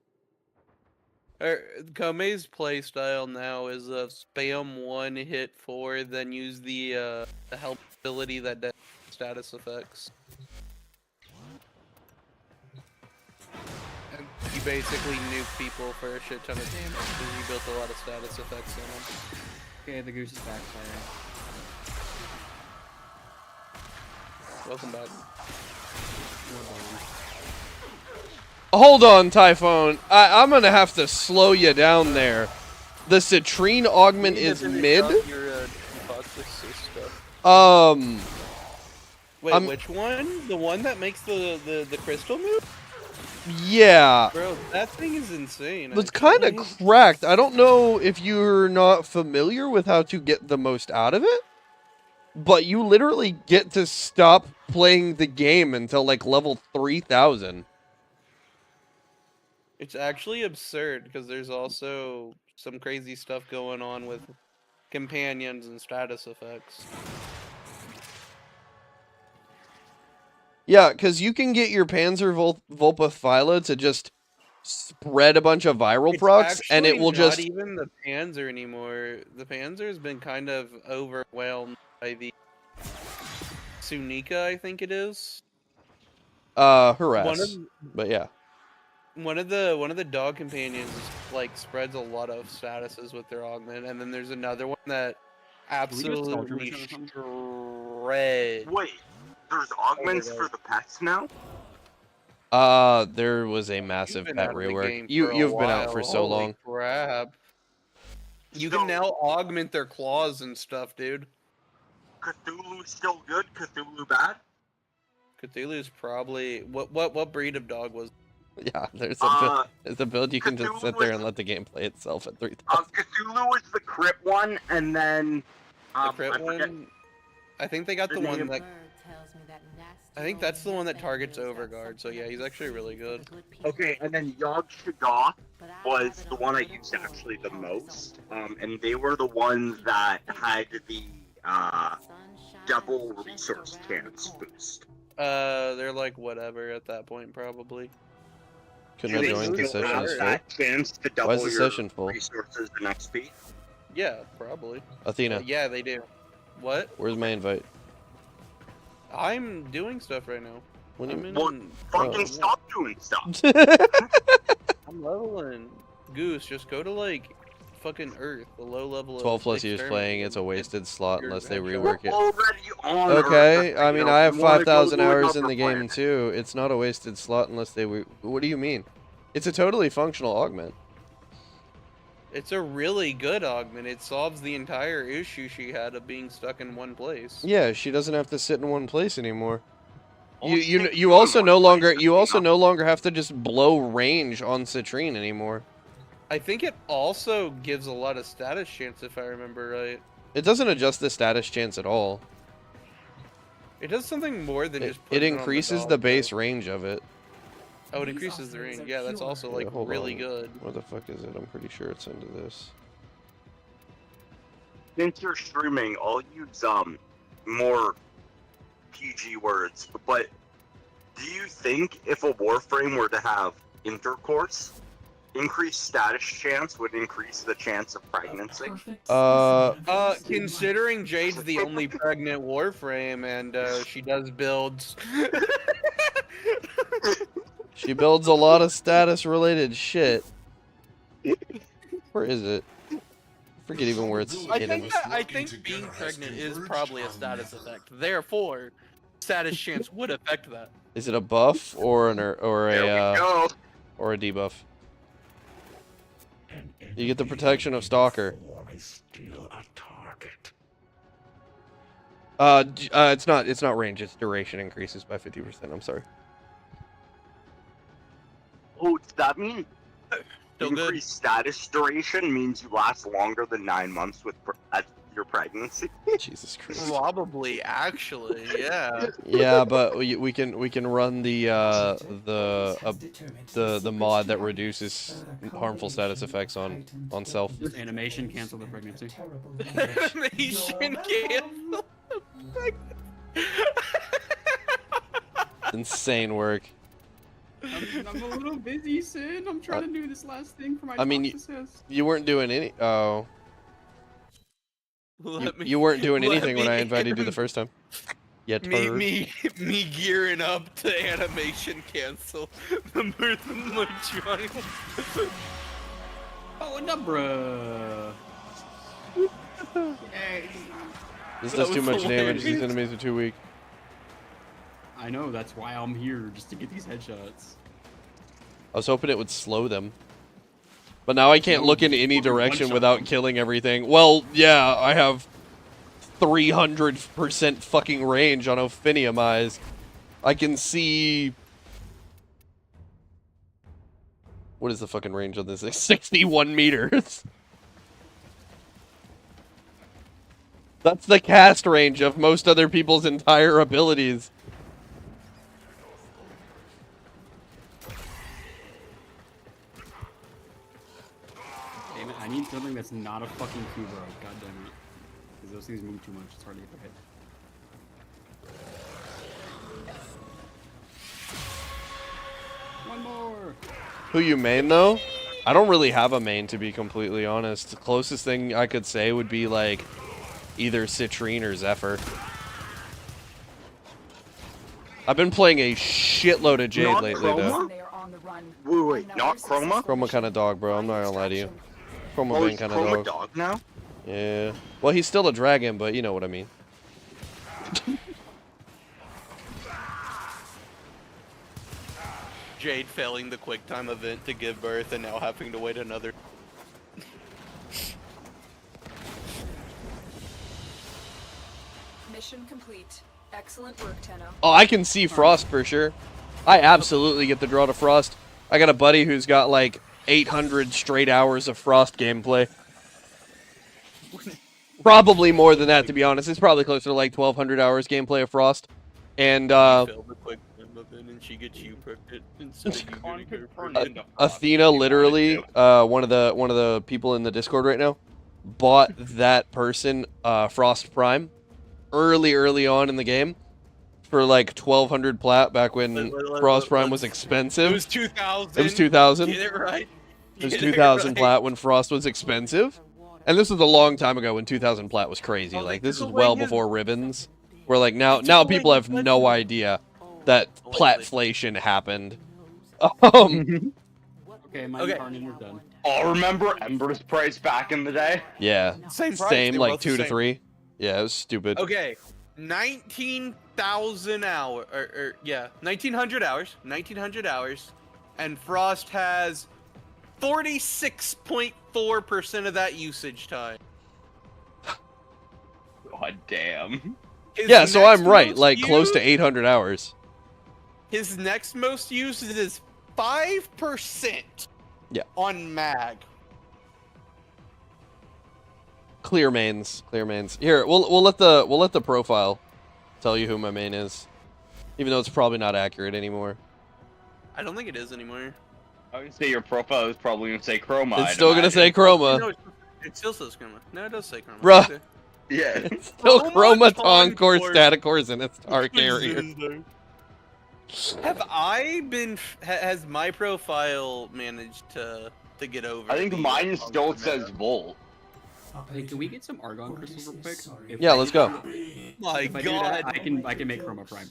Kome's playstyle now is spam 1, hit 4, then use the help ability that does status effects. And you basically nuke people for a shit ton of damage because you built a lot of status effects on them. Okay, the goose is backfiring. Welcome back. Hold on, Typhon. I'm gonna have to slow you down there. The Citrine augment is mid. Wait, which one? The one that makes the crystal move? Yeah. Bro, that thing is insane. It's kind of cracked. I don't know if you're not familiar with how to get the most out of it, but you literally get to stop playing the game until like level 3000. It's actually absurd because there's also some crazy stuff going on with companions and status effects. Yeah, because you can get your Panzer Vulpa Phyla to just spread a bunch of viral procs, and it will just... It's not even the Panzer anymore. The Panzer has been kind of overwhelmed by the Sunika, I think it is. Harass. But yeah. One of the dog companions like spreads a lot of statuses with their augment, and then there's another one that absolutely Mission or something? shred. Wait, there's augments for the pets now? There was a massive Been pet out of the rework. game You for a you've been out while. for so Holy long. crap. You So- can now augment their claws and stuff, dude. Cthulhu's still good? Cthulhu bad? Cthulhu's probably what breed of dog was? Yeah, there's Uh, a build you can just Cthulhu sit there was- and let the game play itself at 3000. Cthulhu was the crit one, and then The crit I forget- one? I think they got the The one name- that I think that's the one that targets Overguard, so yeah, he's actually really good. Okay, and then Yog Shoggoth was the one I used actually the most, and they were the ones that had the double resource chance boost. They're like whatever at that point, probably. Couldn't have joined the session have still. that chance to double Why is the your session full? resources and XP? Yeah, probably. Athena, Yeah, they do. What? where's my invite? I'm doing stuff right now. What do you I'm in. Well, fucking yeah. stop doing stuff. I'm leveling. Goose, just go to like fucking Earth, the low level. 12 of plus years playing, it's a wasted slot your unless they adventure. rework it. Already on Okay, Earth, I you mean, know, I have you wanna go 5,000 to hours in another the game planet. too. It's not a wasted slot unless they. What do you mean? It's a totally functional augment. It's a really good augment. It solves the entire issue she had of being stuck in one place. Yeah, she doesn't have to sit in one place anymore. Well, You also no longer have to just blow range on Citrine anymore. I think it also gives a lot of status chance, if I remember right. It doesn't adjust the status chance at all. It does something more than It just putting on increases dog, the though. base range of it. Oh, it increases the range. Yeah, that's also Yeah, like hold really on. good. Where the fuck is it? I'm pretty sure it's into this. Since you're streaming, I'll use more PG words, but do you think if a Warframe were to have intercourse, increased status chance would increase the chance of pregnancy? Considering Jade's the only pregnant Warframe and she does builds. She builds a lot of status related shit. Where is it? I forget even where it's hidden. I think being pregnant is probably a status effect. Therefore, status chance would affect that. Is it a buff or a Go. or a debuff? You get the protection of Stalker. It's not range. Its duration increases by 50%. I'm sorry. Oh, does that mean Still good. increased status duration means you last longer than 9 months with at your pregnancy? Jesus Christ. Probably, actually, yeah. Yeah, but we can run the mod that reduces harmful status effects on self. Animation cancel the pregnancy. Animation cancel. Insane work. I'm a little busy, Sin. I'm trying to do this last thing for my I mean, toxicist. You weren't doing any. Oh. Let me- You weren't doing let anything when I me- invited you the first time. Yeah, me gearing up to animation cancel the birth of my child. Oh, Nubra. This That does too was much damage. These hilarious. enemies are too weak. I know, that's why I'm here, just to get these headshots. I was hoping it would slow them. But now I can't No, look in just any fucking direction one-shot without them. killing everything. Well, yeah, I have 300% fucking range on Ophinium I can see... What is the fucking range on this thing? 61 meters. That's the cast range of most other people's entire abilities. Damn it, I need something that's not a fucking Kubro. God damn it. Because those things move too much, it's hard to get the hit. One more! Who you main, though? I don't really have a main, to be completely honest. The closest thing I could say would be, like, either Citrine or Zephyr. I've been playing a shitload of Jade Not lately, Chroma? though. They are on the run. Wait, not Chroma? Chroma kind of dog, bro. I'm not gonna lie to you. Chroma Oh, being is kind of Chroma dog. dog now? Yeah. Well, he's still a dragon, but you know what I mean. Jade failing the quick time event to give birth and now having to wait another. Mission complete. Excellent work, Tenno. Oh, I can see Frost for sure. I absolutely get the draw to Frost. I got a buddy who's got like 800 straight hours of Frost gameplay. Probably more than that, to be honest. It's probably closer to like 1,200 hours gameplay of Frost. And Fail the quick time event and she gets you pregnant instead of you getting her pregnant. Athena, literally, one of the people in the Discord right now, bought that person Frost Prime early on in the game for like 1,200 plat back when Frost Prime was expensive. It was 2,000. It was 2,000. Get it right. It was 2,000 plat when Frost was expensive. And this was a long time ago when 2,000 plat was crazy. Like, this is well before Rivens. Where, like, now people have no idea that platflation happened. Okay, my incarnate is done. Oh, remember Ember's price back in the day? Yeah. Same price, Same, they were like both the 2 to same. 3. Yeah, it was stupid. Okay, 19,000 hours, yeah, 1,900 hours, 1,900 hours, and Frost has 46.4% of that usage time. God damn. His Yeah, so next I'm right, most like close to used- 800 hours. His next most used is 5%. Yeah. On mag. Clear mains. Here, we'll let the profile tell you who my main is. Even though it's probably not accurate anymore. I don't think it is anymore. I would say your profile is probably going to say Chroma. It's still gonna say Chroma. No, it still says Chroma. No, it does say Chroma. Bruh. Okay. Yeah. It's still Chroma Chroma, Core, Core. Static Cores, and its Star Carrier. Have I been? Has my profile managed to get over? I think the mine still Chroma says meta? Volt. Hey, can we get some Argon crystals real quick? Yeah, let's go. My If I do that, God. I can make Chroma Prime.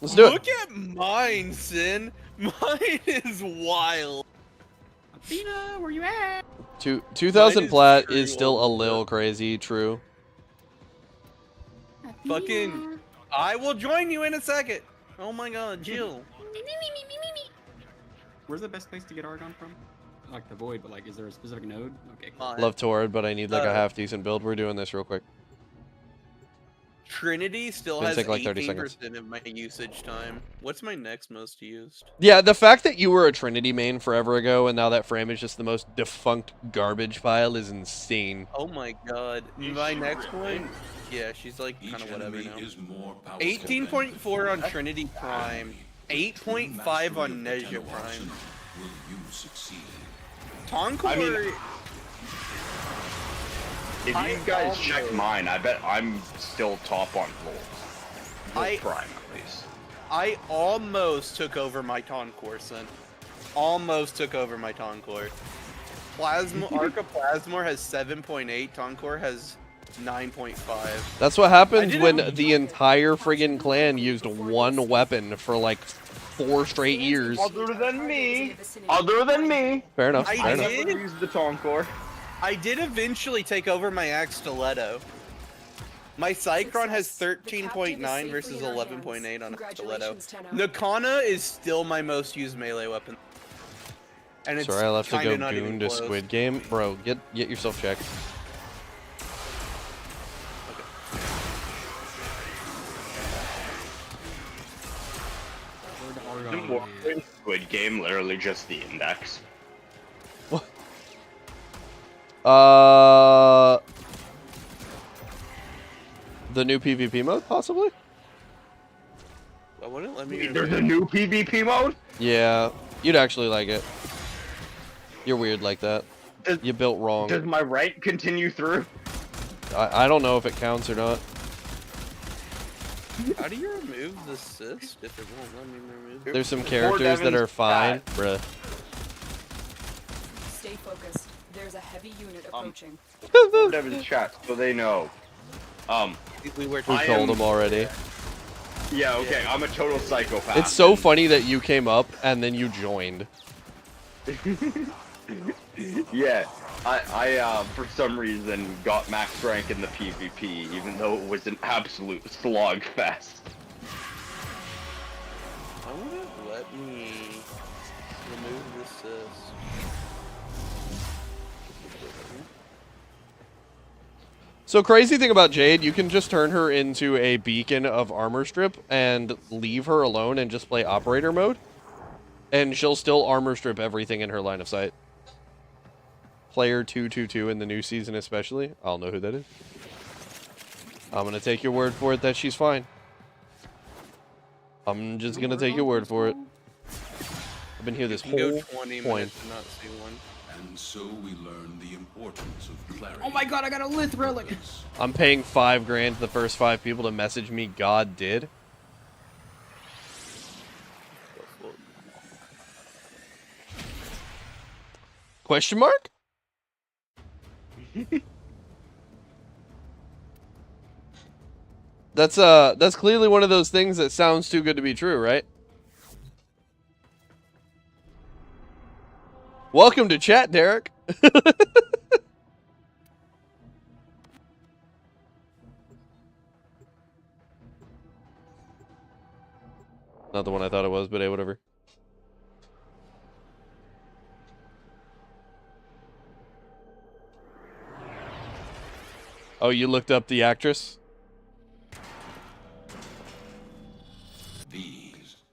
Let's do it. Look at mine, Sin. Mine is wild. Athena, where you at? 2,000 is plat very is still a old. little crazy, true. Fucking. I will join you in a second. Oh my God, Jill. Where's the best place to get Argon from? Like the Void, but like, is there a specific node? Okay. Cool. Mine. Love Torrid, but I need like a half decent build. We're doing this real quick. Trinity still Gonna has take like 30 seconds. 18% of my usage time. What's my next most used? Yeah, the fact that you were a Trinity main forever ago and now that frame is just the most defunct garbage pile is insane. Oh my God. My next one? Yeah, she's like kind of whatever now. 18.4 on Trinity Prime. 8.5 on Nezha Prime. Toncore. If you guys check mine, I bet I'm still top on Volt. I- Prime, at least. I almost took over my Toncore, son. Almost took over my Toncore. Arca Plasmor has 7.8. Toncore has 9.5. That's what happens I when didn't- the entire friggin' clan used one weapon for like 4 straight years. Other than me. Other than me. Fair enough. I Fair enough. did. Use the Toncore. I did eventually take over my Axe Stiletto. My Cycron has 13.9 versus 11.8 on Axe Stiletto. Congratulations, Tenno. Nakana is still my most used melee wepen. And it's Sorry, I left to kinda go not even goon to close. Squid Game. Bro, get yourself checked. Where the Isn't Argon Warframe Squid Game literally just the index? The new PvP mode, possibly? I wouldn't let me. There's a new PvP mode? Yeah, you'd actually like it. You're weird like that. Does- You built wrong. Does my right continue through? I don't know if it counts or not. How do you remove the assist if it won't let me remove it? There's some characters that are fine, bruh. Stay focused. There's a heavy unit approaching. Whatever the chat, so they know. We were We I told am- them already. Yeah, okay, I'm a total psychopath. It's so funny that you came up and then you joined. Yeah, I for some reason got max rank in the PvP, even though it was an absolute slogfest. I wouldn't let me remove this sis. So crazy thing about Jade, you can just turn her into a beacon of armor strip and leave her alone and just play operator mode. And she'll still armor strip everything in her line of sight. Player 222 in the new season especially. I'll know who that is. I'm going to take your word for it that she's fine. I'm just going to take your word for it. I've been here this You can whole go 20 point. minutes and not see one. And so we learn the importance of clarity. Oh my god, I got a Lith relic! I'm paying $5,000 to the first 5 people to message me God did. Question mark? That's clearly one of those things that sounds too good to be true, right? Welcome to chat, Derek. Not the one I thought it was, but hey, whatever. Oh, you looked up the actress?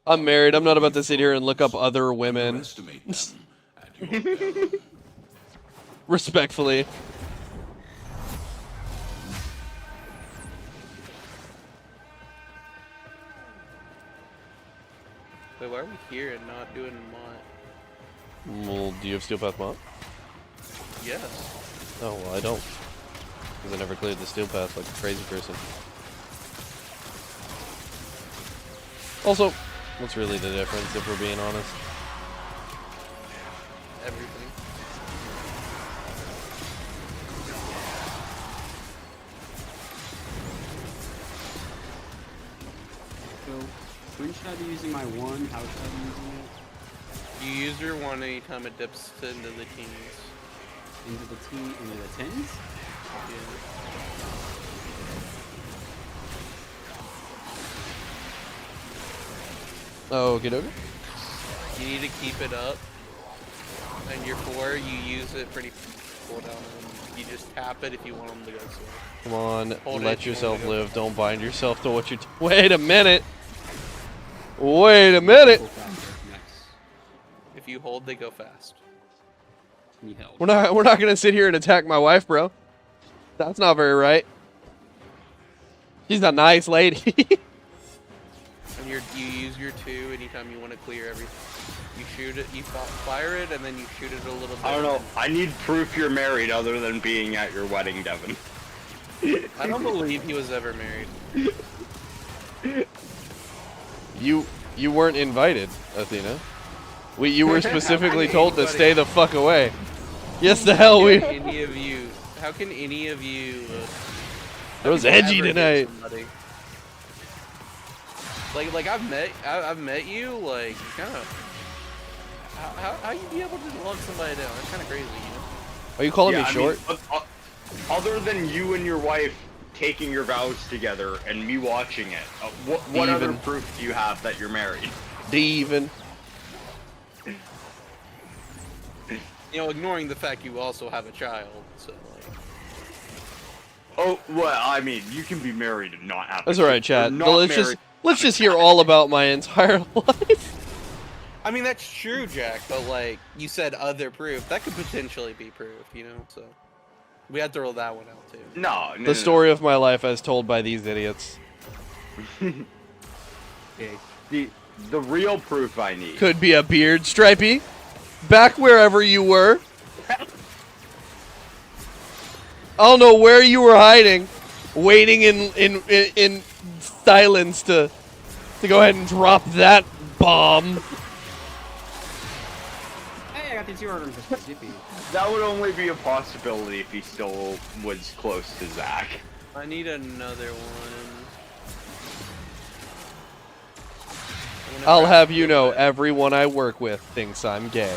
I'm married. I'm not about to sit here and look up other women. Respectfully. Wait, why are we here and not doing mod? Well, do you have Steel Path Mod? Yes. Oh, well, I don't. Because I never cleared the Steel Path like a crazy person. Also, what's really the difference if we're being honest? Everything. So, when should I be using my one? How should I be using it? You use your one anytime it dips into the teens. Into the tens? Yeah. Oh, okay, okay. You need to keep it up. And your 4, you use it pretty cooldown. And you just tap it if you want them to go slow. Come on, Hold it let if you yourself wanna go live. fast. Don't bind yourself to what you're. Wait a minute. Wait a minute. Go faster. Nice. If you hold, they go fast. You held. We're not gonna sit here and attack my wife, bro. That's not very right. She's a nice lady. And you use your 2 anytime you want to clear everything. You shoot it, you fire it, and then you shoot it a little bit. I don't know. I need proof you're married other than being at your wedding, Devin. I don't believe he was ever married. You weren't invited, Athena. You were specifically told to stay the fuck away. Yes, the hell we. How can any of you? It was have you edgy ever hit tonight. somebody? Like I've met you. Like kind of. How you be able to love somebody down? That's kind of crazy, you know. Are you calling me I short? mean, other than you and your wife taking your vows together and me watching it, what other Even. proof do you have that you're married? Even. You know, ignoring the fact you also have a child. So like. Oh well, I mean, you can be married and not have. That's a all right, kid, chat. or But not let's married. just hear all about my entire life. I mean, that's true, Jack, but like, you said other proof. That could potentially be proof, you know, so. We had to roll that one out, too. No, The story of my life as told by these idiots. Okay, the real proof I need. Could be a beard, Stripey. Back wherever you were. I don't know where you were hiding. Waiting in silence to go ahead and drop that bomb. Hey, I got the 2 orders. Zippy. That would only be a possibility if he still was close to Zach. I need another one. I'll have you know, everyone I work with thinks I'm gay.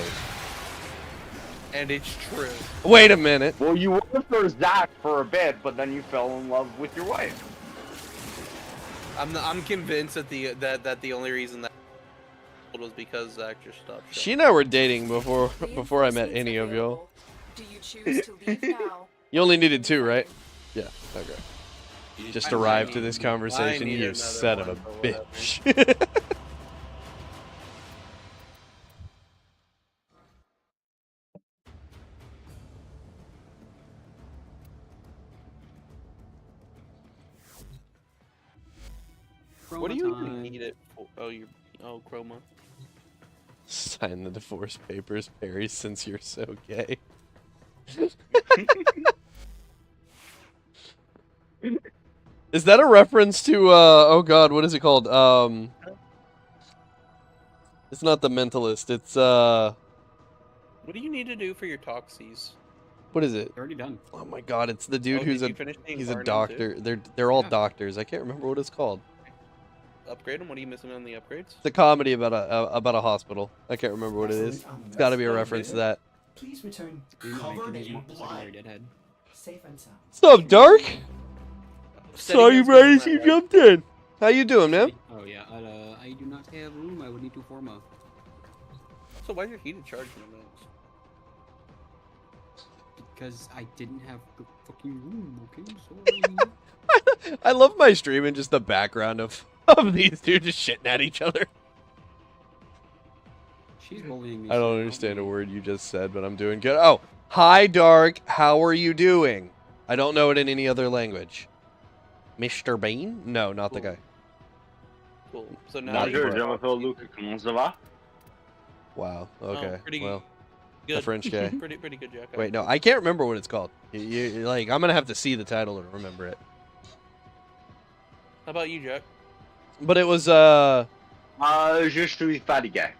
And it's true. Wait a minute. Well, you were for Zach for a bit, but then you fell in love with your wife. I'm convinced that the only reason that was because Zach just stopped. She and I were dating before I met any of y'all. Do you choose to leave now? You only needed 2, right? Yeah. Okay. Just I arrived to need- this I conversation, need you another son of a one, but whatever. bitch. What do you Chroma even time. need it for? Oh, chroma. Sign the divorce papers, Perry, since you're so gay. Is that a reference to oh god, what is it called? It's not The Mentalist, it's What do you need to do for your toxies? what is it? Already done. Oh my god, it's the dude Oh, who's did a you finish the he's a Incarnate doctor. too? They're all Yeah. doctors. I can't remember what it's called. Upgrade them. What are you missing on the upgrades? It's a comedy about a hospital. I can't remember what it is. Excellent It's got to be a Oh, reference to okay. that. Please return You know, covered making these in more secondary blood. deadhead. Safe and sound. What's up, Dark? Steady Saw you hands goes in right as that you way. jumped in. How you doing, man? Oh yeah, I do not have room. I would need to form a. So why is your heated charge in advance? Because I didn't have the fucking room. Okay, sorry. I love my stream and just the background of these two just shitting at each other. She's bullying me. I don't so understand a me. word you just said, but I'm doing good. Oh, hi, Dark. How are you doing? I don't know it in any other language. Mr. Bean? No, not the Cool. guy. Cool. So now Not you sure, je m'appelle Luc. Comment ça va? Wow. Oh, Okay. pretty Well, good. the French guy. Pretty good, Jack. Wait, no, I can't remember what it's called. Like, I'm gonna have to see the title to remember it. How about you, Jack? But it was Je suis fatigué. I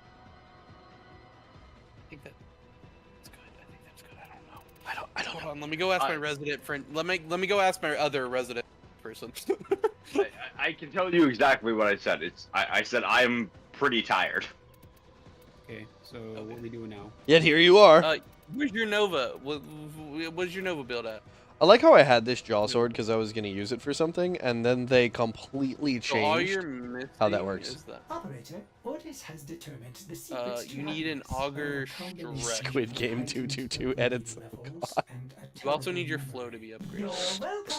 think that's good. I think that's good. I don't know. I don't Hold on. Let me go ask my resident friend. Let me go ask my other resident person. I can tell you exactly what I said. I said I'm pretty tired. Okay, so what are we doing now? Yet here you are. Where's your Nova? What's your Nova build at? I like how I had this jaw sword because I was gonna use it for something, and then they completely So all changed you're missing how that works. is that. Operator, Ordis has determined the secrets to You need an happiness auger are a combination stretch. Squid of Game heightened 222 ability edits. levels and a You also need your terrible flow to be memory. upgraded. You're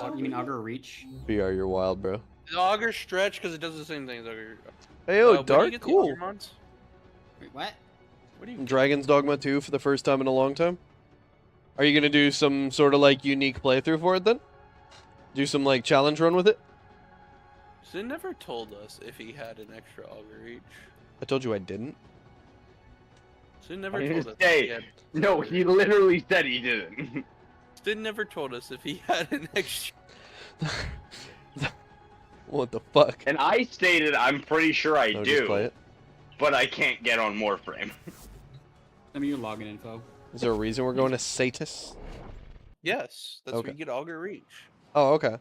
welcome. You mean auger reach? VR, you're wild, bro. The auger stretch because it does the same thing as auger. Hey, yo, where do you Dark, get the cool. auger mods? Wait, what? What do you? Dragon's Dogma 2 for the first time in a long time. Are you gonna do some sort of like unique playthrough for it then? Do some like challenge run with it? Sin never told us if he had an extra auger reach. I told you I didn't. Sin never I told didn't us. If he say. had... No, he literally said he didn't. Sin never told us if he had an extra. What the fuck? And I stated I'm pretty sure I No, just play do, it. but I can't get on Warframe. Send me your login info. Is there a reason we're going to Satis? Yes, that's Okay. where you get auger reach. Oh, okay.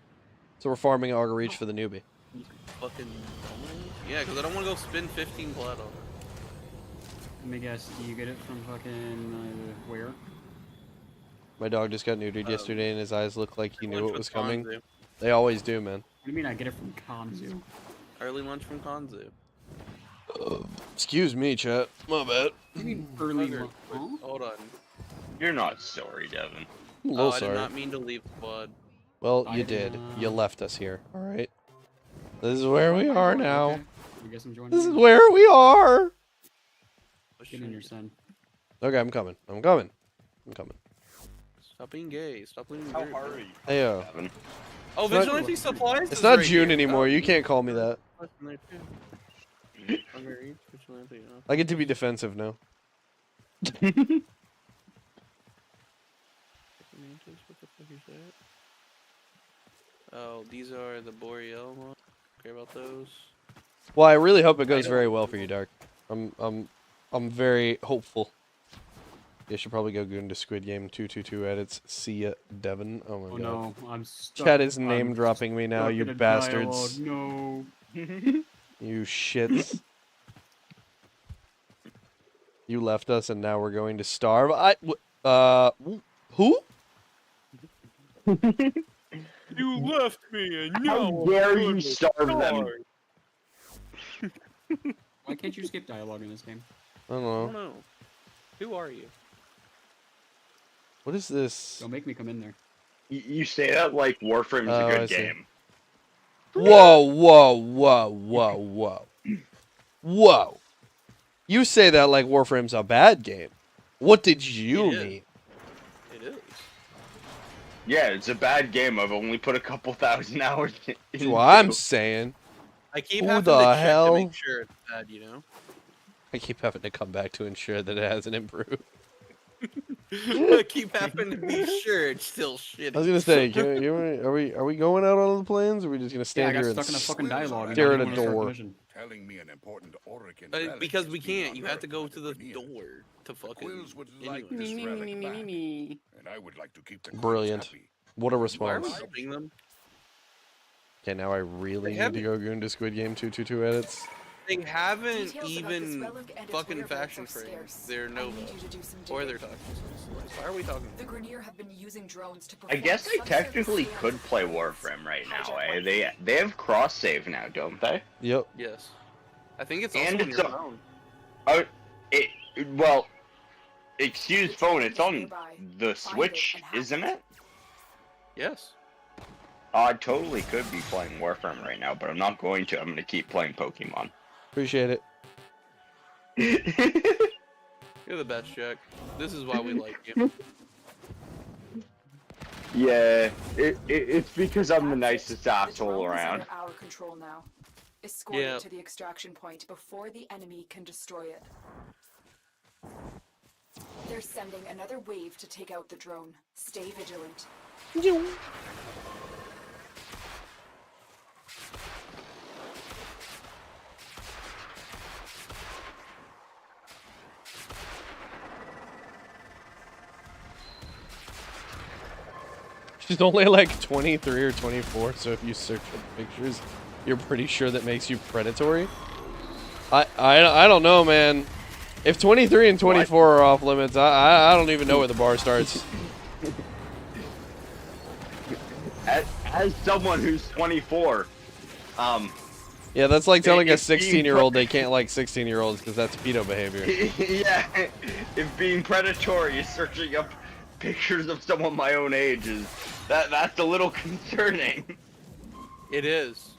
So we're farming Auger Reach for the newbie. Fucking. Yeah, because I don't want to go spend 15 plat on it. Let me guess, do you get it from fucking where? My dog just got neutered yesterday and his eyes looked like he knew Lunch it with was coming. Kanzu. They always do, man. What do you mean I get it from Kanzu? Early lunch from Kanzu. Excuse me, chat. My bad. What do you mean early Auger. lunch? Huh? Hold on. You're not sorry, Devin. I'm a Oh, little I did sorry. not mean to leave the quad. Well, I you did did. not. You left us here. All right. This is where we are now. Okay. I guess I'm joining This you. is where we are. Get in your son. Okay, I'm coming. I'm coming. I'm coming. Stop being gay. Stop being How weird. are you, Hey, Devin? Oh, It's not- vigilante supplies. It's is not right June here. anymore. Oh, You can't call me that. that's in there too. Auger reach, vigilante, oh. I get to be defensive now. What the fuck is that? Oh, these are the Boreal ones. Care about those. Well, I really hope it goes very well for you, Dark. I'm very hopeful. You should probably go into Squid Game 222 edits. See ya, Devin. Oh my Oh god. no, I'm stuck. Chat is I'm name dropping me now, stuck you in a bastards. dialogue. No. You shits. You left us and now we're going to starve. Who? You left me and How dare you starve them? Why can't you skip dialogue in this game? I don't I know. don't know. Who are you? What is this? Don't make me come in there. You say that like Warframe's Oh, a I good see. game. Whoa, whoa, whoa, whoa, whoa. Whoa. You say that like Warframe's a bad game. What did you It is. mean? It is. Yeah, it's a bad game. I've only put a couple thousand hours in. That's what I'm saying. I keep Who having the to check hell? to make sure it's bad, you know? I keep having to come back to ensure that it hasn't improved. I keep having to be sure it's still shitty. I was gonna say, are we going out on the plains, or are we just gonna Yeah, I stand got here stuck and in a fucking dialogue. stare and at I a didn't wanna start the door? mission. Telling me an important Orokin Because we can't. You have to go to the door to fucking. Quills would like anyways. this relic back, and I would like to keep the Quills Brilliant. happy. What a Why are response. we helping them? Okay, now I really They need to go into Squid Game 222 edits. They haven't Details about this even relic and its fucking whereabouts fashion are framed scarce. their I Nova. need you to do some Or digging. their toxins. Why are we talking? The Grineer have been using drones to I perform guess I subsurface technically scans could of play planets. Warframe right now. Hijack Eh? They have cross save now, don't they? Yep. Yes. I think it's also And on it's your a- phone. Oh, well, excuse phone. It's on the Switch, isn't it? Yes. I totally could be playing Warframe right now, but I'm not going to. I'm going to keep playing Pokemon. Appreciate it. You're the best, Jack. This is why we like you. Yeah, it's because I'm the That's it. nicest The asshole drone is around. under our control now. Escort Yeah. it to the extraction point before the enemy can destroy it. They're sending another wave to take out the drone. Stay vigilant. She's only like 23 or 24, so if you search for pictures, you're pretty sure that makes you predatory. I don't know, man. If 23 and 24 are off limits, I don't even know where the bar starts. As someone who's 24, Yeah, that's like telling a If being 16-year-old they can't like 16-year-olds because that's pedo behavior. yeah, if being predatory is searching up pictures of someone my own age that's a little concerning. It is.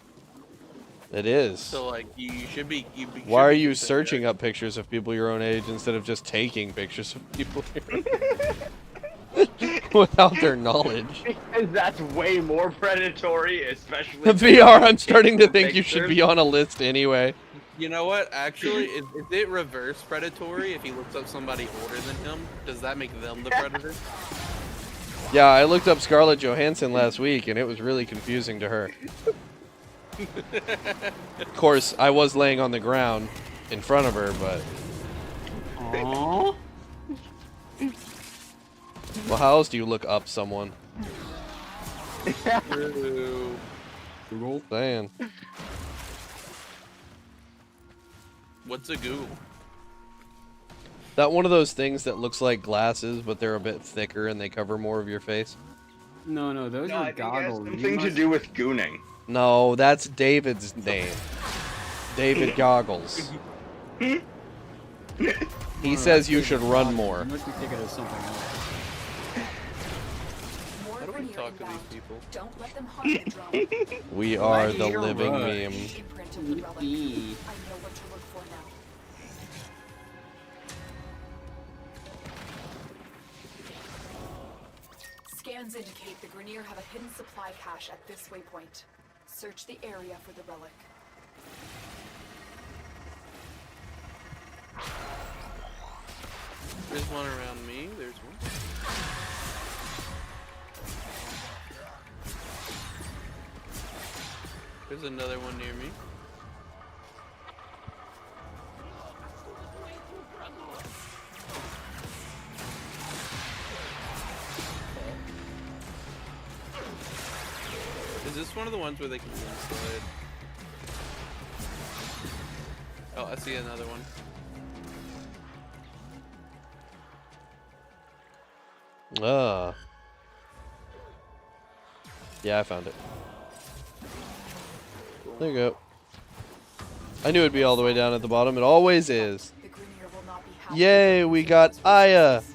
It is. So like you should be. Why are you searching up pictures of people your own age instead of just taking pictures of people your without their knowledge? Because that's way more predatory, especially The VR, I'm starting to think you should be on a list anyway. You know what? Actually, is it reverse predatory if he looks up somebody older than him? Does that make them the predator? Yeah, I looked up Scarlett Johansson last week and it was really confusing to her. Of course, I was laying on the ground in front of her, but... Aww. Well, how else do you look up someone? True. Google. Saying. What's a Google? That one of those things that looks like glasses, but they're a bit thicker and they cover more of your face? No, those No, are I think it has goggles. You something to must- do with gooning. No, that's David's name. David Goggles. He says you should run more. You must be thinking of something else. More How do we Grineer talk to these inbound. people? Don't let them harm the drone. We are the You're living right. meme. Imprint of the relic. I know what to look for now. Scans indicate the Grineer have a hidden supply cache at this waypoint. Search the area for the relic. There's one around me. There's one. There's another one near me. Is this one of the ones where they can be inside? Oh, I see another one. Ah. Yeah, I found it. There you go. I knew it'd be all the way down at the bottom. It always is. The Grenier will not be happy Yay, with we these got Aya. resources.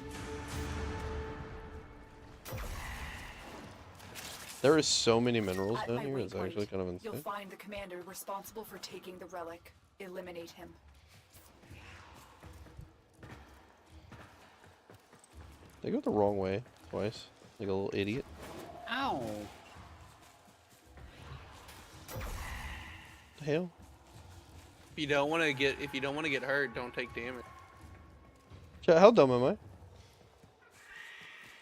There is so many minerals At down my here. It's waypoint, actually kind of you'll insane. find the commander responsible for taking the relic. Eliminate him. They go the wrong way twice, like a little idiot. Ow. The hell? If you don't want to get hurt, don't take damage. Chat, how dumb am I?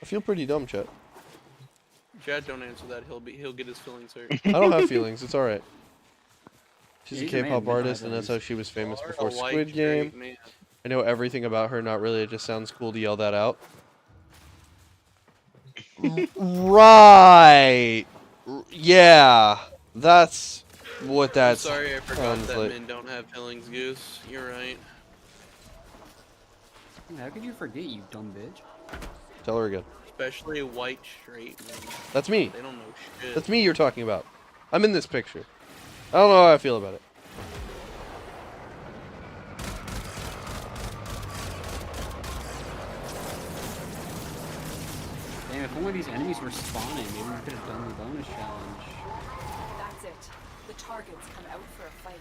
I feel pretty dumb, chat. Chad, don't answer that. He'll get his feelings hurt. I don't have feelings. It's all right. She's a He's a man K-pop with artist, and feelings. that's how she was famous You are before a white, Squid straight Game. man. I know everything about her. Not really. It just sounds cool to yell that out. Right. Yeah. That's what I'm that's. sorry, I forgot sounds that like. men don't have feelings, Goose. You're right. How could you forget, you dumb bitch? Tell her again. Especially white, straight men. That's me. They don't know shit. That's me you're talking about. I'm in this picture. I don't know how I feel about it. Damn, if only these enemies were spawning, maybe we could have done the bonus challenge. That's it. The targets come out for a fight.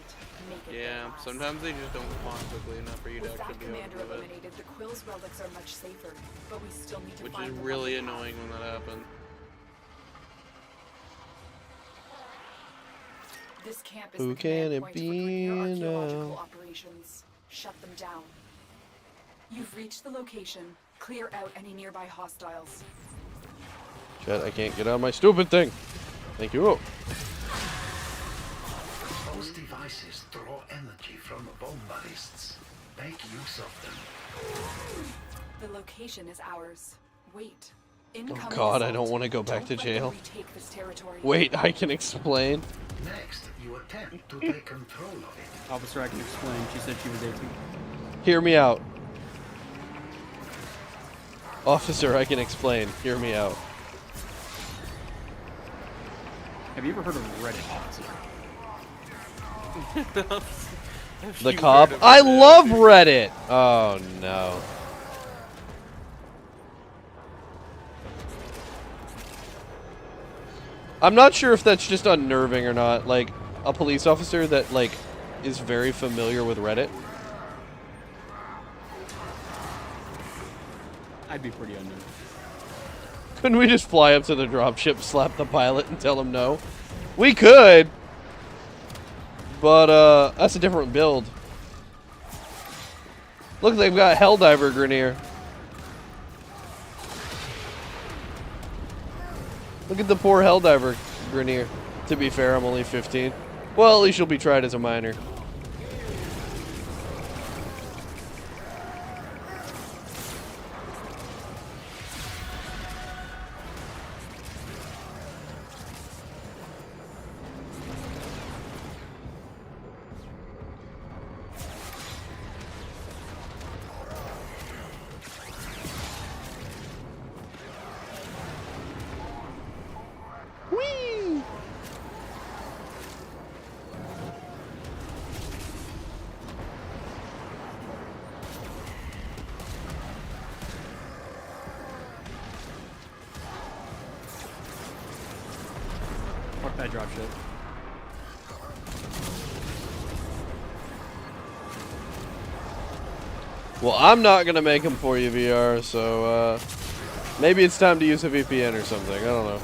Make it Yeah, their last. sometimes they just don't spawn quickly enough for you to With that actually be able commander to do it. eliminated, the Quill's relics are much safer, but we still need to Which find is the really one we have. annoying when that happens. This camp is Who the command can it point be for Grenier archaeological now? operations. Shut them down. You've reached the location. Clear out any nearby hostiles. Chat, I can't get on my stupid thing. Thank you. Those devices draw energy from bombarists. Make use of them. The location is ours. Wait. Oh Incoming God, I assault. don't want to go back to Don't let them jail. retake this territory. Wait, I can explain. Next, you attempt to take control of it. Officer, I can explain. She said she was 18. Hear me out. Officer, I can explain. Hear me out. Have you ever heard of Reddit, officer? The cop? I love Reddit! Oh no. I'm not sure if that's just unnerving or not. Like, a police officer that, like, is very familiar with Reddit. I'd be pretty unnerved. Couldn't we just fly up to the dropship, slap the pilot, and tell him no? We could! But, that's a different build. Look, they've got Helldiver Grenier. Look at the poor Helldiver Grenier. To be fair, I'm only 15. Well, at least you'll be tried as a minor. Whee! Fuck that dropship. Well, I'm not gonna make them for you, VR, so, maybe it's time to use a VPN or something. I don't know.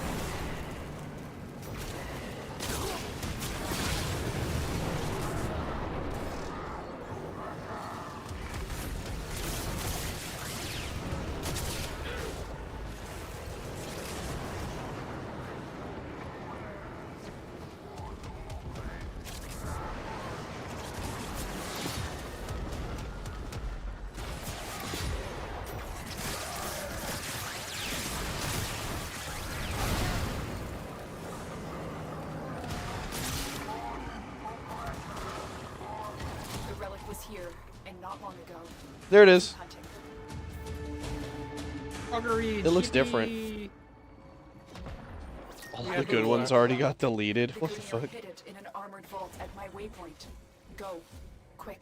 The relic was here, and not long ago. There it is. Hunting. Augury, It looks yippee. different. All Yeah, the good but ones already got deleted. What the Grineer fuck? hid it in an armored vault at my waypoint. Go, quick.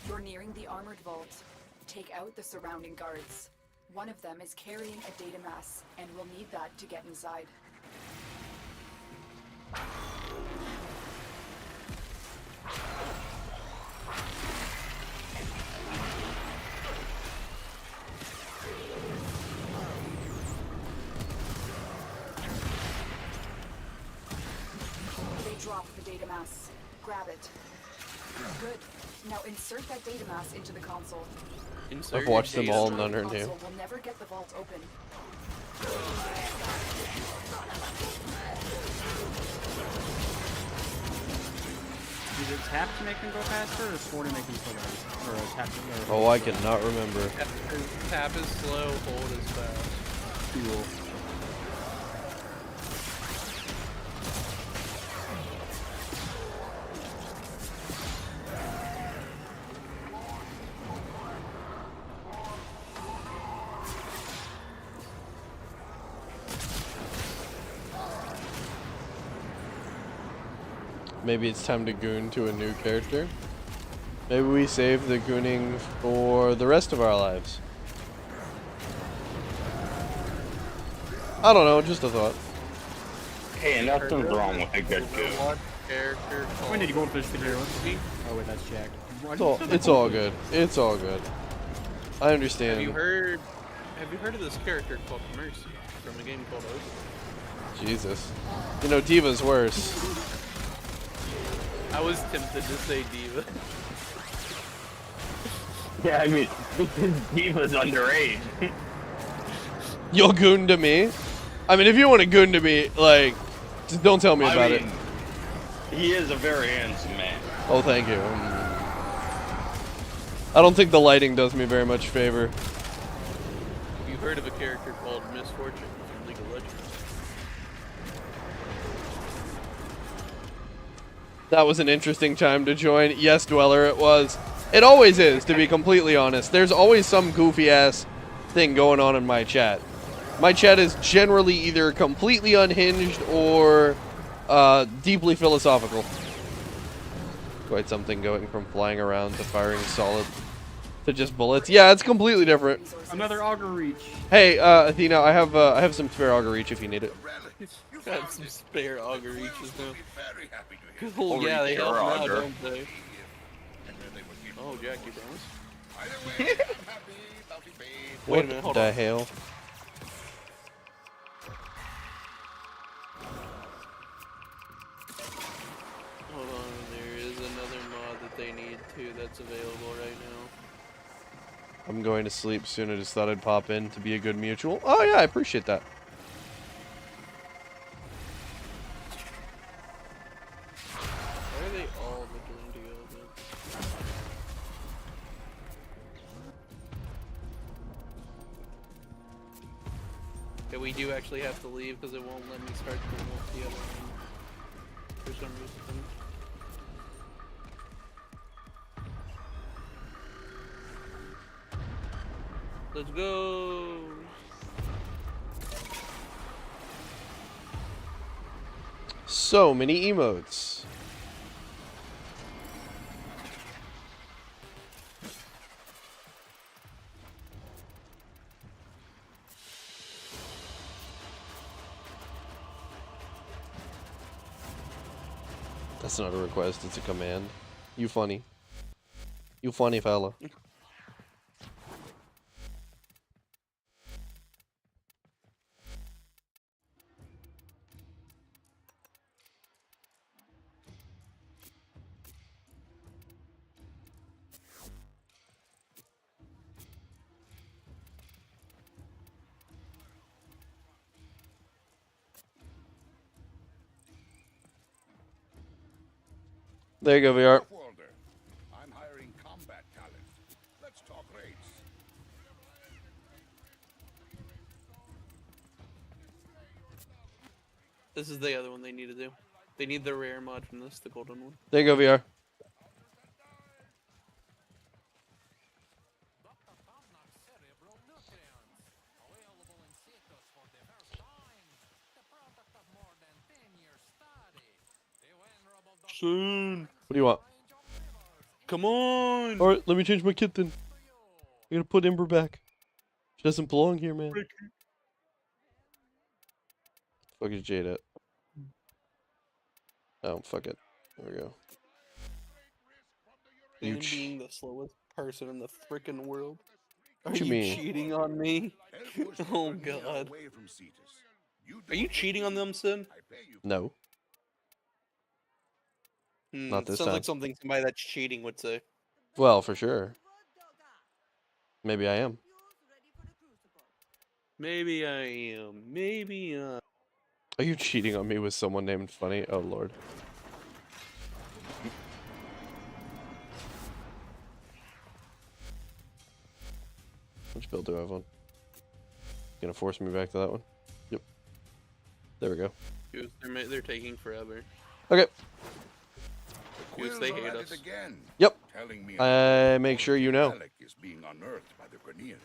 You're nearing the armored vault. Take out the surrounding guards. One of them is carrying a data mass, and we'll need that to get inside. They dropped the data mass. Grab it. Good. Now insert that data mass into the console. Insert I've watched them data all, from- none are Console new. will never get the vault open. Is it tap to make them go faster, or 4 to make them slow down? Or tap to Oh, I cannot remember. Tap is slow, hold is fast. Cool. Maybe it's time to goon to a new character. Maybe we save the gooning for the rest of our lives. I don't know, just a thought. Hey, nothing's wrong with a good goon. What character When did you go with this video? Oh wait, that's Jack. It's all good. It's all good. I understand. Have you heard of this character called Mercy from a game called Oath? Jesus. You know, Diva's worse. I was tempted to say Diva. Yeah, I mean, Diva's underage. You'll goon to me? I mean, if you want to goon to me, like, just don't tell me about it. He is a very handsome man. Oh, thank you. I don't think the lighting does me very much favor. Have you heard of a character called Misfortune from League of Legends? That was an interesting time to join. Yes, Dweller, it was. It always is, to be completely honest. There's always some goofy ass thing going on in my chat. My chat is generally either completely unhinged or deeply philosophical. Quite something going from flying around to firing solid to just bullets. Yeah, it's completely different. Another auger reach. Hey, Athena, I have some spare auger reach if you need it. Got some spare auger reaches now. We'll Oh yeah, they reach help your now, auger. don't they? Oh, Jack, you promise? Wait a minute, hold the on. hell? Hold on, there is another mod that they need too that's available right now. I'm going to sleep soon. I just thought I'd pop in to be a good mutual. Oh yeah, I appreciate that. Why are they all looking together? Okay, we do actually have to leave because it won't let me start the other one for some reason. Let's go! So many emotes. That's not a request, it's a command. You funny. You funny fella. There you go, VR. I'm hiring combat talent. Let's talk rates. This is the other one they need to do. They need the rare mod from this, the golden one. There you go, VR. Soon. What do you want? Come on. Alright, let me change my kit then. I'm gonna put Ember back. She doesn't belong here, man. Fuck is Jade at? Oh, fuck it. There we go. And being the slowest person in the frickin' world. Are What you you mean? cheating on me? Oh god. Are you cheating on them, Sin? No. Not this sounds time. like something somebody that's cheating would say. Well, for sure. Maybe I am. Maybe I am. Maybe Are you cheating on me with someone named Funny? Oh, Lord. Which build do I have on? Gonna force me back to that one? Yep. There we go. They're taking forever. Okay. Because they hate us. Yep. I make sure you know.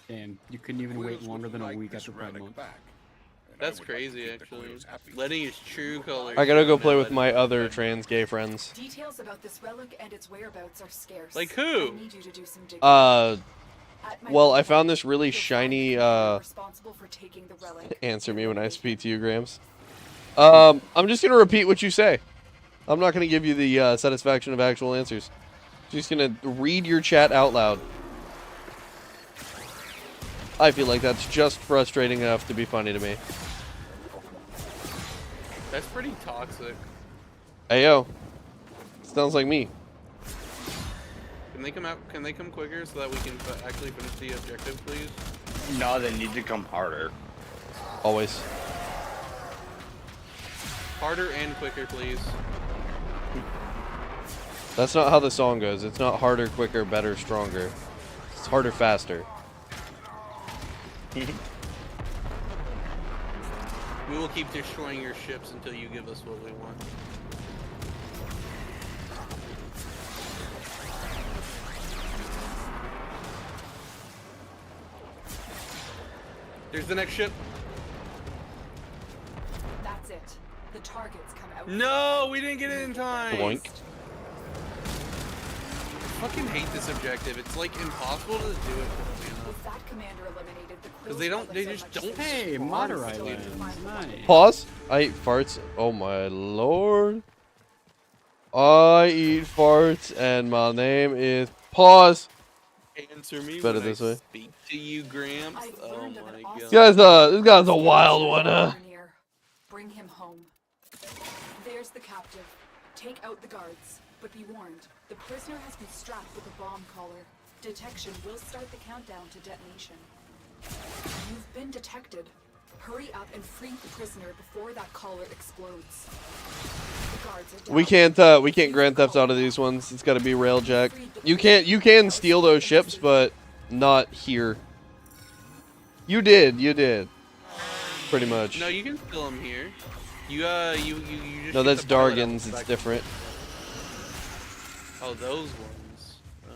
Damn, you couldn't even wait longer than a week after Pride Month. That's crazy, actually. Letting his true colors. I gotta go show play now with that my he's other dead. trans gay friends. Details about this relic and its whereabouts are scarce. Like who? I need you to do some digging. At my Well, I waypoint, found this really you'll find the shiny, commander responsible for taking the relic. answer me when I speak to you, Grams. I'm just gonna repeat what you say. I'm not gonna give you the satisfaction of actual answers. Just gonna read your chat out loud. I feel like that's just frustrating enough to be funny to me. That's pretty toxic. Ayo. Sounds like me. Can they come out? Can they come quicker so that we can actually finish the objective, please? No, they need to come harder. Always. Harder and quicker, please. That's not how the song goes. It's not harder, quicker, better, stronger. It's harder, faster. We will keep destroying your ships until you give us what we want. There's the next ship. That's it. The targets come out. No, we didn't get it in time. Boink. I fucking hate this objective. It's like impossible to do it. With that commander eliminated, the Because they don't. They just don't. Hey, spawn Modder until you Island. find them. Nice. Pause. I eat farts. Oh my lord. I eat farts and my name is Pause. Answer me Better when this I way. speak to you, Gramps. I've Oh learned of an my awesome god. This guy's a wild one, huh? Near. Bring him home. There's the captive. Take out the guards. But be warned, the prisoner has been strapped with a bomb collar. Detection will start the countdown to detonation. You've been detected. Hurry up and free the prisoner before that collar explodes. The guards are down. We can't Grand Theft Auto these ones. It's gotta be Railjack. You can steal those ships, but not here. You did. Pretty much. No, you can fill them here. You just. No, shoot that's the pilot out Dargans, the it's back. different. Oh, those ones. Oh.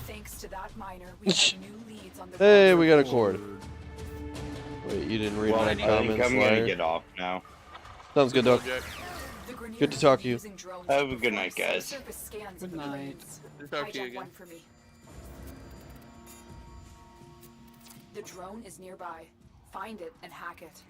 Thanks to that miner, we have new leads on the Hey, road. we got a cord. Wait, you didn't read Well, my I think comments, I'm gonna liar. get off now. Sounds good, dog. Jack. The Grenadiers Good to talk to you. are using drones Have to a good night, perform guys. surface scans of Good the night. remains. Good to talk to you Hijack again. one for me. The drone is nearby. Find it and hack it.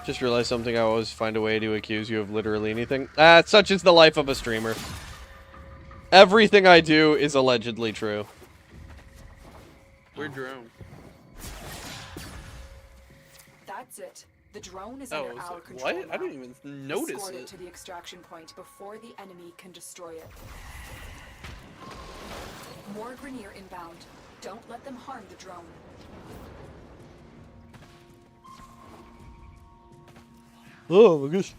Just realized something. I always find a way to accuse you of literally anything. Such is the life of a streamer. Everything I do is allegedly true. We're drone. That's it. The drone is Oh, under it's our like, control what? now. I didn't even notice Escort it it. to the extraction point before the enemy can destroy it. More Grenier inbound. Don't let them harm the drone. Oh my gosh.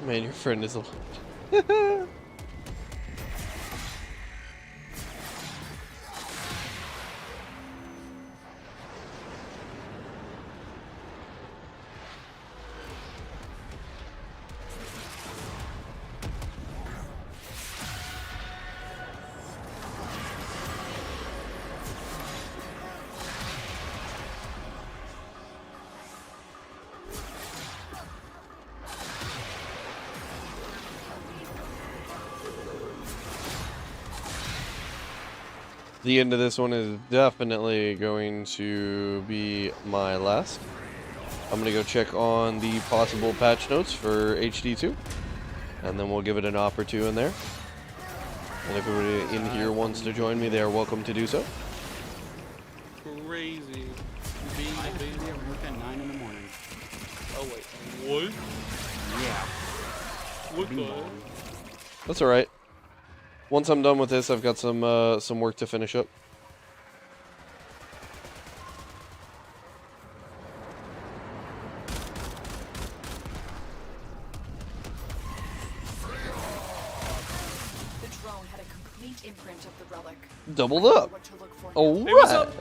Man, your friend is a. The end of this one is definitely going to be my last. I'm going to go check on the possible patch notes for HD2. And then we'll give it an op or two in there. And if everybody in here wants to join me, they are welcome to do so. Crazy. I have to be at work at 9 in the morning. Oh wait, what? Yeah. What the? That's alright. Once I'm done with this, I've got some work to finish up. The drone had a complete imprint of the relic. Doubled up. What to look for Oh, now. Hey, what's up?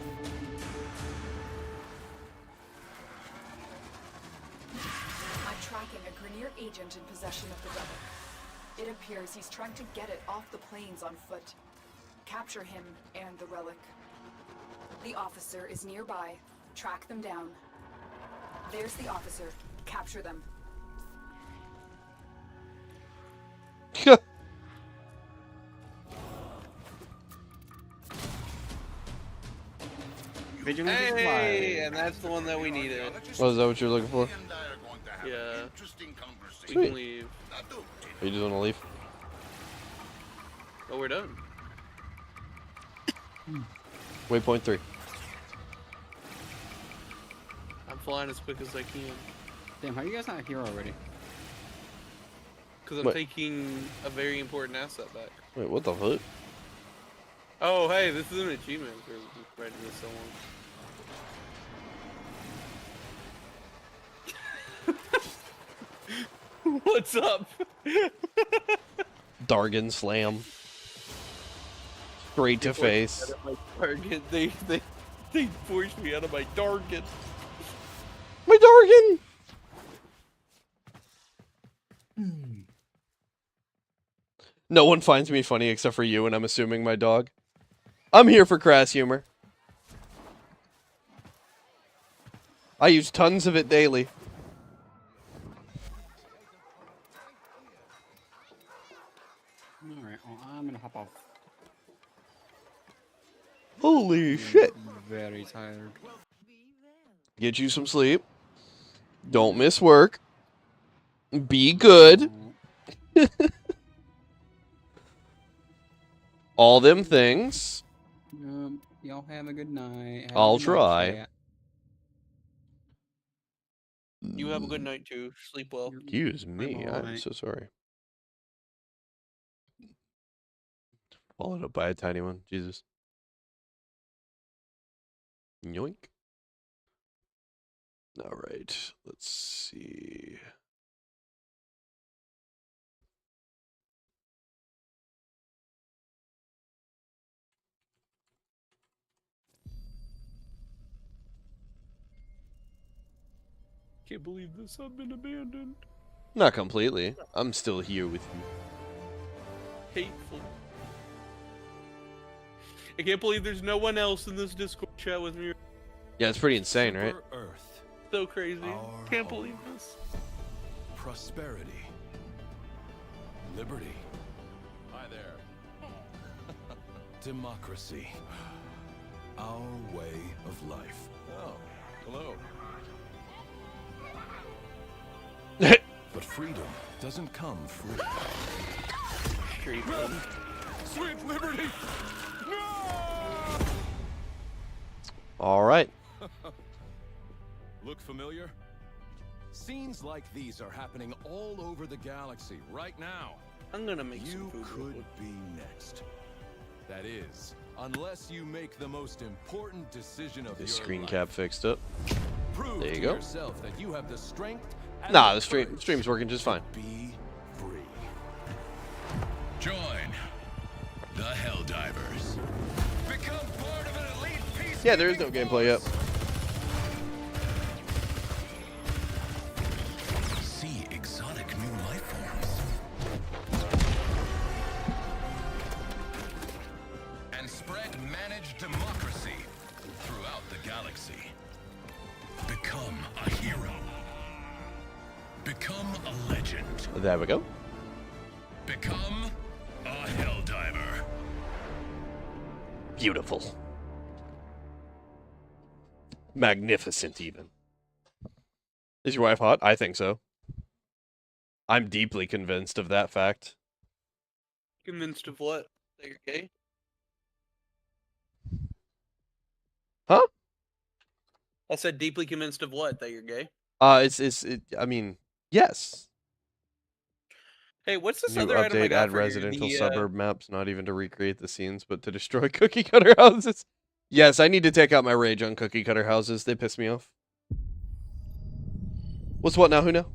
I'm tracking a Grenier agent in possession of the relic. It appears he's trying to get it off the plains on foot. Capture him and the relic. The officer is nearby. Track them down. There's the officer. Capture them. Vigilance is Hey, live. and that's the one that we needed. Oh, is that what you're looking for? Yeah. We Sweet. can leave. Or you just want to leave? Oh, we're done. Waypoint 3. I'm flying as quick as I can. Damn, how are you guys not here already? Because I'm What? taking a very important asset back. Wait, what the fuck? Oh, hey, this is an achievement for writing this so long. What's up? Dargan slam. Straight to face. Target. They forced me out of my target. My Dargan! No one finds me funny except for you, and I'm assuming my dog. I'm here for crass humor. I use tons of it daily. Alright, well, I'm gonna hop off. Holy shit. Very tired. Get you some sleep. Don't miss work. Be good. All them things. Y'all have a good night. Have a I'll good night, try. chat. You have a good night too. Sleep well. Excuse me. I'm Bye-bye. so sorry. Followed up by a tiny one. Jesus. Yoink. All right. Let's see. Can't believe this. I've been abandoned. Not completely. I'm still here with you. Hateful. I can't believe there's no one else in this Discord chat with me. Yeah, it's pretty insane, right? Super Earth, So crazy. Our Can't home. believe this. prosperity, liberty. Hi there. Democracy. Our way of life. Oh, hello. But freedom doesn't come free. Street Sweet liberty! All right. Look familiar? Scenes like these are happening all over the galaxy right now. I'm gonna make some You food. real could quick. be next. That is, unless you make the most important decision of The your screen life. cap fixed up. Prove There you to go. yourself that you have the strength and Nah, the the courage stream's working just fine. to be free. Join the Helldivers. Become part of an elite peace. Yeah, there is no gameplay yet. See exotic new life forms. And spread managed democracy throughout the galaxy. Become a hero. Become a legend. There we go. Become a Helldiver. Beautiful. Magnificent, even. Is your wife hot? I think so. I'm deeply convinced of that fact. Convinced of what? That you're gay? Huh? I said deeply convinced of what? That you're gay? I mean, yes. Hey, what's this New other item I update, got add for you? residential The, suburb maps, not even to recreate the scenes, but to destroy cookie cutter houses. Yes, I need to take out my rage on cookie cutter houses. They piss me off. What's what now? Who now?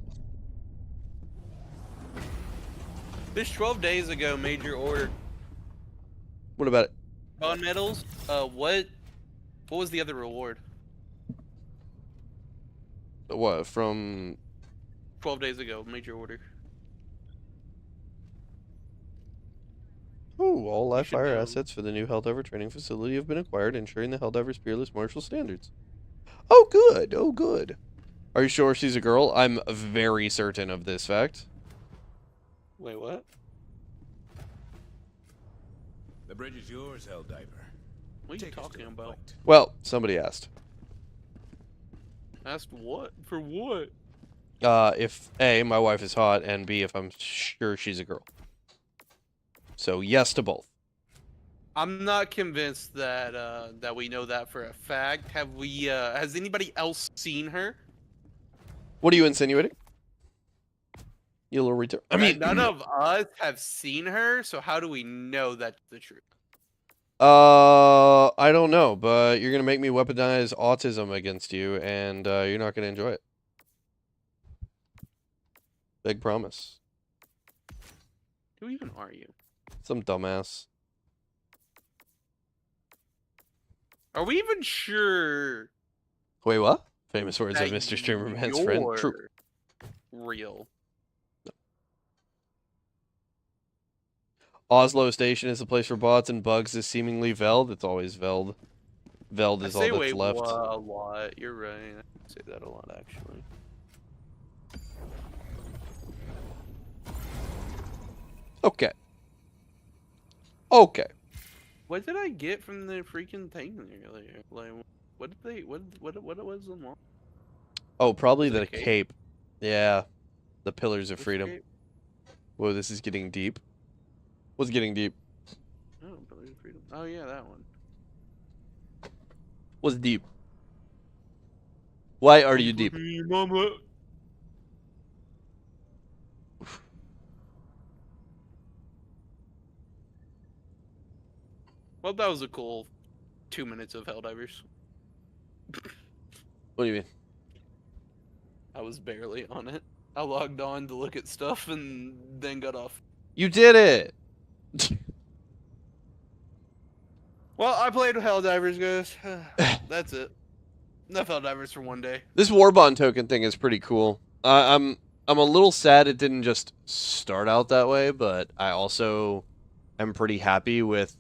This 12 days ago made your order. What about it? Bond medals? What was the other reward? What, from... 12 days ago, made your order. Ooh, all live should fire know. assets for the new Helldiver training facility have been acquired, ensuring the Helldivers' peerless martial standards. Oh, good. Oh, good. Are you sure she's a girl? I'm very certain of this fact. Wait, what? The bridge is yours, Helldiver. What are you talking about? Well, somebody asked. Asked what? For what? If A, my wife is hot, and B, if I'm sure she's a girl. So, yes to both. I'm not convinced that that we know that for a fact. Have we? Has anybody else seen her? What are you insinuating? You little retard. I mean, none of us have seen her. So how do we know that's the truth? I don't know, but you're gonna make me weaponize autism against you, and you're not gonna enjoy it. Big promise. Who even are you? Some dumbass. Are we even sure? Wait, what? Famous words of that Mr. Streamerman's friend. True. you're Real. Oslo Station is a place for bots and bugs is seemingly Veld. It's always Veld. Veld I is all say that's wait left. a lot. You're right. I say that a lot actually. Okay. Okay. What did I get from the freaking thing earlier? Like, what did they? What was the law? Oh, probably Was it the a cape? cape. Yeah. The Pillars of Which Freedom. cape? Whoa, this is getting deep. What's getting deep? Oh, Pillars of Freedom. Oh yeah, that one. What's deep? Why are you deep? Mama. Well, that was a cool 2 minutes of Helldivers. What do you mean? I was barely on it. I logged on to look at stuff and then got off. You did it! Well, I played with Helldivers, guys. That's it. Enough Helldivers for one day. This Warbond token thing is pretty cool. I'm a little sad it didn't just start out that way, but I also am pretty happy with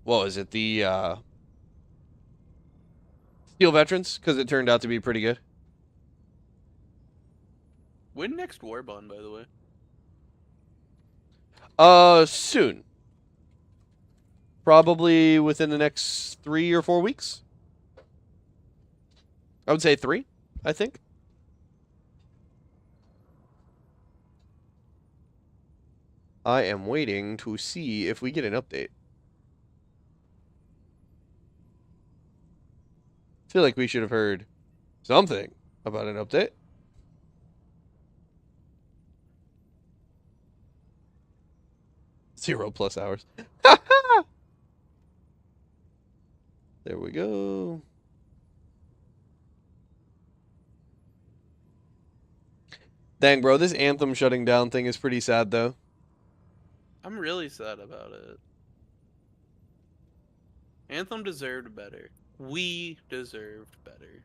what was it? The Steel Veterans, because it turned out to be pretty good. When next Warbond, by the way? Soon. Probably within the next 3 or 4 weeks. I would say 3, I think. I am waiting to see if we get an update. I feel like we should have heard something about an update. +0 hours. There we go. Dang, bro, this Anthem shutting down thing is pretty sad, though. I'm really sad about it. Anthem deserved better. We deserved better.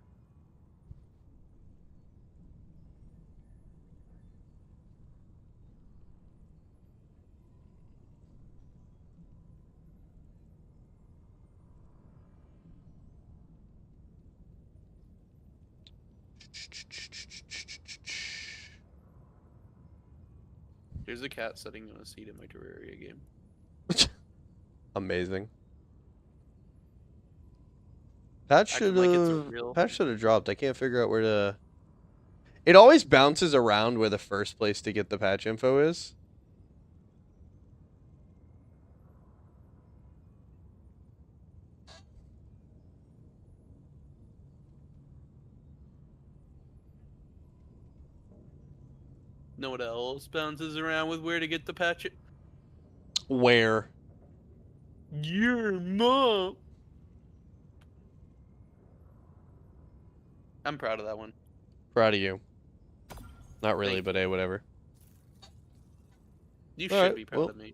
There's a cat sitting on a seat in my Terraria game. Amazing. Patch should have dropped. I can't figure out where to. It always bounces around where the first place to get the patch info is. Know what else bounces around with where to get the patch? Where? Your mom. I'm proud of that one. Proud of you. Not really, but hey, whatever. You should be proud of me.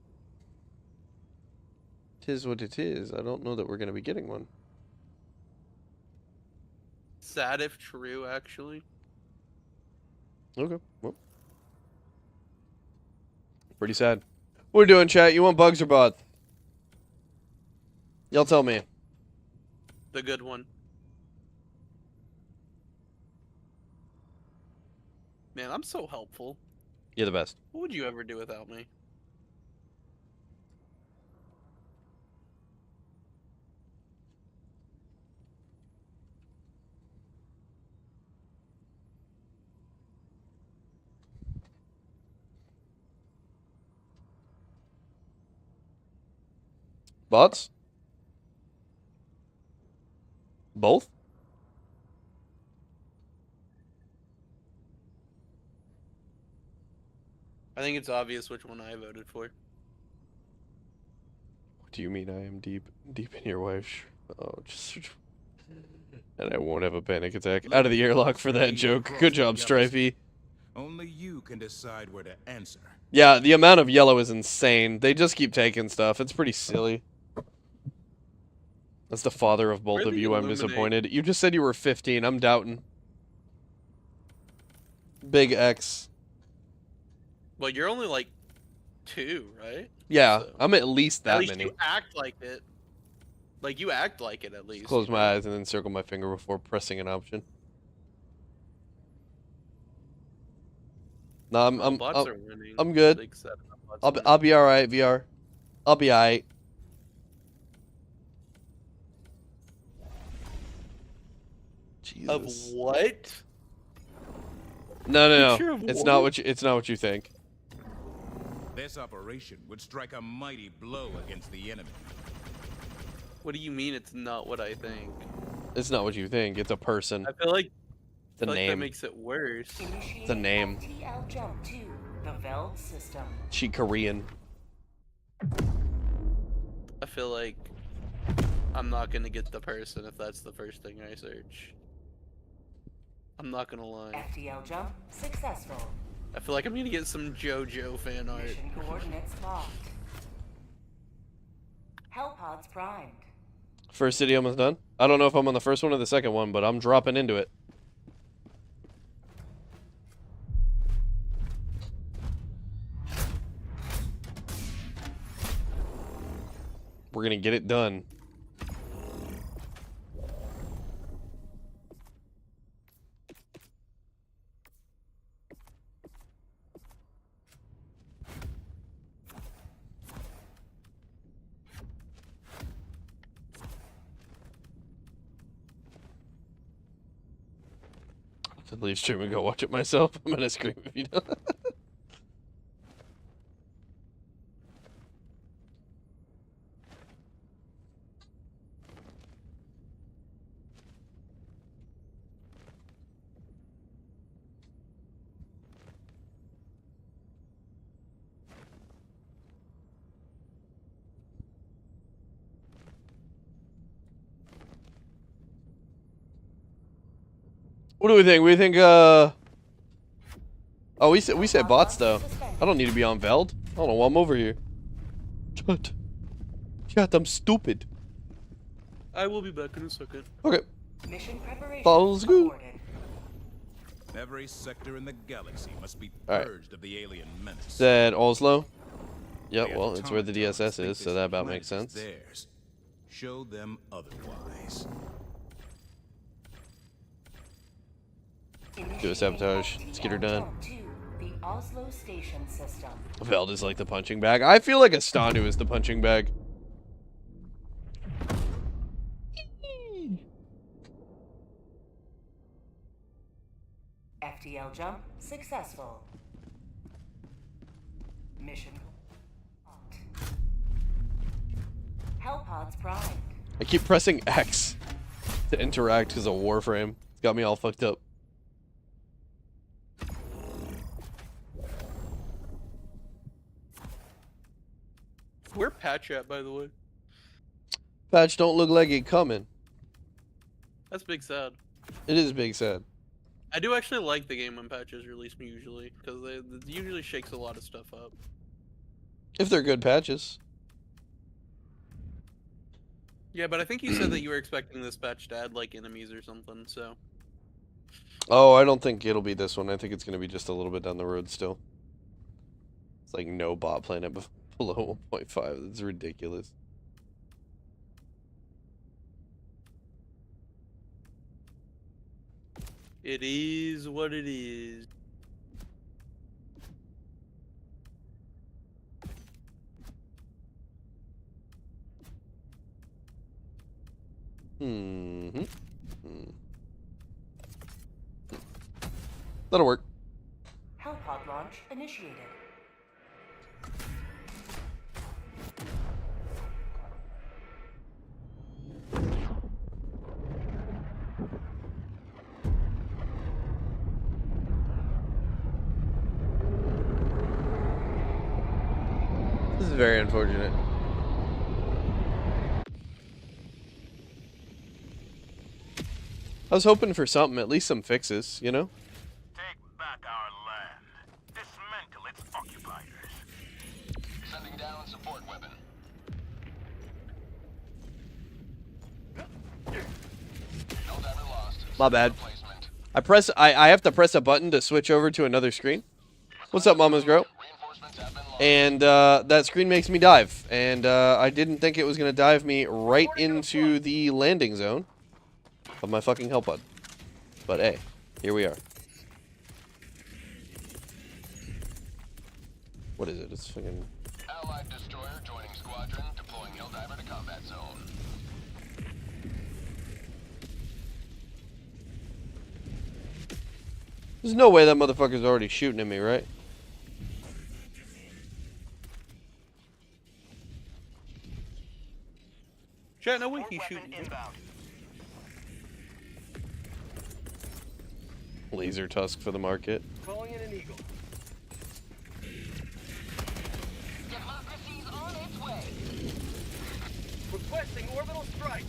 Tis what it is. I don't know that we're going to be getting one. Sad if true, actually. Okay. Well. Pretty sad. What are we doing, chat? You want bugs or bot? Y'all tell me. The good one. Man, I'm so helpful. You're the best. What would you ever do without me? Bots? Both? I think it's obvious which one I voted for. What do you mean I am deep in your wife? Oh, just... And I won't have a panic attack. Out of the airlock for that joke. Good job, Strifey. Only you can decide where to answer. Yeah, the amount of yellow is insane. They just keep taking stuff. It's pretty silly. That's the father of both of you. I'm disappointed. You just said you were 15. I'm doubting. Big X. Well, you're only like 2, right? Yeah, So, I'm at least that at least many. You act like it. Like, you act like it, at least. Close my eyes and then circle my finger before pressing an option. No, I'm good. I'll be all right, VR. I'll be all right. Jesus. Of what? No. Picture of It's what? not what you think. This operation would strike a mighty blow against the enemy. What do you mean it's not what I think? It's not what you think. It's a person. I feel like The that name. makes it worse. The name. FTL jump to the Veld system. She Korean. I feel like I'm not gonna get the person if that's the first thing I search. I'm not gonna lie. FTL jump successful. I feel like I'm gonna get some JoJo fan art. Mission coordinates locked. Hellpods primed. First city almost done. I don't know if I'm on the first one or the second one, but I'm dropping into it. We're gonna get it done. To leave stream and go watch it myself. I'm gonna scream if you don't. What do we think? We think, oh, we said bots, though. I don't need to be on Veld. I don't know why I'm over here. Chat, I'm stupid. I will be back in a second. Okay. Mission preparation. Let's go. Every sector in the galaxy must be All right. purged of the alien menace. Said Oslo. Yep, The well, it's where the Atomic DSS think is, so this that about planet makes is sense. theirs. Show them otherwise. Do a sabotage. Let's get her done. The Oslo station system. Veld is like the punching bag. I feel like Astanu is the punching bag. FTL jump successful. Mission. Hellpods primed. I keep pressing X to interact because of Warframe. It's got me all fucked up. Where Patch at, by the way? Patch don't look like it coming. That's big sad. It is big sad. I do actually like the game when patches release me usually, because it usually shakes a lot of stuff up. If they're good patches. Yeah, but I think you said that you were expecting this patch to add like enemies or something, so. Oh, I don't think it'll be this one. I think it's going to be just a little bit down the road still. It's like no bot planet below 1.5. That's ridiculous. It is what it is. Mm-hmm. That'll work. Hellpod launch initiated. This is very unfortunate. I was hoping for something, at least some fixes, you know? Take back our land. Dismantle its occupiers. Sending down support weapon. Helldiver lost. My bad. I have to press a button to switch over to another screen. What's up, Mama's Grow? And that screen makes me dive. And I didn't think it was going to dive me right into the landing zone of my fucking Hellpod. But hey, here we are. What is it? It's fucking... Allied destroyer joining squadron, deploying Helldiver to combat zone. There's no way that motherfucker's already shooting at me, right? Chat, no way he's shooting. Laser tusk for the market. Calling in an eagle. Democracy's on its way. Requesting orbital strike.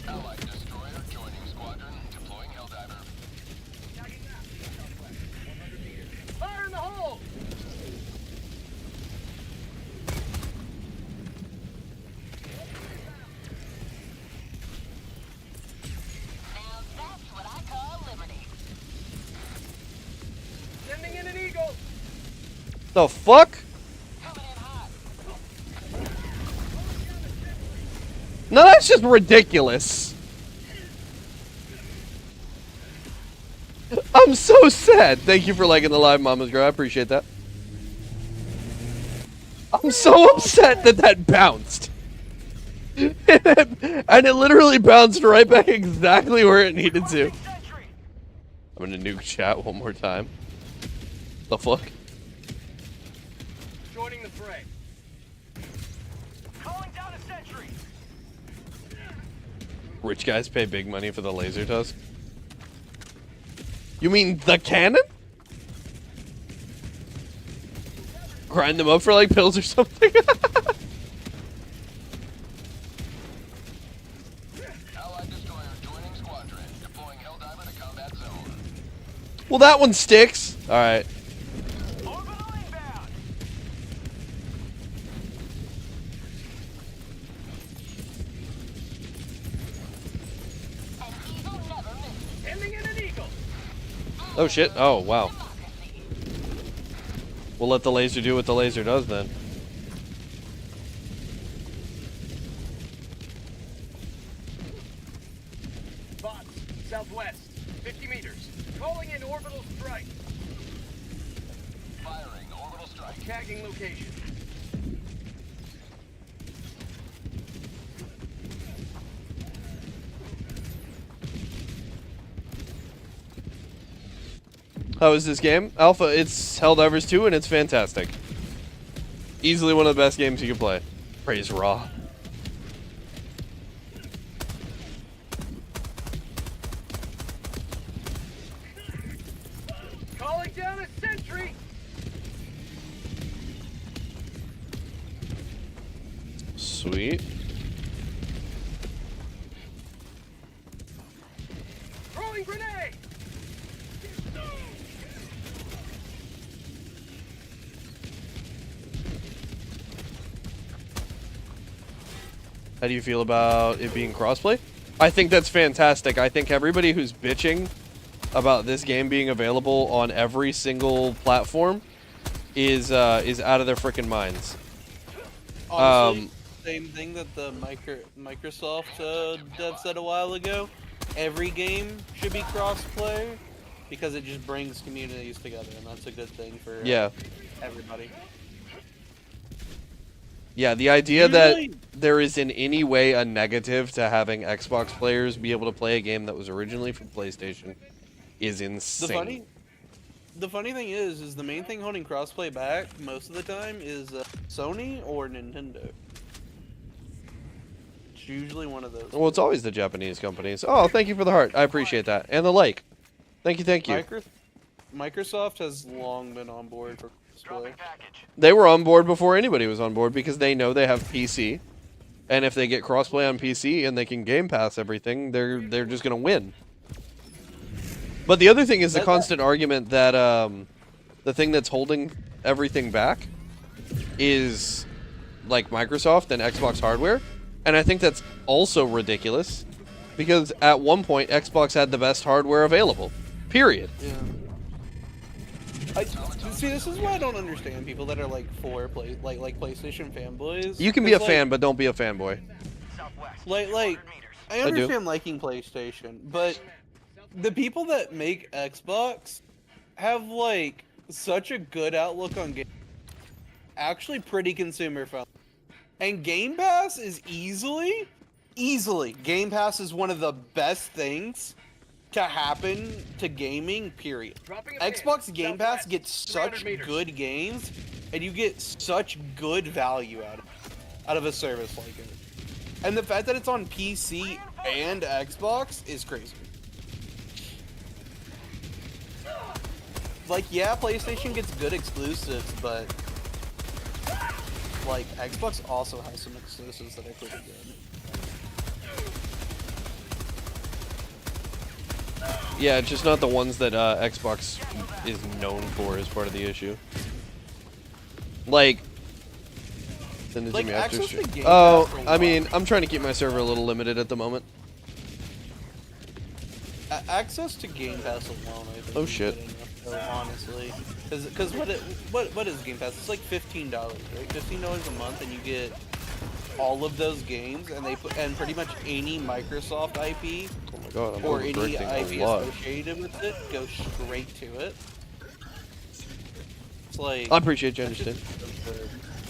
Allied destroyer joining squadron, deploying Helldiver. Fire in the hole! Now that's what I call liberty. Sending in an eagle. The fuck? No, that's just ridiculous. I'm so sad. Thank you for liking the live, Mama's Girl. I appreciate that. I'm so upset that that bounced. And it literally bounced right back exactly where it needed to. I'm gonna nuke chat one more time. The fuck? Joining the fray. Calling down a sentry. Rich guys pay big money for the laser tusk. You mean the cannon? Grind them up for like pills or something? Allied destroyer joining squadron. Deploying Helldiver to combat zone. Well, that one sticks. All right. Orbital inbound. Ending in an eagle. Oh shit. Oh wow. We'll let the laser do what the laser does then. Bots, southwest, 50 meters. Calling in orbital strike. Firing orbital strike. Tagging location. How is this game? Alpha, it's Helldivers 2 and it's fantastic. Easily one of the best games you can play. Praise Raw. Calling down a sentry. Sweet. Throwing grenade. How do you feel about it being crossplay? I think that's fantastic. I think everybody who's bitching about this game being available on every single platform is out of their freaking minds. Honestly, same thing that the Microsoft dev said a while ago. Every game should be cross-play because it just brings communities together, and that's a good thing for everybody. Yeah, the idea that there is in any way a negative to having Xbox players be able to play a game that was originally for PlayStation is insane. The funny thing is the main thing holding crossplay back most of the time is Sony or Nintendo. It's usually one of those. Well, it's always the Japanese companies. Oh, thank you for the heart. I appreciate that. And the like. Thank you, thank you. Microsoft has long been on board for crossplay. They were on board before anybody was on board because they know they have PC. And if they get crossplay on PC and they can Game Pass everything, they're just going to win. But the other thing is the constant argument that the thing that's holding everything back is like Microsoft and Xbox hardware. And I think that's also ridiculous because at one point Xbox had the best hardware available. Period. Yeah. See, this is why I don't understand people that are like like PlayStation fanboys. You can be a fan, but don't be a fanboy. Like I understand liking PlayStation, but the people that make Xbox have like such a good outlook on game. Actually, pretty consumer friendly, and Game Pass is easily Game Pass is one of the best things to happen to gaming, period. Xbox Game Pass gets such good games, and you get such good value out of a service like it. And the fact that it's on PC and Xbox is crazy. Like, yeah, PlayStation gets good exclusives, but like Xbox also has some exclusives that are pretty good. Yeah, it's just not the ones that Xbox is known for as part of the issue. Like, send it to me after stream. Oh, I mean, I'm trying to keep my server a little limited at the moment. Access to Game Pass alone, I think. Oh shit. Honestly, because what is Game Pass? It's like $15, right? $15 a month, and you get all of those games, and and pretty much any Microsoft IP or any IP associated with it goes straight to it. It's like I appreciate you understand.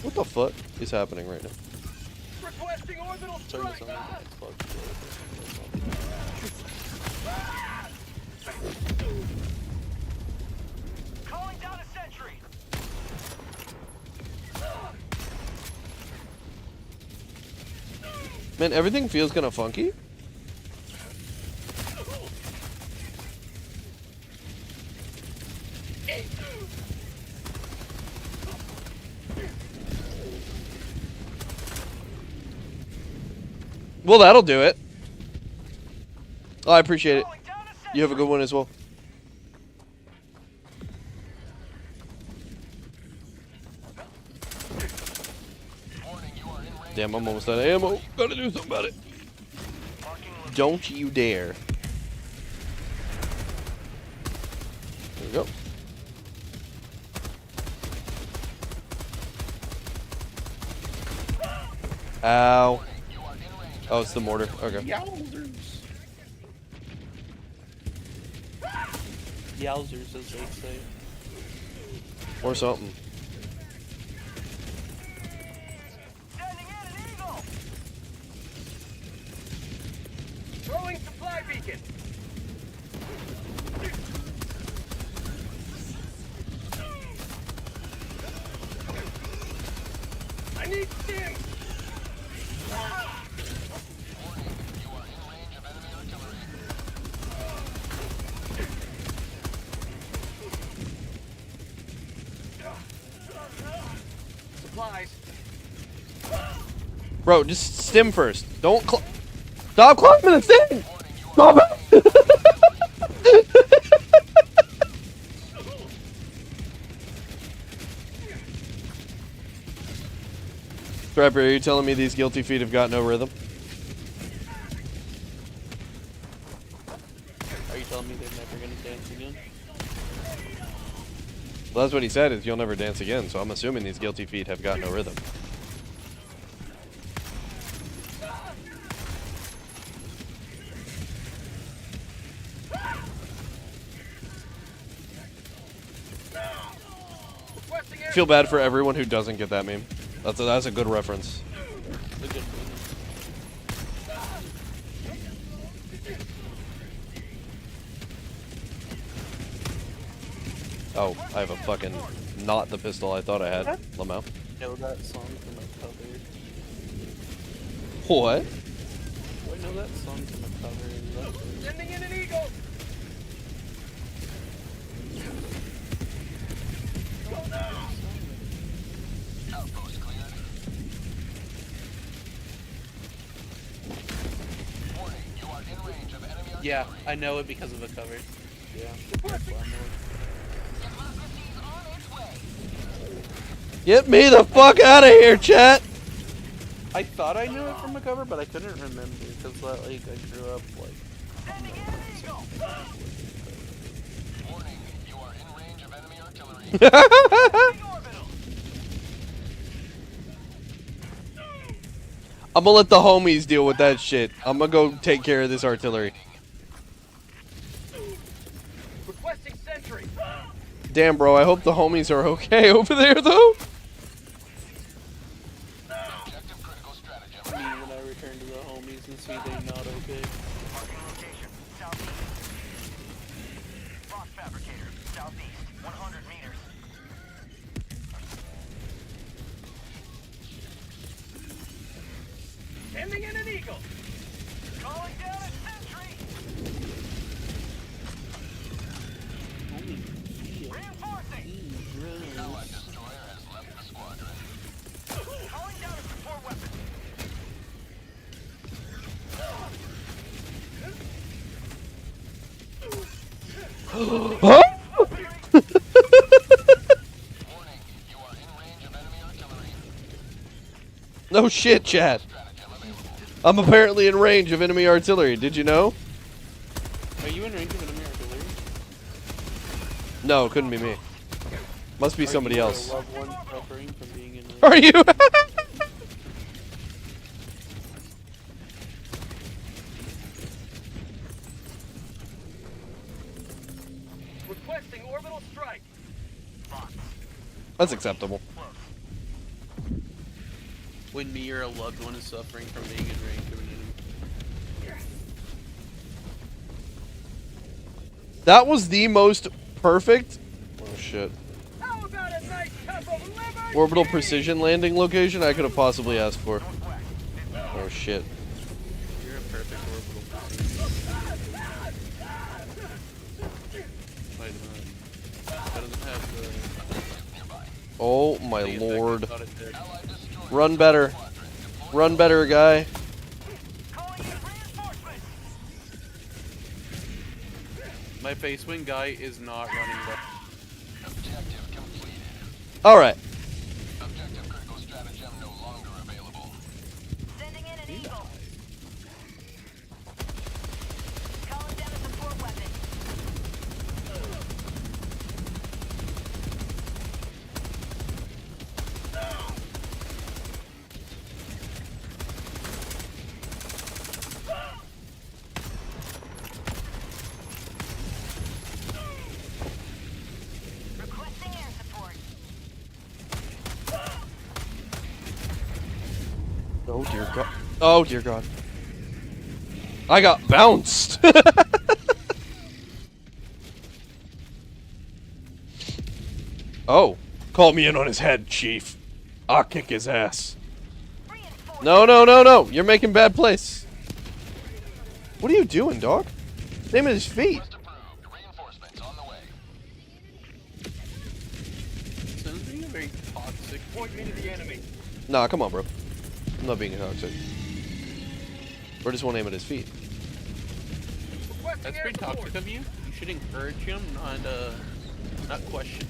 What the fuck is happening right now? Turn this on the Xbox. Calling down a sentry. Man, everything feels kind of funky. Well, that'll do it. Oh, I appreciate it. You have a good one as well. Damn, I'm almost out of ammo. Gotta do something about it. Don't you dare. There we go. Ow. Oh, it's the mortar. Okay. Yowzers. Yowzers, as they say. Or something. Sending in an eagle. Throwing supply beacon. I need stim. Supplies. Bro, just stim first. Don't stop climbing the thing! Stop it! Striper, are you telling me these guilty feet have got no rhythm? Are you telling me they're never gonna dance again? Well, that's what he said, is you'll never dance again, so I'm assuming these guilty feet have got no rhythm. I feel bad for everyone who doesn't get that meme. That's a good reference. The good meme. Oh, I have a fucking not the pistol I thought I had. Lamau. Know that song from a cover. What? Do I know that song from a cover? Sending in an eagle. Go now. Outpost cleared. Warning, you are in range of enemy artillery. Yeah, I know it because of a cover. Yeah. That's why I know it. Get me the fuck out of here, chat! I thought I knew it from a cover, but I couldn't remember because like I grew up like. Warning, you are in range of enemy artillery. I'm gonna let the homies deal with that shit. I'm gonna go take care of this artillery. Requesting sentry. Damn, bro, I hope the homies are okay over there, though. Objective critical stratagem. Me when I return to the homies and see they're not okay. Marking location, southeast. Rock fabricator, southeast, 100 meters. Sending in an eagle. Calling down a sentry. Reinforcing. Allied destroyer has left the squadron. Calling down a support weapon. Huh? Warning, you are in range of enemy artillery. No shit, chat. I'm apparently in range of enemy artillery. Did you know? Are you in range of enemy artillery? No, couldn't be me. Must be somebody Are you else. a loved one suffering from being in range? Are you? Requesting orbital strike. Box. That's acceptable. When me or a loved one is suffering from being in range of an enemy. That was the most perfect. Oh shit. Orbital precision landing location I could have possibly asked for. Oh shit. You're a perfect orbital precision. Wait a minute. That doesn't have the... Oh my the effect I lord. thought it did. Run better. Run better, guy. My face wing guy is not running back. Alright. Sending in an eagle. Calling down a support weapon. Requesting air support. Oh dear god. Oh dear god. I got bounced. Oh. Call me in on his head, chief. I'll kick his ass. No, no, no, no. You're making bad place. What are you doing, dog? Name at his feet. Sounds being a very toxic. Point me to the enemy. Nah, come on, bro. I'm not being toxic. Or just want to aim at his feet. That's pretty toxic of you. You should encourage him, not question.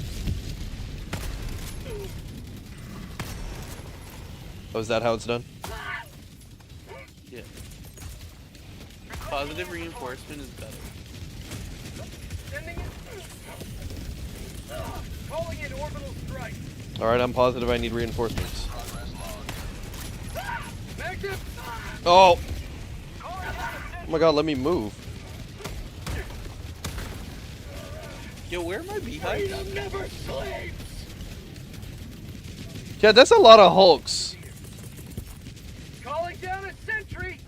Oh, is that how it's done? Yeah. Positive reinforcement is better. Calling in orbital strike. Alright, I'm positive I need reinforcements. Oh! Oh my god, let me move. Yo, where am I behind? Freedom never sleeps. Yeah, that's a lot of Hulks. Calling down a sentry.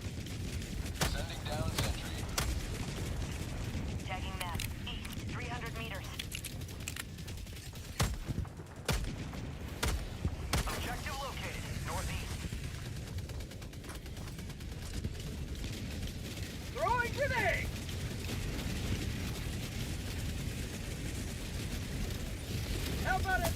Tagging map. East, 300 meters. Objective located. Northeast. Throwing grenade. How about it?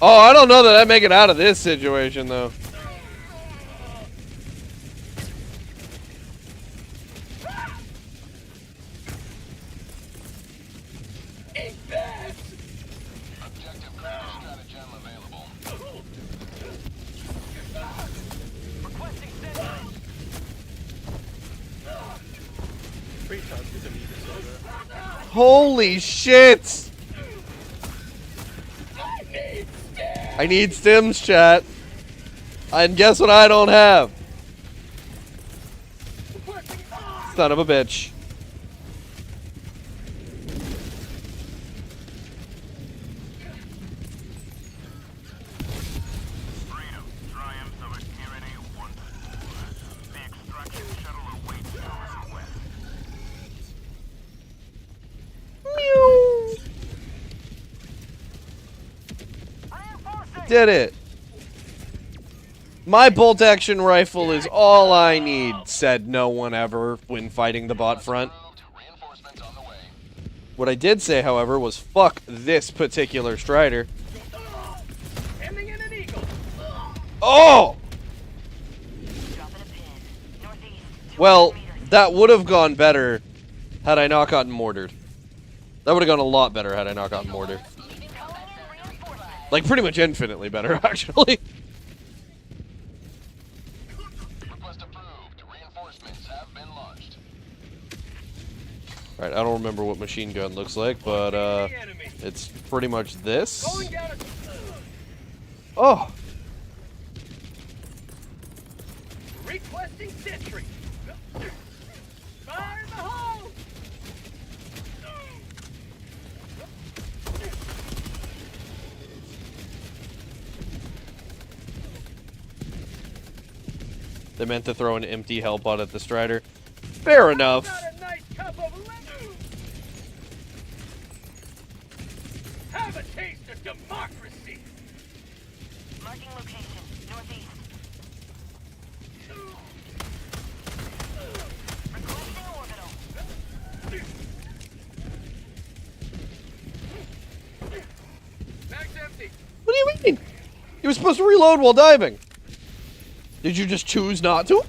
Oh, I don't know that I make it out of this situation, though. Pretty toxic of you to say that. Holy shit! I need stims, chat. And guess what I don't have? Son of a bitch. Did it. My bolt action rifle is all I need, said no one ever when fighting the bot front. What I did say, however, was fuck this particular Strider. Oh! Well, that would have gone better had I not gotten mortared. That would have gone a lot better had I not gotten mortared. Like, pretty much infinitely better, actually. Alright, I don't remember what machine gun looks like, but, it's pretty much this. Oh! Requesting sentry. Fire in the hole. They meant to throw an empty Hellpot at the Strider. Fair enough. Have a taste of democracy! Marking location, northeast. Requesting orbital. What do you mean? He was supposed to reload while diving. Did you just choose not to?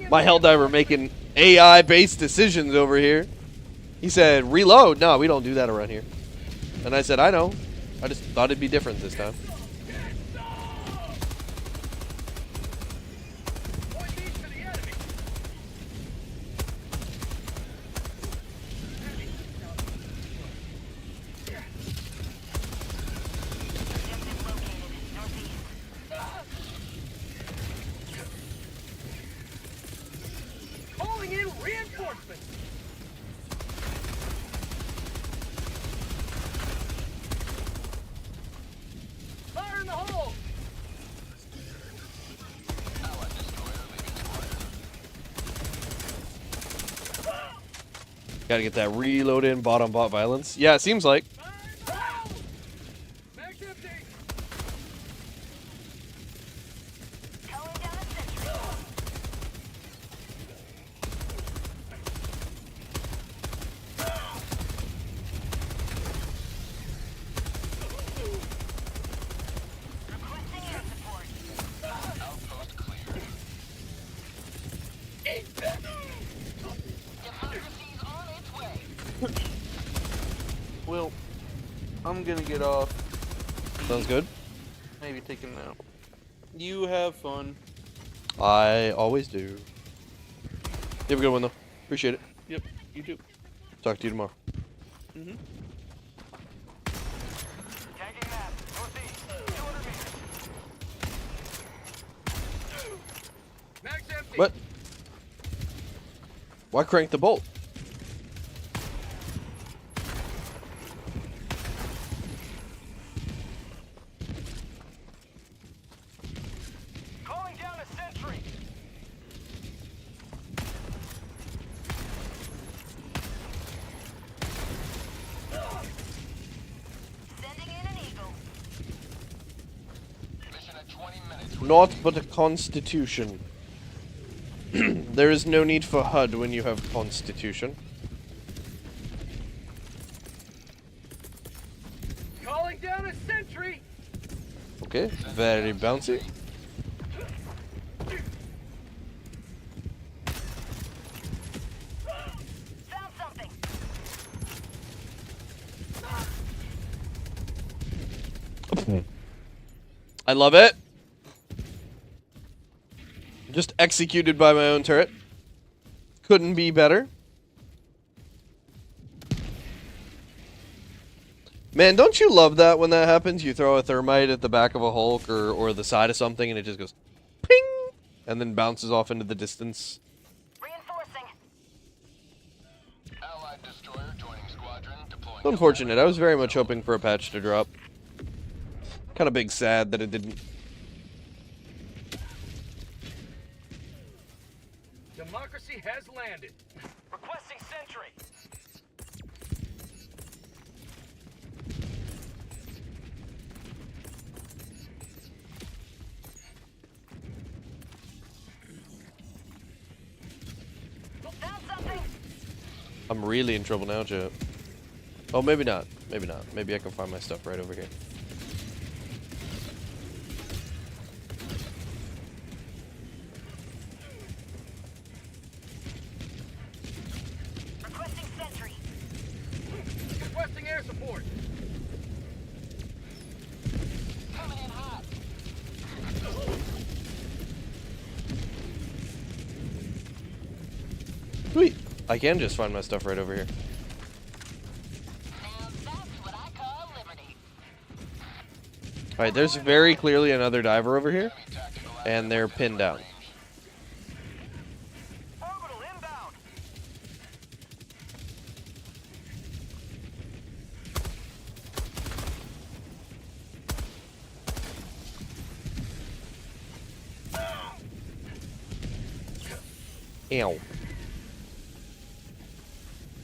My Helldiver making AI-based decisions over here. He said, reload. No, we don't do that around here. And I said, I know. I just thought it'd be different this time. Calling in reinforcements! Fire in the hole! Gotta get that reload in, bottom bot violence. Yeah, it seems like. Well, I'm gonna get off. Sounds good. Maybe take a nap. You have fun. I always do. You have a good one, though. Appreciate it. Yep, you too. Talk to you tomorrow. Mm-hmm. Tagging map, northeast, 200 meters. Mag's empty. What? Why crank the bolt? Calling down a sentry. Sending in an eagle. Mission at 20 minutes. Naught but a constitution. There is no need for HUD when you have constitution. Calling down a sentry. Okay, very bouncy. Found something. I love it. Just executed by my own turret. Couldn't be better. Man, don't you love that when that happens? You throw a thermite at the back of a Hulk or the side of something and it just goes ping and then bounces off into the distance. Reinforcing. Allied destroyer joining squadron, deploying. Unfortunate. I was very much hoping for a patch to drop. Kind of big sad that it didn't. Democracy has landed. Requesting sentry. Found something. I'm really in trouble now, Joe. Oh, maybe not. Maybe not. Maybe I can find my stuff right over here. Requesting sentry. Requesting air support. Coming in hot. Sweet. I can just find my stuff right over here. Alright, there's very clearly another diver over here, and they're pinned down. Orbital inbound. Ow.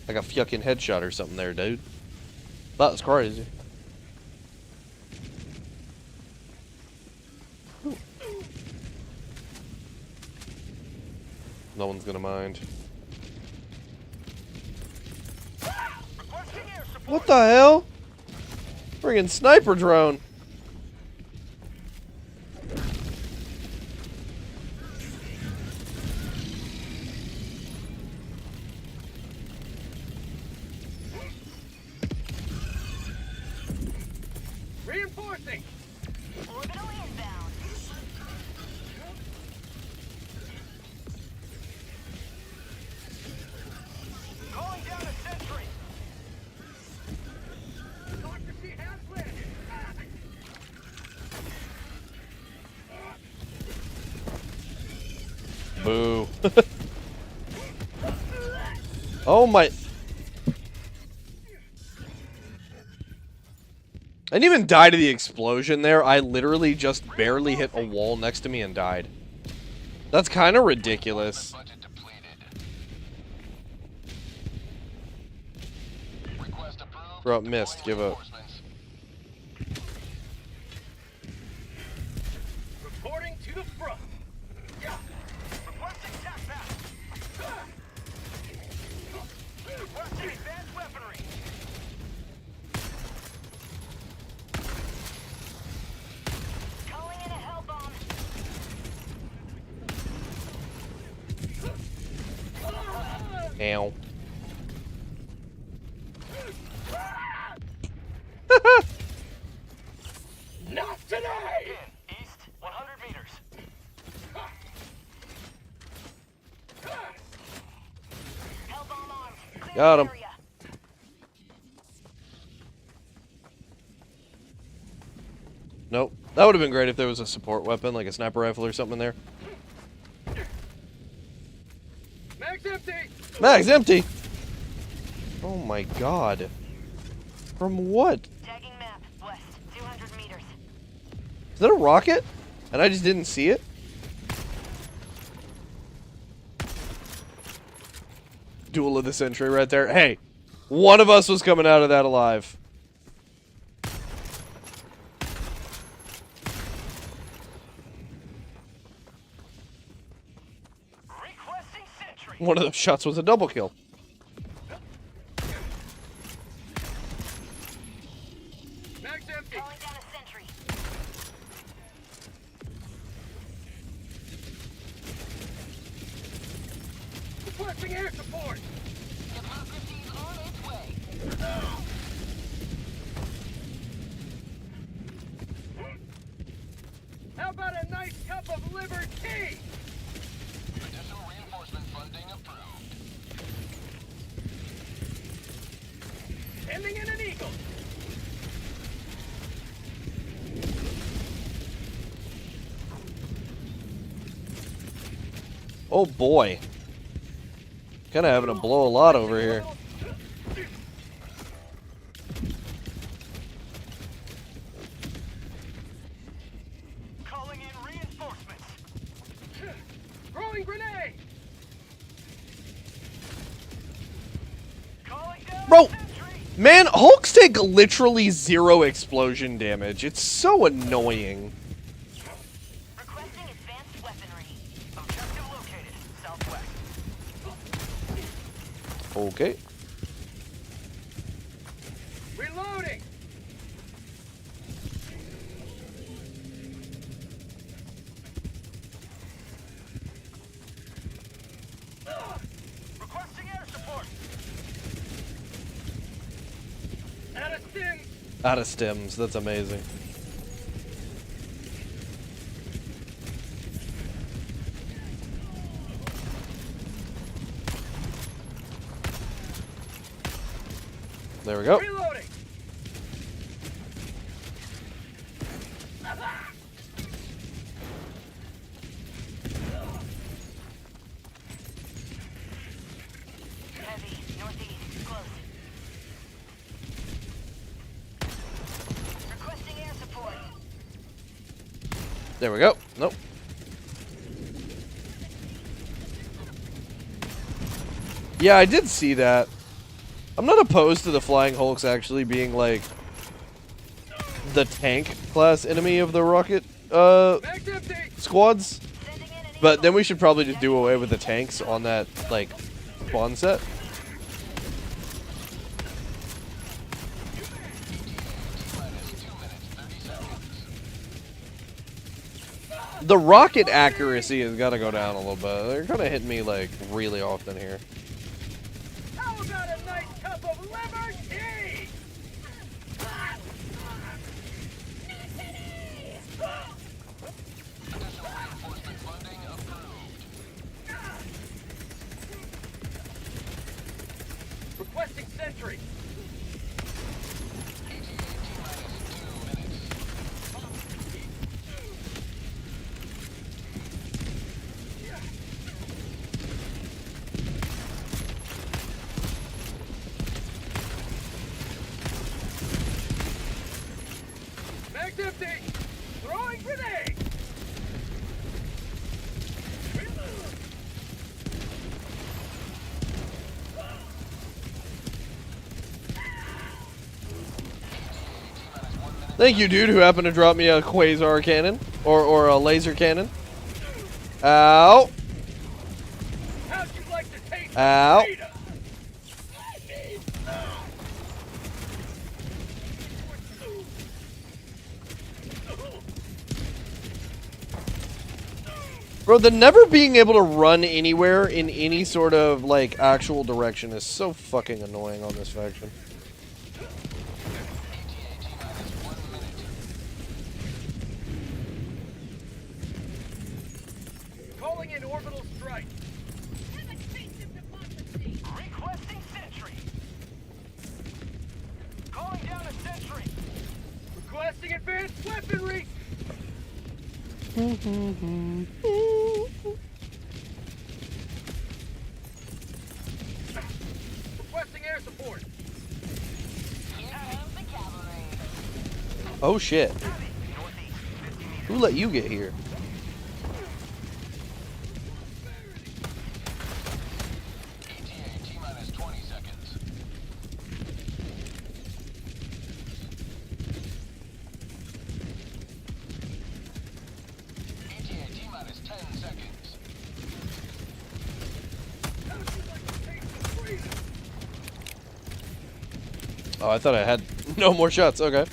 Like a fucking headshot or something there, dude. That was crazy. No one's gonna mind. What the hell? Friggin' sniper drone. Reinforcing. Orbital inbound. Calling down a sentry. Dr. C has landed. Boo. Oh my. I didn't even die to the explosion there. I literally just barely hit a wall next to me and died. That's kind of ridiculous. Bro, missed. Give up. Reporting to the front. Yeah. Requesting tac pack. Requesting advanced weaponry. Calling in a hell bomb. Ow. Not today! East, 100 meters. Hell bomb armed. Clear Got him. area. Nope. That would have been great if there was a support weapon, like a sniper rifle or something in there. Mag's empty! Mag's empty! Oh my god. From what? Tagging map, west, 200 meters. Is that a rocket? And I just didn't see it? Duel of the century right there. Hey, one of us was coming out of that alive. Requesting sentry. One of those shots was a double kill. Mag's empty. Calling down a sentry. Requesting air support. Democracy's on its way. How about a nice cup of liberty? Additional reinforcement funding approved. Sending in an eagle. Oh boy. Kinda having to blow a lot over here. Calling in reinforcements. Throwing grenade. Calling down Bro, sentry. man, Hulks take literally 0 explosion damage. It's so annoying. Requesting advanced weaponry. Objective located southwest. Okay. Reloading. Requesting air support. Out of stim. Out of stems. That's amazing. There we go. Reloading. Heavy, northeast, close. Requesting air support. There we go. Nope. Yeah, I did see that. I'm not opposed to the Flying Hulks actually being, like, the tank class enemy of the rocket, squads. But then we should probably just do away with the tanks on that, like, spawn set. The rocket accuracy has got to go down a little bit. They're kind of hitting me, like, really often here. How about a nice cup of liberty? Requesting sentry. Mag's empty. Throwing grenade. Thank you, dude, who happened to drop me a quasar cannon. Or a laser cannon. Ow. How'd you like to taste Ow. Rita? Bro, the never being able to run anywhere in any sort of, like, actual direction is so fucking annoying on this faction. Calling in orbital strike. Requesting sentry. Calling down a sentry. Requesting advanced weaponry. Requesting air support. Oh shit. Who let you get here? Oh, I thought I had no more shots. Okay. This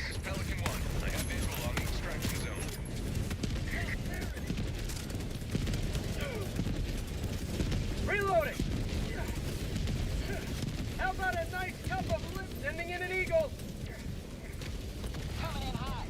is Pelican 1. I have visual on the extraction zone. Reloading! How about a nice cup of lip sending in an eagle? Coming in high.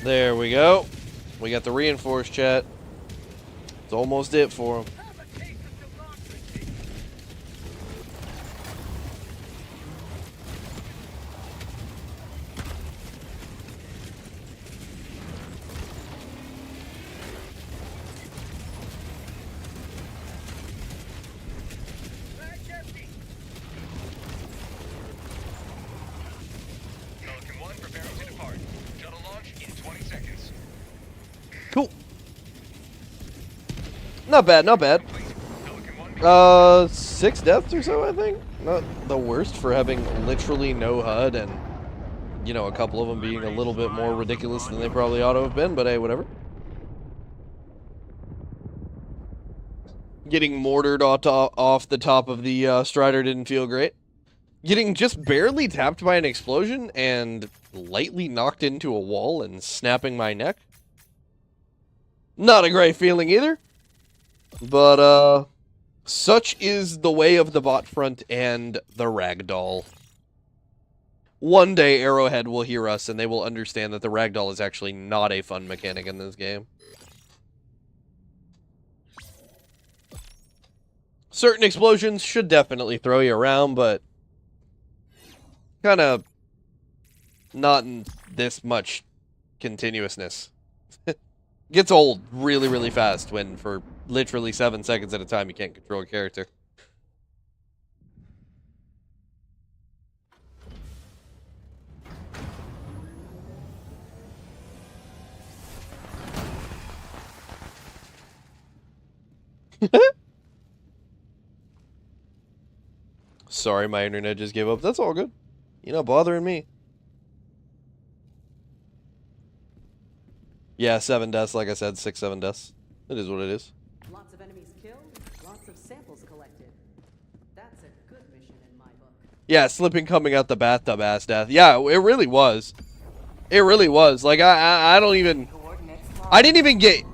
There we go. We got the reinforced chat. It's almost it for him. Pelican 1 preparing to depart. Shuttle launch in 20 seconds. Cool. Not bad, not bad. 6 deaths or so, I think. Not the worst for having literally no HUD and, you know, a couple of them being a little bit more ridiculous than they probably ought to have been, but hey, whatever. Getting mortared off the top of the Strider didn't feel great. Getting just barely tapped by an explosion and lightly knocked into a wall and snapping my neck. Not a great feeling either. But, such is the way of the bot front and the ragdoll. One day Arrowhead will hear us and they will understand that the ragdoll is actually not a fun mechanic in this game. Certain explosions should definitely throw you around, but kind of not in this much continuousness. Gets old really, really fast when for literally 7 seconds at a time you can't control a character. Sorry, my internet just gave up. That's all good. You're not bothering me. Yeah, 7 deaths, like I said, 6, 7 deaths. It is what it is. Lots of enemies killed, lots of samples collected. That's a good mission in my book. Yeah, slipping coming out the bathtub ass death. Yeah, it really was. It really was. Like, I don't even... I didn't even get...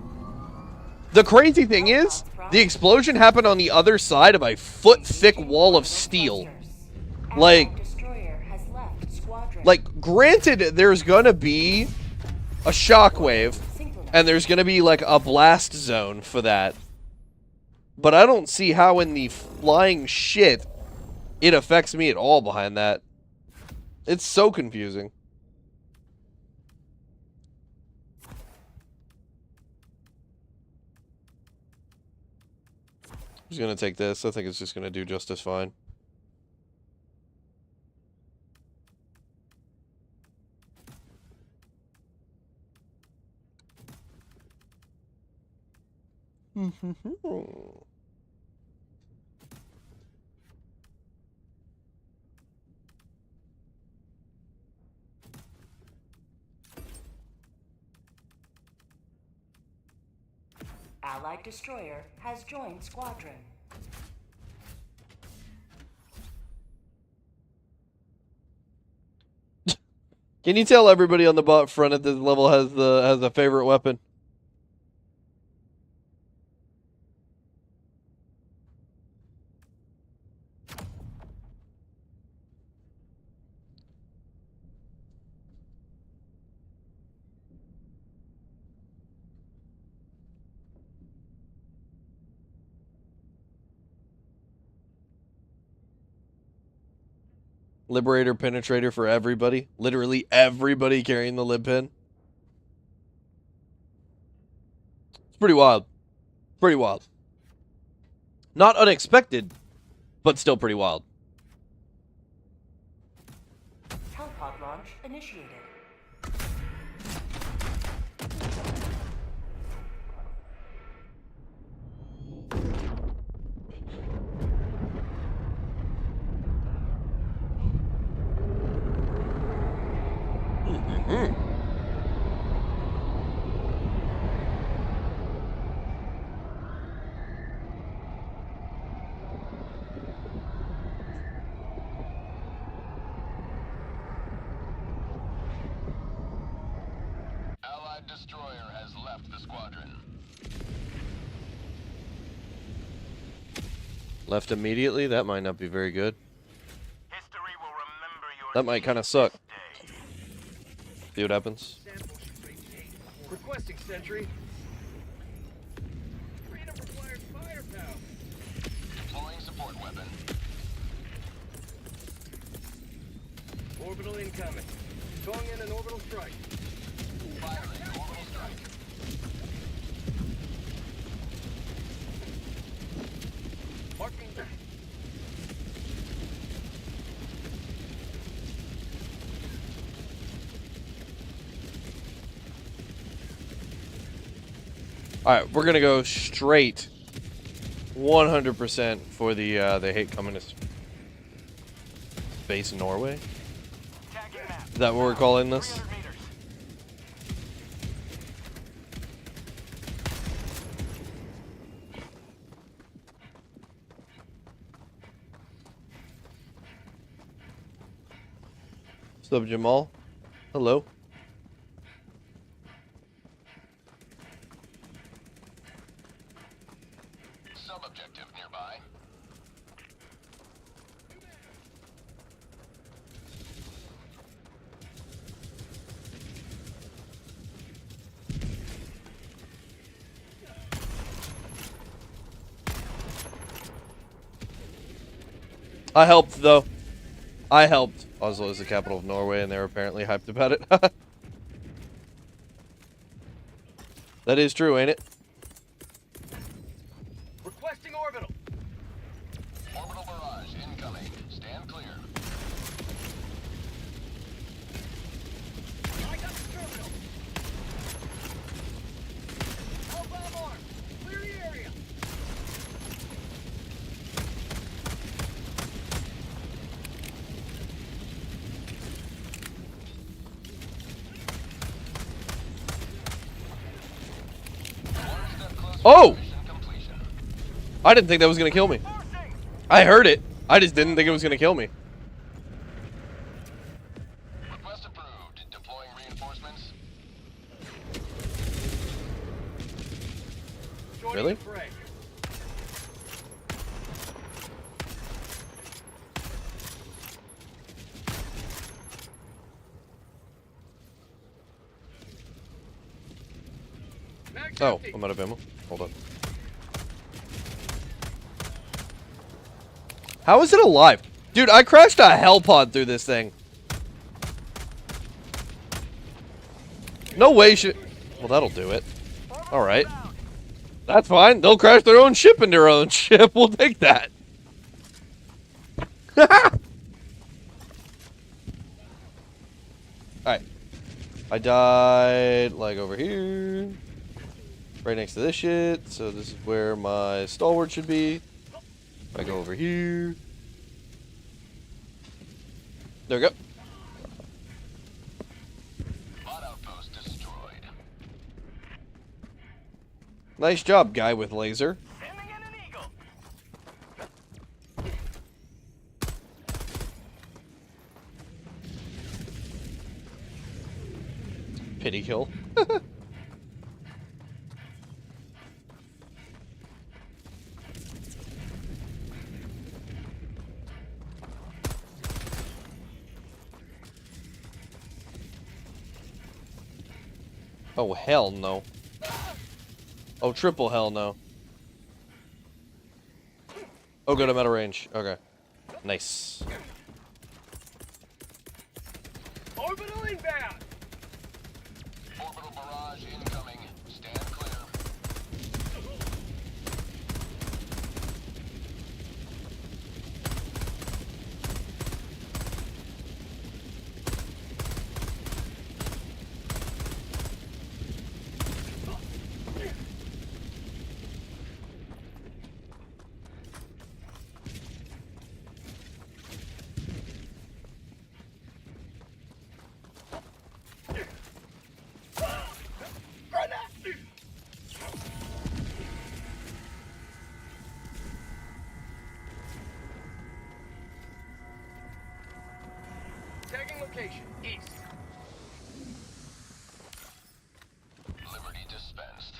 The crazy thing is, the explosion happened on the other side of a foot-thick wall of steel. Like, granted, there's gonna be a shockwave, and there's gonna be, like, a blast zone for that. But I don't see how in the flying shit it affects me at all behind that. It's so confusing. I'm just gonna take this. I think it's just gonna do just as fine. Allied destroyer has joined squadron. Can you tell everybody on the bot front at this level has a favorite weapon? Liberator, penetrator for everybody. Literally everybody carrying the lib pin. It's pretty wild. Pretty wild. Not unexpected, but still pretty wild. Hellpod launch initiated. Allied destroyer has left the squadron. Left immediately? That might not be very good. That might kind of suck. See what happens. Requesting sentry. Freedom requires firepower. Deploying support weapon. Orbital incoming. Calling in an orbital strike. Firing orbital strike. Marking. Alright, we're gonna go straight 100% for the they hate communist base in Norway. Is that what we're calling this? What's up, Jamal? Hello. Sub-objective nearby. I helped, though. I helped. Oslo is the capital of Norway, and they're apparently hyped about it. That is true, ain't it? Requesting orbital. Orbital barrage incoming. Stand clear. I got the terminal. Hellbomb arm. Clear the area. Oh! I didn't think that was gonna kill me. I heard it. I just didn't think it was gonna kill me. Request approved. Deploying reinforcements. Really? Oh, I'm out of ammo. Hold on. How is it alive? Dude, I crashed a hell pod through this thing. No way should... Well, that'll do it. Alright. That's fine. They'll crash their own ship into their own ship. We'll take that. Alright. I died, like, over here. Right next to this shit. So this is where my stalwart should be. If I go over here. There we go. Outpost destroyed. Nice job, guy with laser. Sending in an eagle. Pity kill. Oh, hell no. Oh, triple hell no. Oh, good, I'm out of range. Okay. Nice. Orbital inbound. Orbital barrage incoming. Stand clear. Tagging location. East. Liberty dispensed.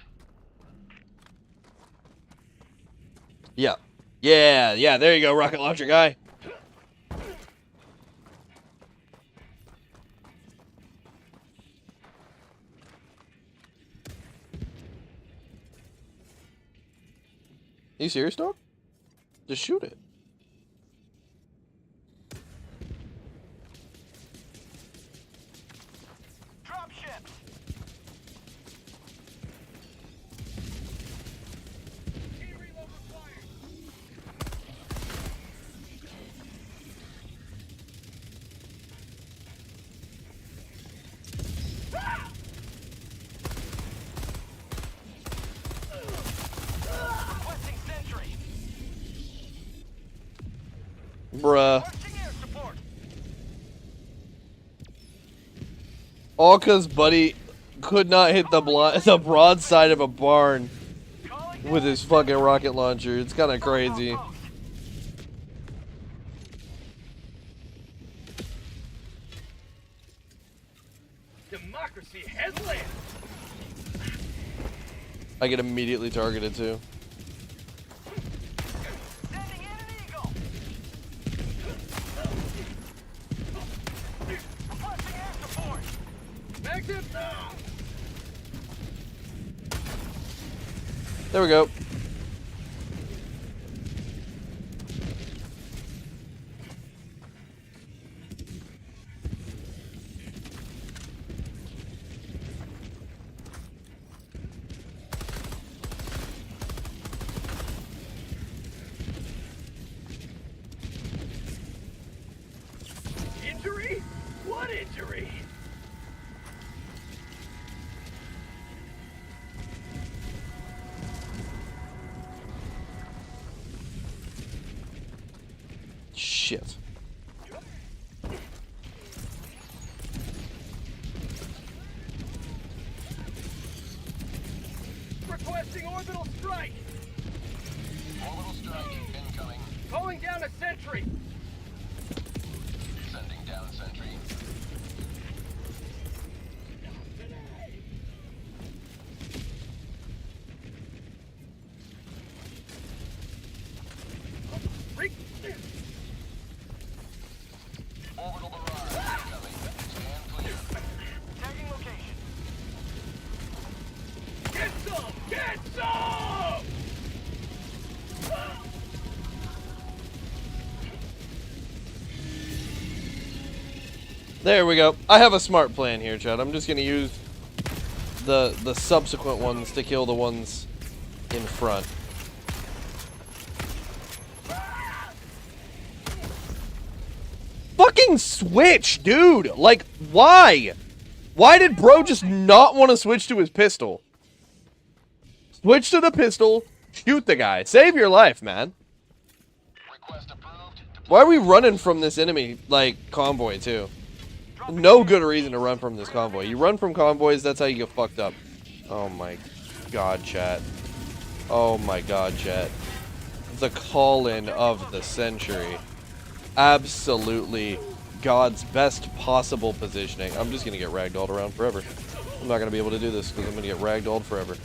Yeah. Yeah, there you go, rocket launcher guy. Are you serious, dog? Just shoot it. Drop ships. Reload required. Requesting sentry. Bruh. Requesting air support. All cause buddy could not hit the broadside of a barn with his fucking rocket launcher. It's kind of crazy. Democracy has landed. I get immediately targeted too. Sending in an eagle. Requesting air support. Active now. There we go. Shit. Requesting orbital strike. Orbital strike incoming. Calling down a sentry. Sending down sentry. Orbital barrage incoming. Stand clear. Tagging location. Get some! Get some! There we go. I have a smart plan here, Chad. I'm just gonna use the subsequent ones to kill the ones in front. Fucking switch, dude! Like, why? Why did bro just not want to switch to his pistol? Switch to the pistol, shoot the guy. Save your life, man. Why are we running from this enemy, like, convoy, too? No good reason to run from this convoy. You run from convoys, that's how you get fucked up. Oh my god, chat. Oh my god, chat. The call-in of the century. Absolutely God's best possible positioning. I'm just gonna get ragdolled around forever. I'm not gonna be able to do this because I'm gonna get ragdolled forever.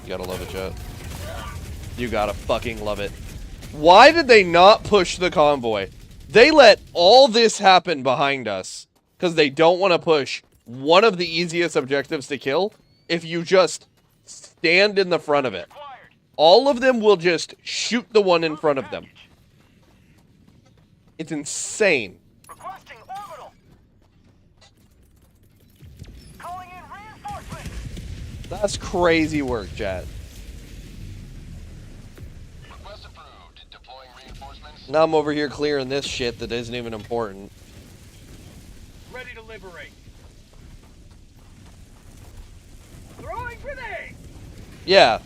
You gotta love it, chat. You gotta fucking love it. Why did they not push the convoy? They let all this happen behind us because they don't want to push one of the easiest objectives to kill if you just stand in the front of it. All of them will just shoot the one in front of them. It's insane. Requesting orbital. Calling in reinforcements. That's crazy work, chat. Request approved. Deploying reinforcements. Now I'm over here clearing this shit that isn't even important. Ready to liberate. Throwing grenade. Yeah.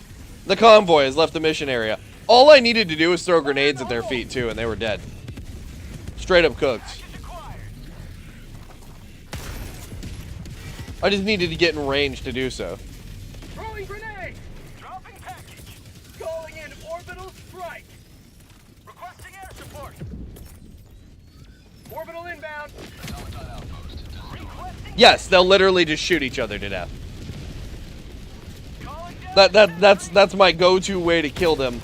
The convoy has left the mission area. All I needed to do was throw grenades at their feet, too, and they were dead. Straight up cooked. I just needed to get in range to do so. Throwing grenade. Dropping package. Calling in orbital strike. Requesting air support. Orbital inbound. Yes, they'll literally just shoot each other to death. That's my go-to way to kill them,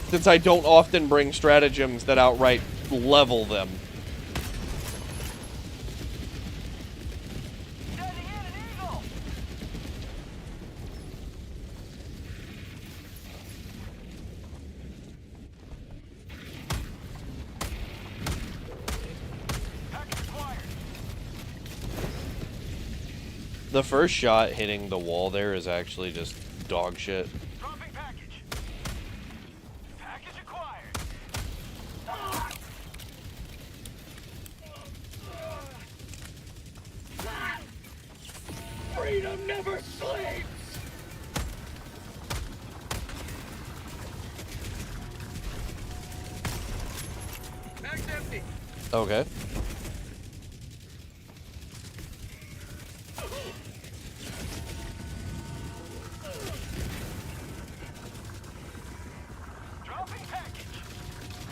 since I don't often bring stratagems that outright level them. The first shot hitting the wall there is actually just dog shit. Dropping package. Package acquired. Freedom never sleeps. Mag's empty. Okay.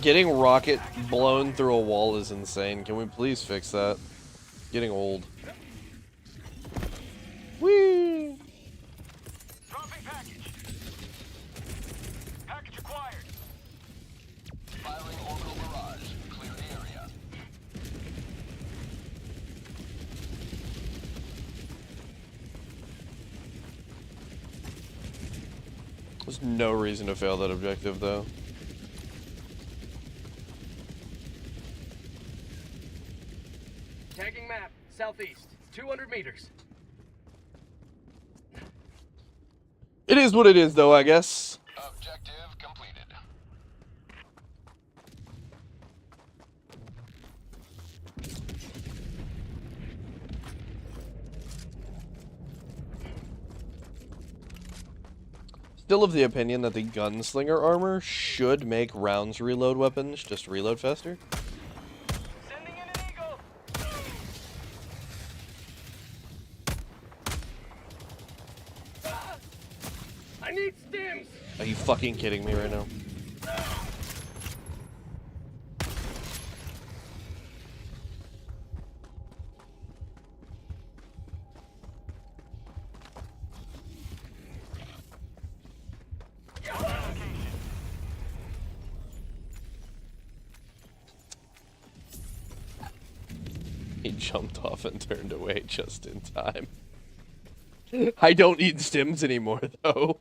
Getting rocket blown through a wall is insane. Can we please fix that? Getting old. Whee! Dropping package. Package acquired. Firing orbital barrage. Clear the area. There's no reason to fail that objective, though. Tagging map, southeast, 200 meters. It is what it is, though, I guess. Objective completed. still of the opinion that the gunslinger armor should make rounds reload weapons just reload faster. Sending in an eagle. I need stims. Are you fucking kidding me right now? He jumped off and turned away just in time. I don't need stims anymore, though.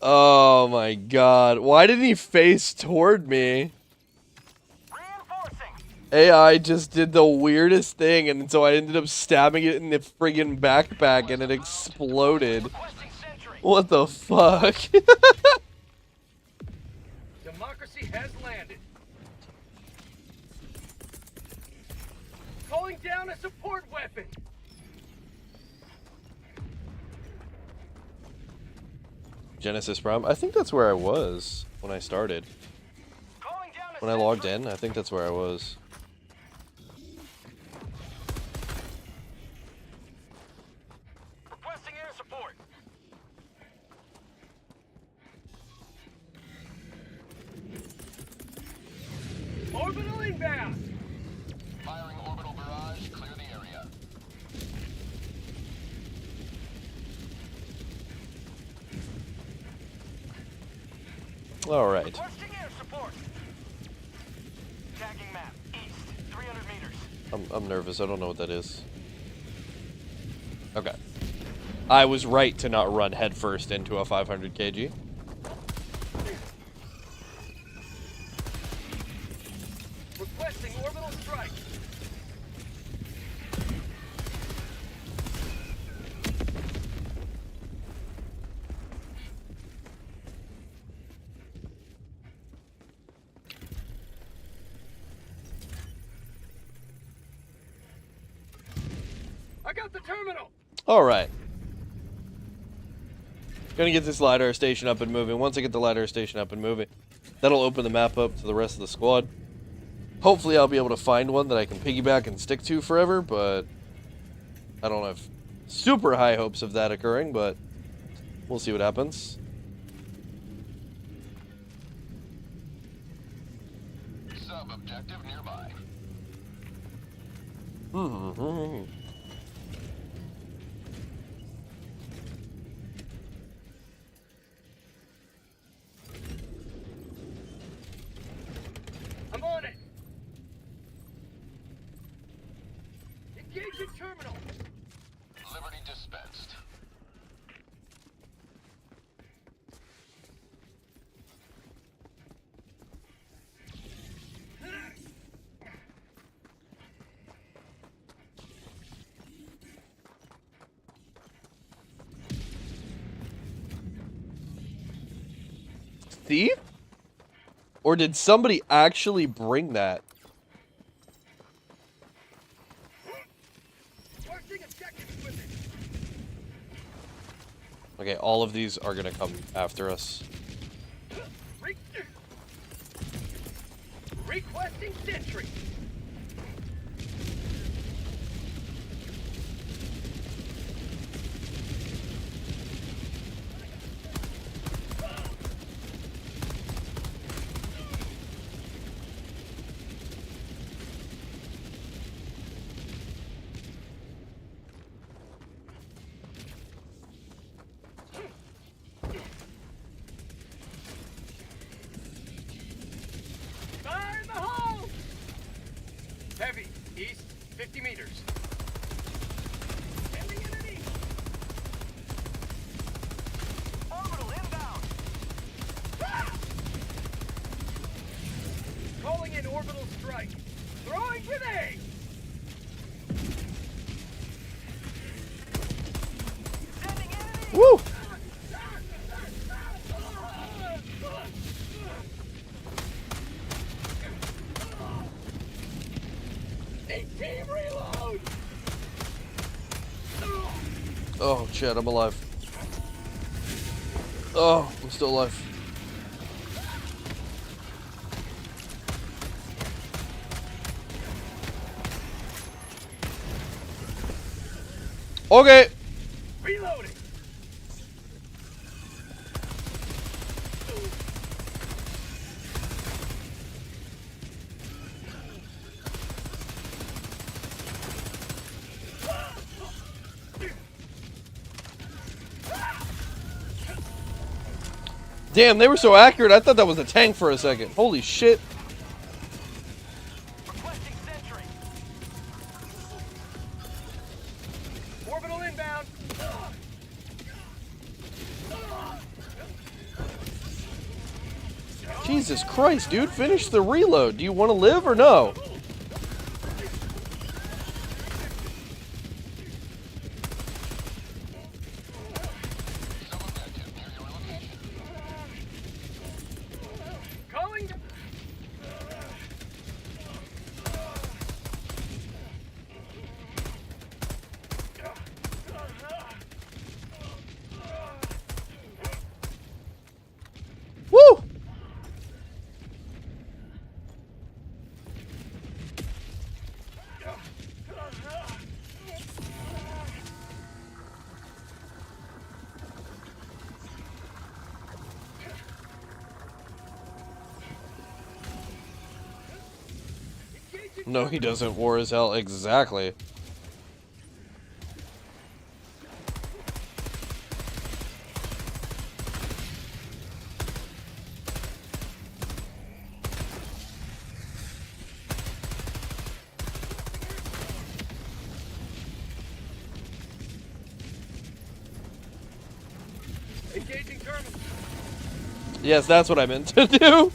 Oh my god. Why didn't he face toward me? AI just did the weirdest thing, and so I ended up stabbing it in the friggin' backpack, and it exploded. What the fuck? Democracy has landed. Calling down a support weapon. Genesis Prime? I think that's where I was when I started. When I logged in, I think that's where I was. Requesting air support. Orbital inbound. Firing orbital barrage, clear the area. All right. Requesting air support. Tagging map east, 300 meters. I'm nervous. I don't know what that is. Okay. I was right to not run headfirst into a 500 kg. Requesting orbital strike. I got the terminal. All right. Gonna get this LiDAR station up and moving. Once I get the LiDAR station up and moving, that'll open the map up to the rest of the squad. Hopefully I'll be able to find one that I can piggyback and stick to forever, but I don't have super high hopes of that occurring, but we'll see what happens. Sub-objective nearby. I'm on it. Engaging terminal. Liberty dispensed. Thief? Or did somebody actually bring that? Okay, all of these are gonna come after us. Requesting sentry. Fire in the hole! Heavy, east, 50 meters. Sending in an east. Orbital inbound. Ah! Calling in orbital strike. Throwing grenade. Sending in an east. Woo! Team reload. Oh shit, I'm alive. Oh, I'm still alive. Okay. Reloading. Damn, they were so accurate. I thought that was a tank for a second. Holy shit. Requesting sentry. Orbital inbound. Jesus Christ, dude. Finish the reload. Do you want to live or no? Calling. Woo! No, he doesn't. War as hell. Exactly. Engaging terminal. Yes, that's what I meant to do.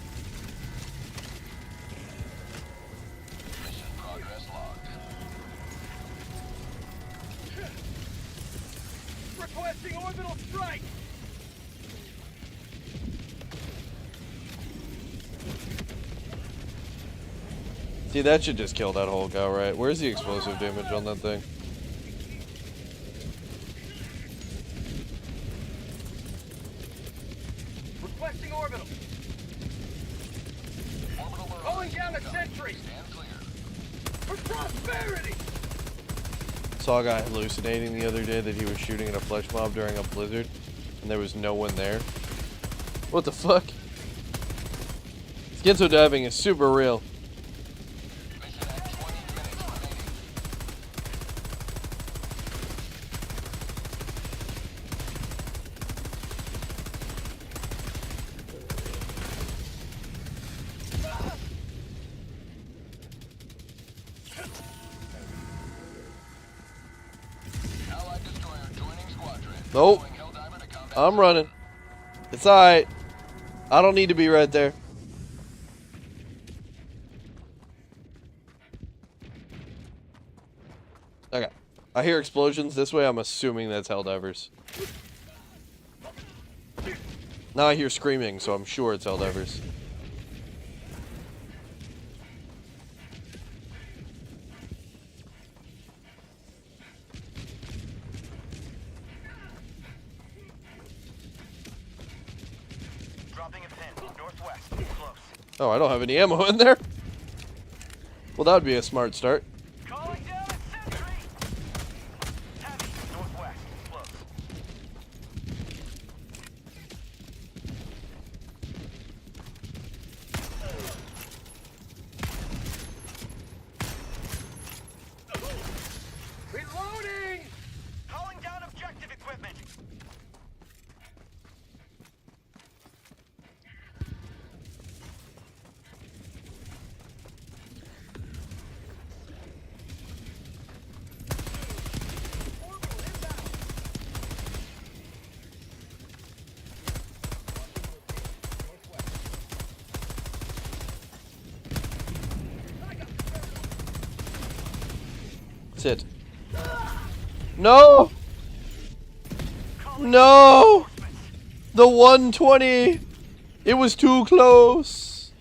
Requesting orbital strike. See, that should just kill that whole guy, right? Where's the explosive damage on that thing? Requesting orbital. Calling down a sentry. For prosperity. Saw a guy hallucinating the other day that he was shooting at a flesh mob during a blizzard, and there was no one there. What the fuck? Schizo diving is super real. Nope. I'm running. It's alright. I don't need to be right there. Okay. I hear explosions this way. I'm assuming that's Helldivers. Now I hear screaming, so I'm sure it's Helldivers. Oh, I don't have any ammo in there. Well, that would be a smart start. Calling down a sentry. Heavy northwest. Close. Reloading. Calling down objective equipment. Sit. No! No! The 120! It was too close!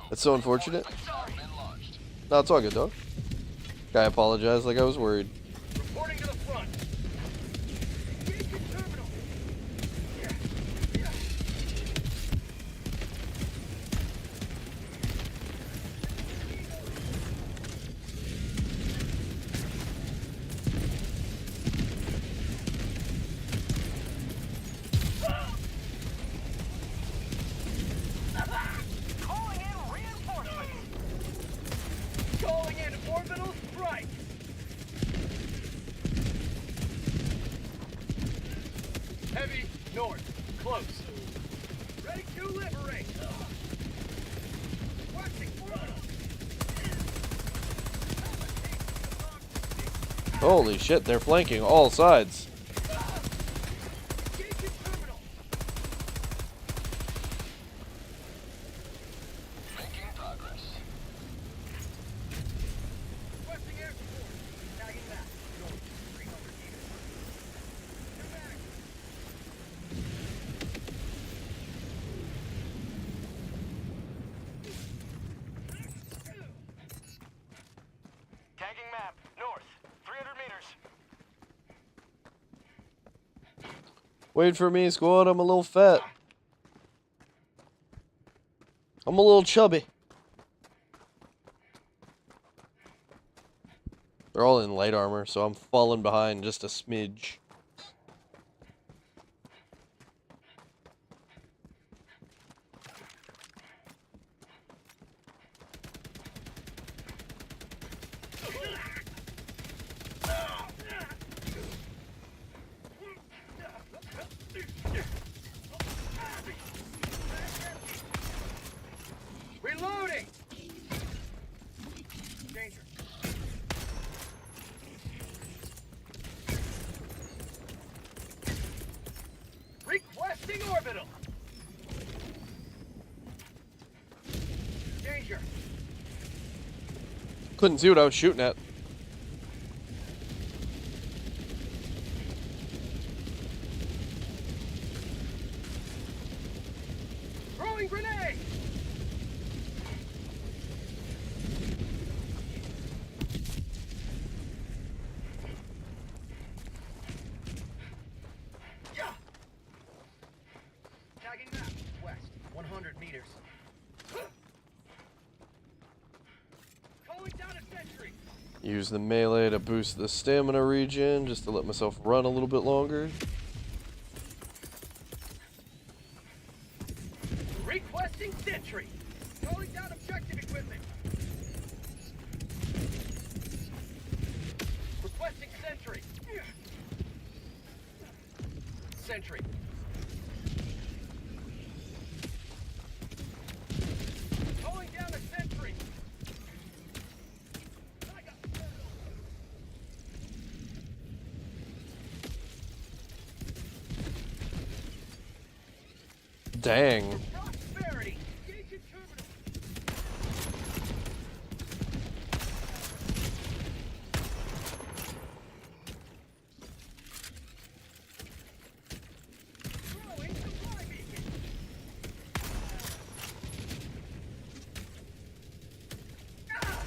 That's so unfortunate. No, it's all good, though. Guy apologized like I was worried. Reporting to the front. Engaging terminal. Heavy, north, close. Ready to liberate. Watching orbital. Holy shit, they're flanking all sides. Tagging map, north, 300 meters. Wait for me, squad. I'm a little fat. I'm a little chubby. They're all in light armor, so I'm falling behind just a smidge. Reloading! Danger. Requesting orbital. Danger. Couldn't see what I was shooting at. Throwing grenade. Yeah. Tagging map, west, 100 meters. Calling down a sentry. Use the melee to boost the stamina regen, just to let myself run a little bit longer. Requesting sentry. Calling down objective equipment. Requesting sentry. Sentry. Calling down a sentry. Dang. Prosperity. Engaging terminal. Throwing supply beacon. Ah!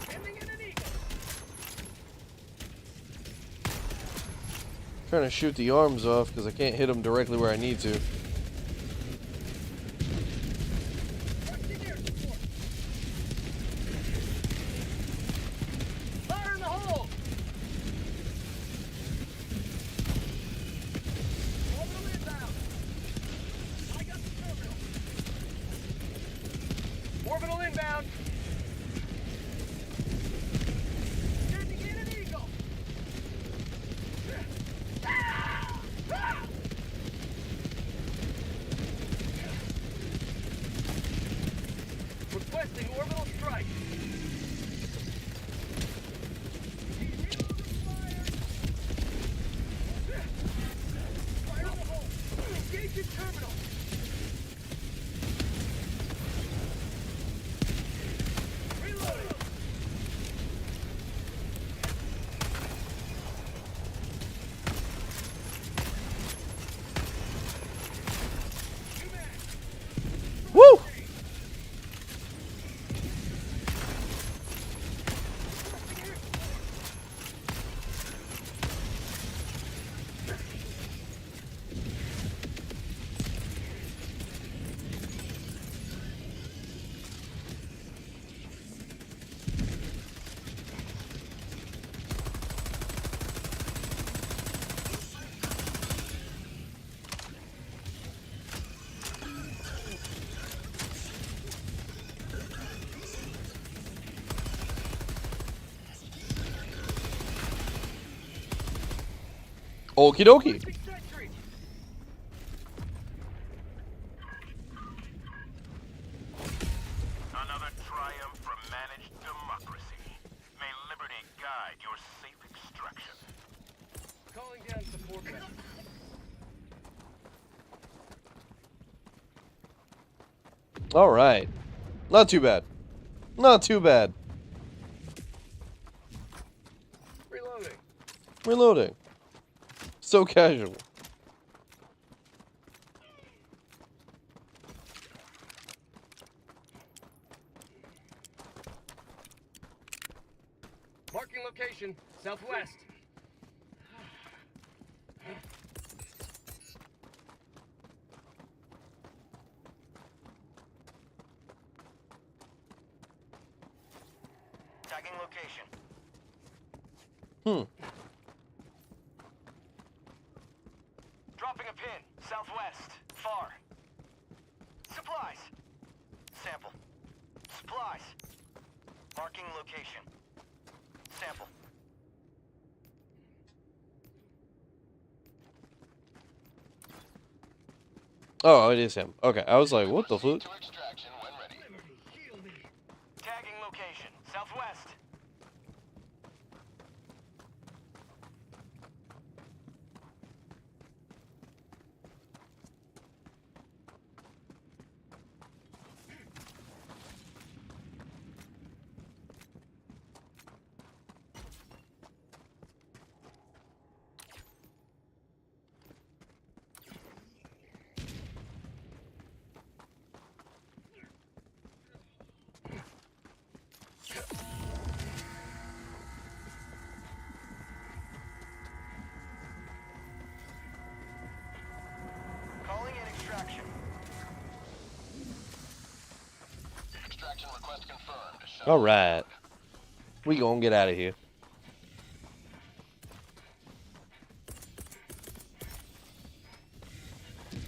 Ending in an eagle. Trying to shoot the arms off because I can't hit them directly where I need to. Fire in the hole. Orbital inbound. I got the terminal. Orbital inbound. Sending in an eagle. Ah! Ah! Okie dokie. Another triumph for managed democracy. May liberty guide your safe extraction. Calling down support men. All right. Not too bad. Not too bad. Reloading. Reloading. So casual. Marking location, southwest. Tagging location. Dropping a pin, southwest, far. Supplies. Sample. Supplies. Marking location. Sample. Oh, it is him. Okay, I was like, what the fuck? Tagging location, southwest. Calling in extraction. Extraction request confirmed. All right. We gonna get out of here.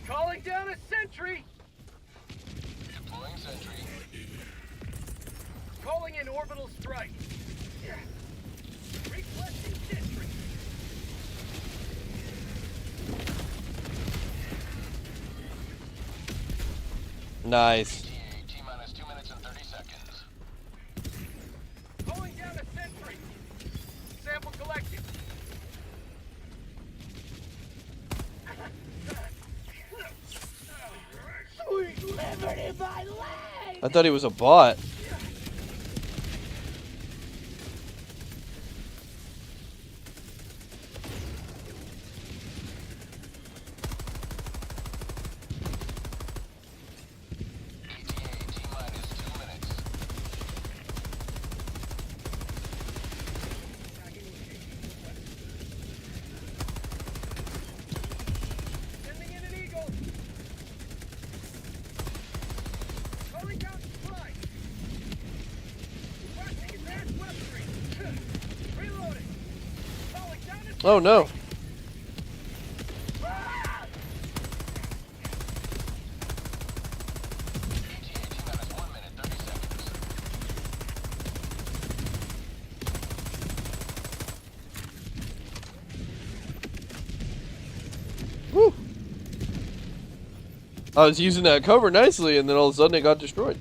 Calling down a sentry. Deploying sentry. Calling in orbital strike. Requesting sentry. Nice. T-minus 2 minutes and 30 seconds. Calling down a sentry. Sample collected. Sweet liberty, my leg! I thought he was a bot. Sending in an eagle. Calling down supply. Requesting advanced weaponry. Reloading. Calling down a Oh no. Woo. I was using that cover nicely, and then all of a sudden it got destroyed.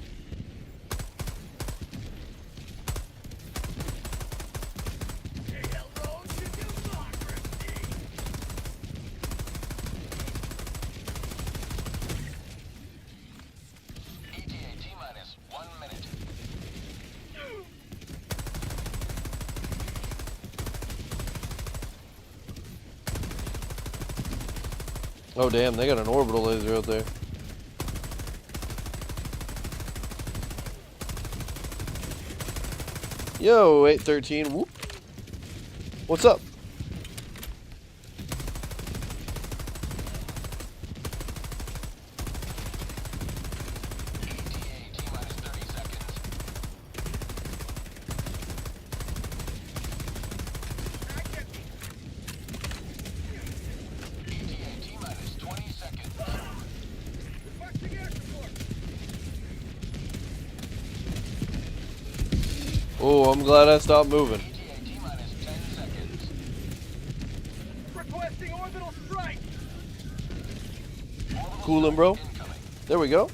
T-minus 1 minute. Oh damn, they got an orbital laser out there. Yo, 813. Whoop. What's up? Oh, I'm glad I stopped moving. Requesting order. cooling, bro. There we go.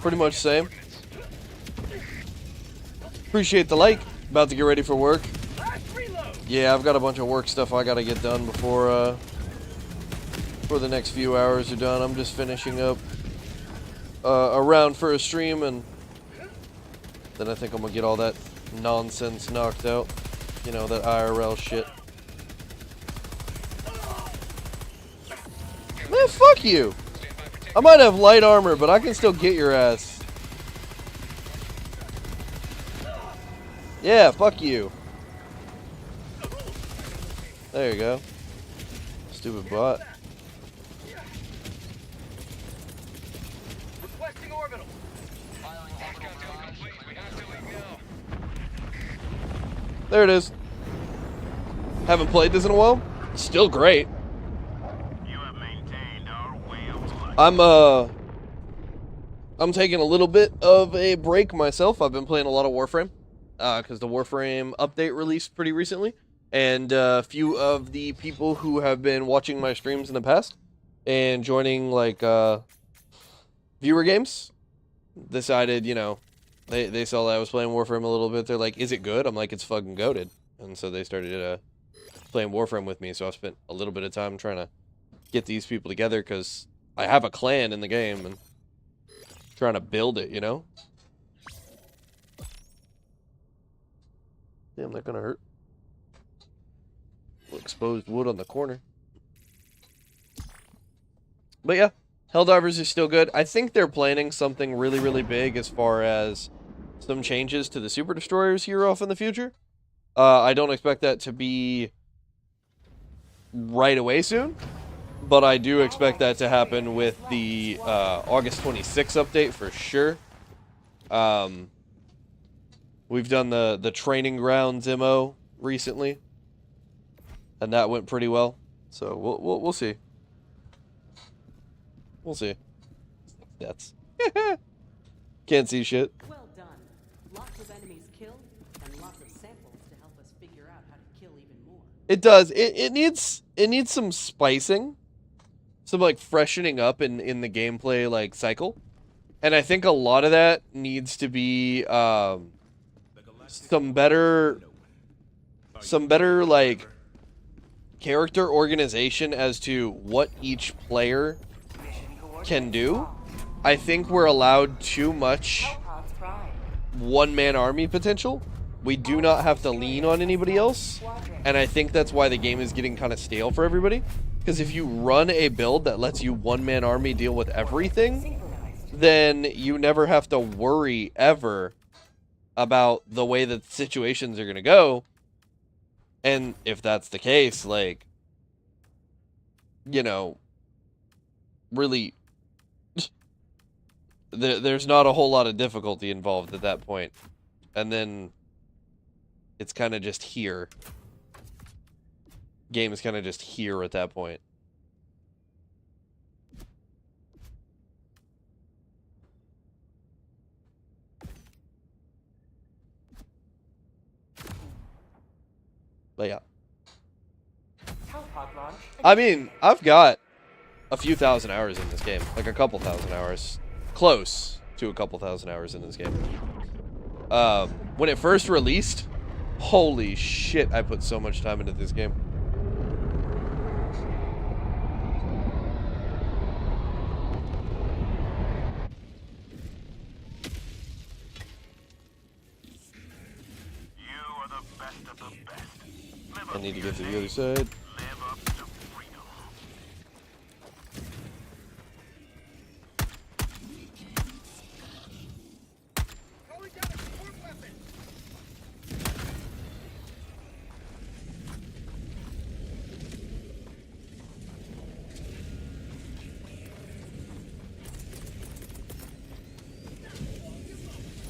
Pretty much same. Appreciate the like. About to get ready for work. Yeah, I've got a bunch of work stuff I gotta get done before the next few hours are done. I'm just finishing up a round for a stream, and then I think I'm gonna get all that nonsense knocked out. You know, that IRL shit. Man, fuck you! I might have light armor, but I can still get your ass. Yeah, fuck you. There you go. Stupid bot. Requesting orbital. There it is. Haven't played this in a while. Still great. You have maintained our way of life. I'm taking a little bit of a break myself. I've been playing a lot of Warframe. Because the Warframe update released pretty recently. And a few of the people who have been watching my streams in the past and joining, like, viewer games decided, you know, they saw that I was playing Warframe a little bit. They're like, is it good? I'm like, it's fucking goated. And so they started playing Warframe with me. So I spent a little bit of time trying to get these people together because I have a clan in the game and trying to build it, you know? Damn, that gonna hurt. Exposed wood on the corner. But yeah, Helldivers is still good. I think they're planning something really, really big as far as some changes to the Super Destroyers here off in the future. I don't expect that to be right away soon, but I do expect that to happen with the August 26th update for sure. We've done the training grounds MO recently, and that went pretty well. So we'll see. We'll see. That's can't see shit. Well done. Lots of enemies killed and lots of samples to help us figure out how to kill even more. It does. It needs some spicing, some like freshening up in the gameplay like cycle, and I think a lot of that needs to be some better like character organization as to what each player can do. I think we're allowed too much one-man army potential. We do not have to lean on anybody else, and I think that's why the game is getting kind of stale for everybody. Because if you run a build that lets you one-man army deal with everything, then you never have to worry ever about the way that situations are going to go. And if that's the case, like, you know, really, there's not a whole lot of difficulty involved at that point. And then it's kind of just here. Game is kind of just here at that point. But yeah. I mean, I've got a few thousand hours in this game. Like a couple thousand hours. Close to a couple thousand hours in this game. When it first released, holy shit, I put so much time into this game. I need to get to the other side.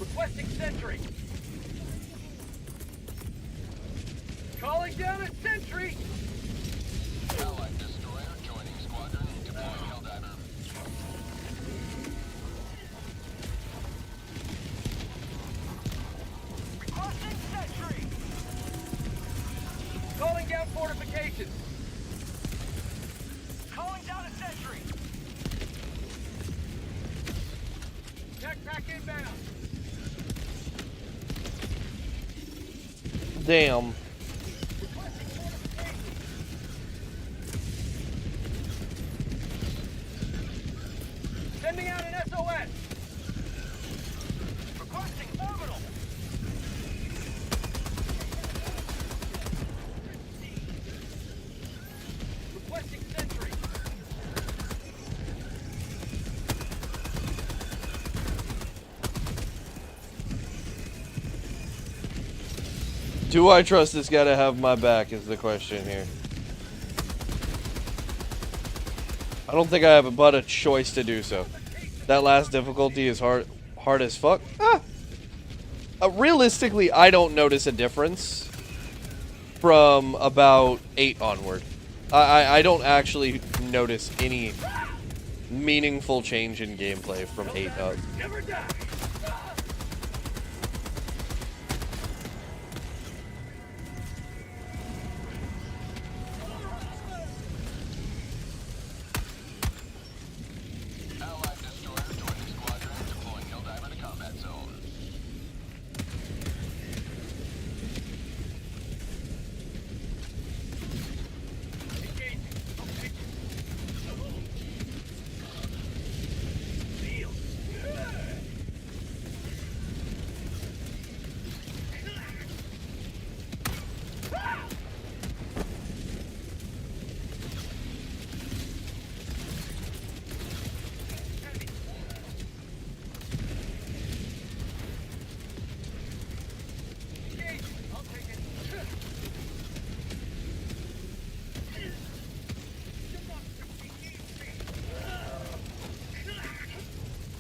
Requesting sentry. Calling down a sentry. Allied destroyer joining squadron. Deploying Helldiver. Requesting sentry. Calling down fortifications. Calling down a sentry. Jetpack inbound. Damn. Sending out an SOS. Requesting orbital. Requesting sentry. Do I trust this guy to have my back is the question here. I don't think I have but a choice to do so. That last difficulty is hard as fuck. Realistically, I don't notice a difference from about 8 onward. I don't actually notice any meaningful change in gameplay from 8 up. Never die. Allied destroyer joining squadron, deploying Helldiver to combat zone.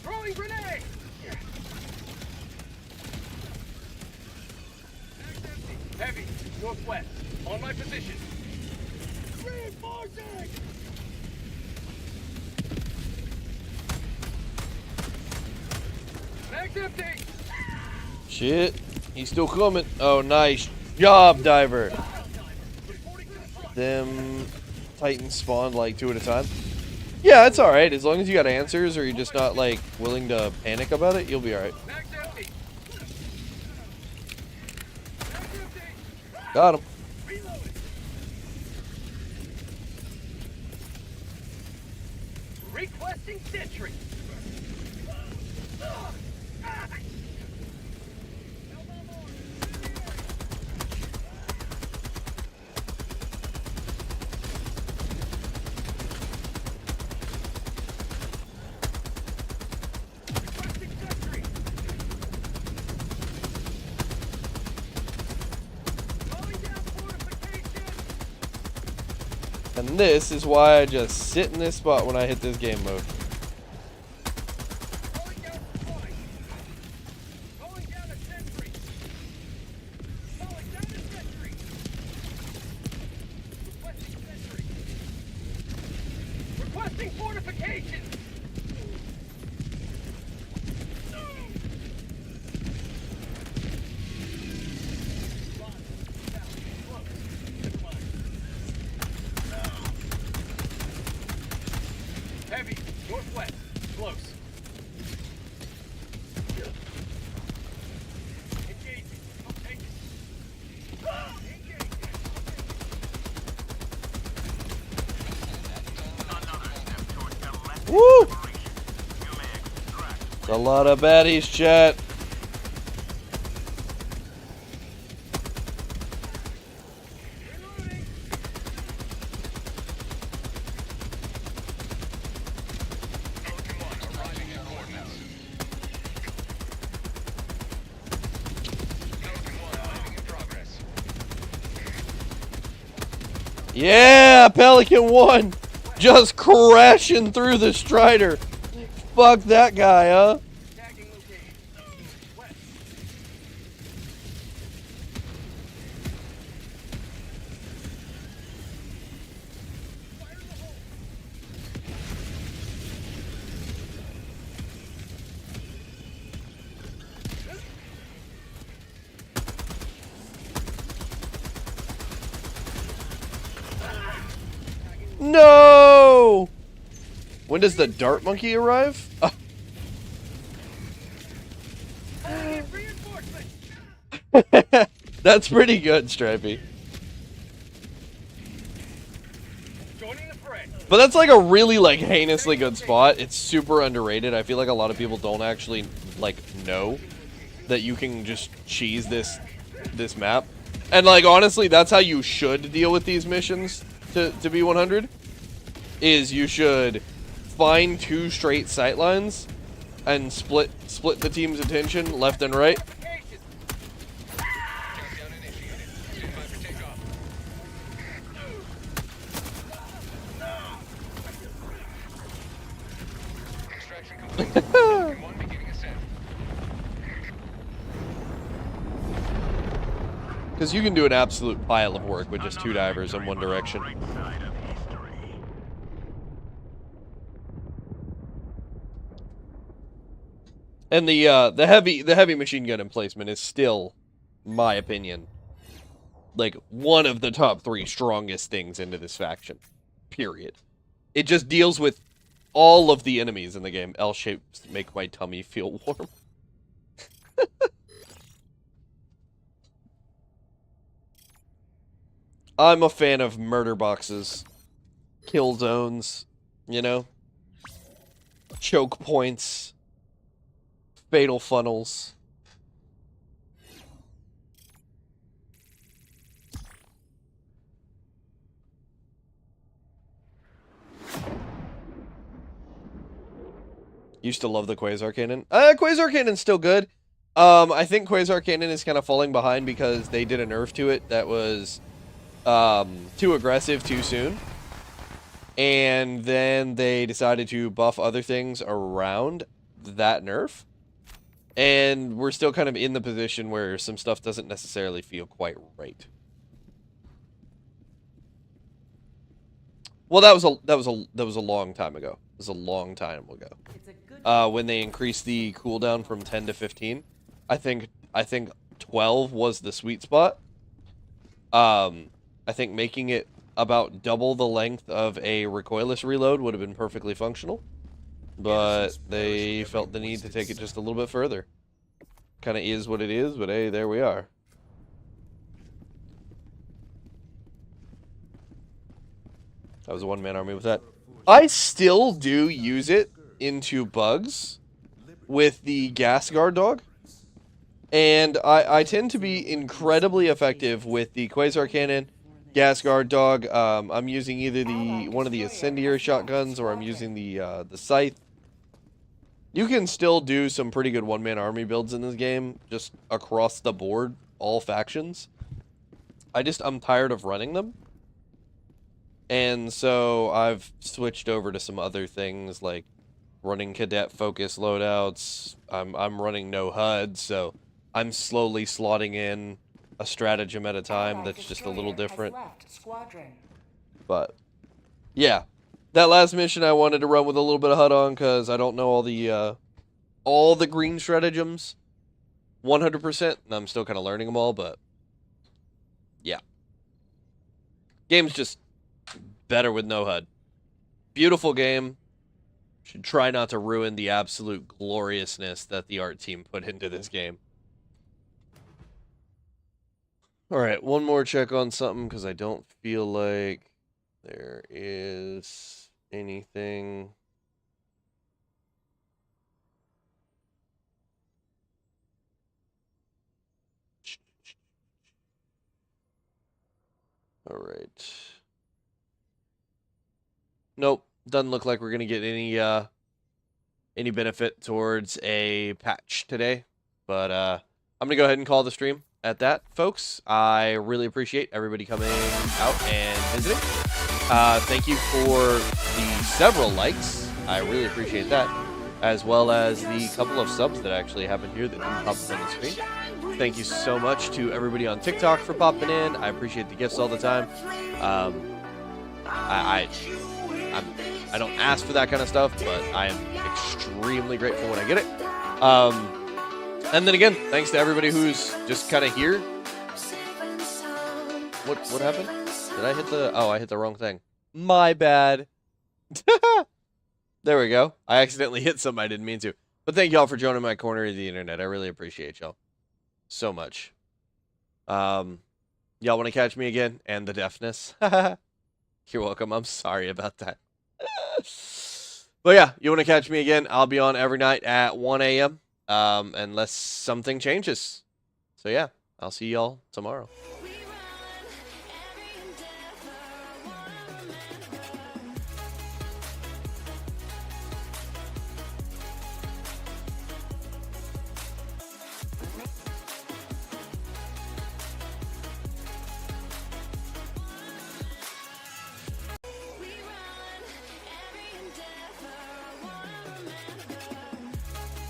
Throwing grenade! Heavy, northwest, on my position. Reinforcing! Mag's empty! Shit. He's still coming. Oh, nice job, diver. Them Titans spawned like 2 at a time. Yeah, it's alright. As long as you got answers or you're just not, like, willing to panic about it, you'll be alright. Got him. Requesting sentry. And this is why I just sit in this spot when I hit this game mode. Requesting fortification. Heavy, northwest, close. Engage. Take it. Woo! It's a lot of baddies, chat. Yeah, Pelican 1 just crashing through the Strider. Fuck that guy, huh? No! When does the dart monkey arrive? That's pretty good, Stripey. But that's like a really like heinously good spot. It's super underrated. I feel like a lot of people don't actually like know that you can just cheese this map. And like honestly, that's how you should deal with these missions to be 100. Is you should find 2 straight sight lines and split the team's attention left and right. Because you can do an absolute pile of work with just 2 divers in one direction. And the heavy machine gun emplacement is still, my opinion, like one of the top 3 strongest things into this faction. Period. It just deals with all of the enemies in the game. L shapes make my tummy feel warm. I'm a fan of murder boxes, kill zones, you know, choke points, fatal funnels. Used to love the Quasar Cannon. Quasar Cannon's still good. I think Quasar Cannon is kind of falling behind because they did a nerf to it that was too aggressive too soon. And then they decided to buff other things around that nerf. And we're still kind of in the position where some stuff doesn't necessarily feel quite right. Well, that was a long time ago. It was a long time ago. When they increased the cooldown from 10 to 15, I think 12 was the sweet spot. I think making it about double the length of a recoilless reload would have been perfectly functional, but they felt the need to take it just a little bit further. Kind of is what it is, but hey, there we are. That was a one-man army with that. I still do use it into bugs with the gas guard dog. And I tend to be incredibly effective with the Quasar Cannon, gas guard dog. I'm using either one of the incendiary shotguns or I'm using the scythe. You can still do some pretty good one-man army builds in this game, just across the board, all factions. I'm tired of running them. And so I've switched over to some other things like running cadet focus loadouts. I'm running no HUD, so I'm slowly slotting in a stratagem at a time that's just a little different. But yeah, that last mission I wanted to run with a little bit of HUD on because I don't know all the green stratagems 100%, and I'm still kind of learning them all. But yeah, game's just better with no HUD. Beautiful game. Should try not to ruin the absolute gloriousness that the art team put into this game. Alright, one more check on something because I don't feel like there is anything. Alright. Nope. Doesn't look like we're going to get any benefit towards a patch today. But I'm going to go ahead and call the stream at that, folks. I really appreciate everybody coming out and visiting. Thank you for the several likes. I really appreciate that. As well as the couple of subs that actually happened here that didn't pop up on the screen. Thank you so much to everybody on TikTok for popping in. I appreciate the gifts all the time. I don't ask for that kind of stuff, but I am extremely grateful when I get it. And then again, thanks to everybody who's just kind of here. What happened? Did I hit the... Oh, I hit the wrong thing. My bad. There we go. I accidentally hit something I didn't mean to. But thank y'all for joining my corner of the internet. I really appreciate y'all so much. Y'all want to catch me again? And the deafness? You're welcome. I'm sorry about that. But yeah, you want to catch me again? I'll be on every night at 1 a.m. Unless something changes. So yeah, I'll see y'all tomorrow.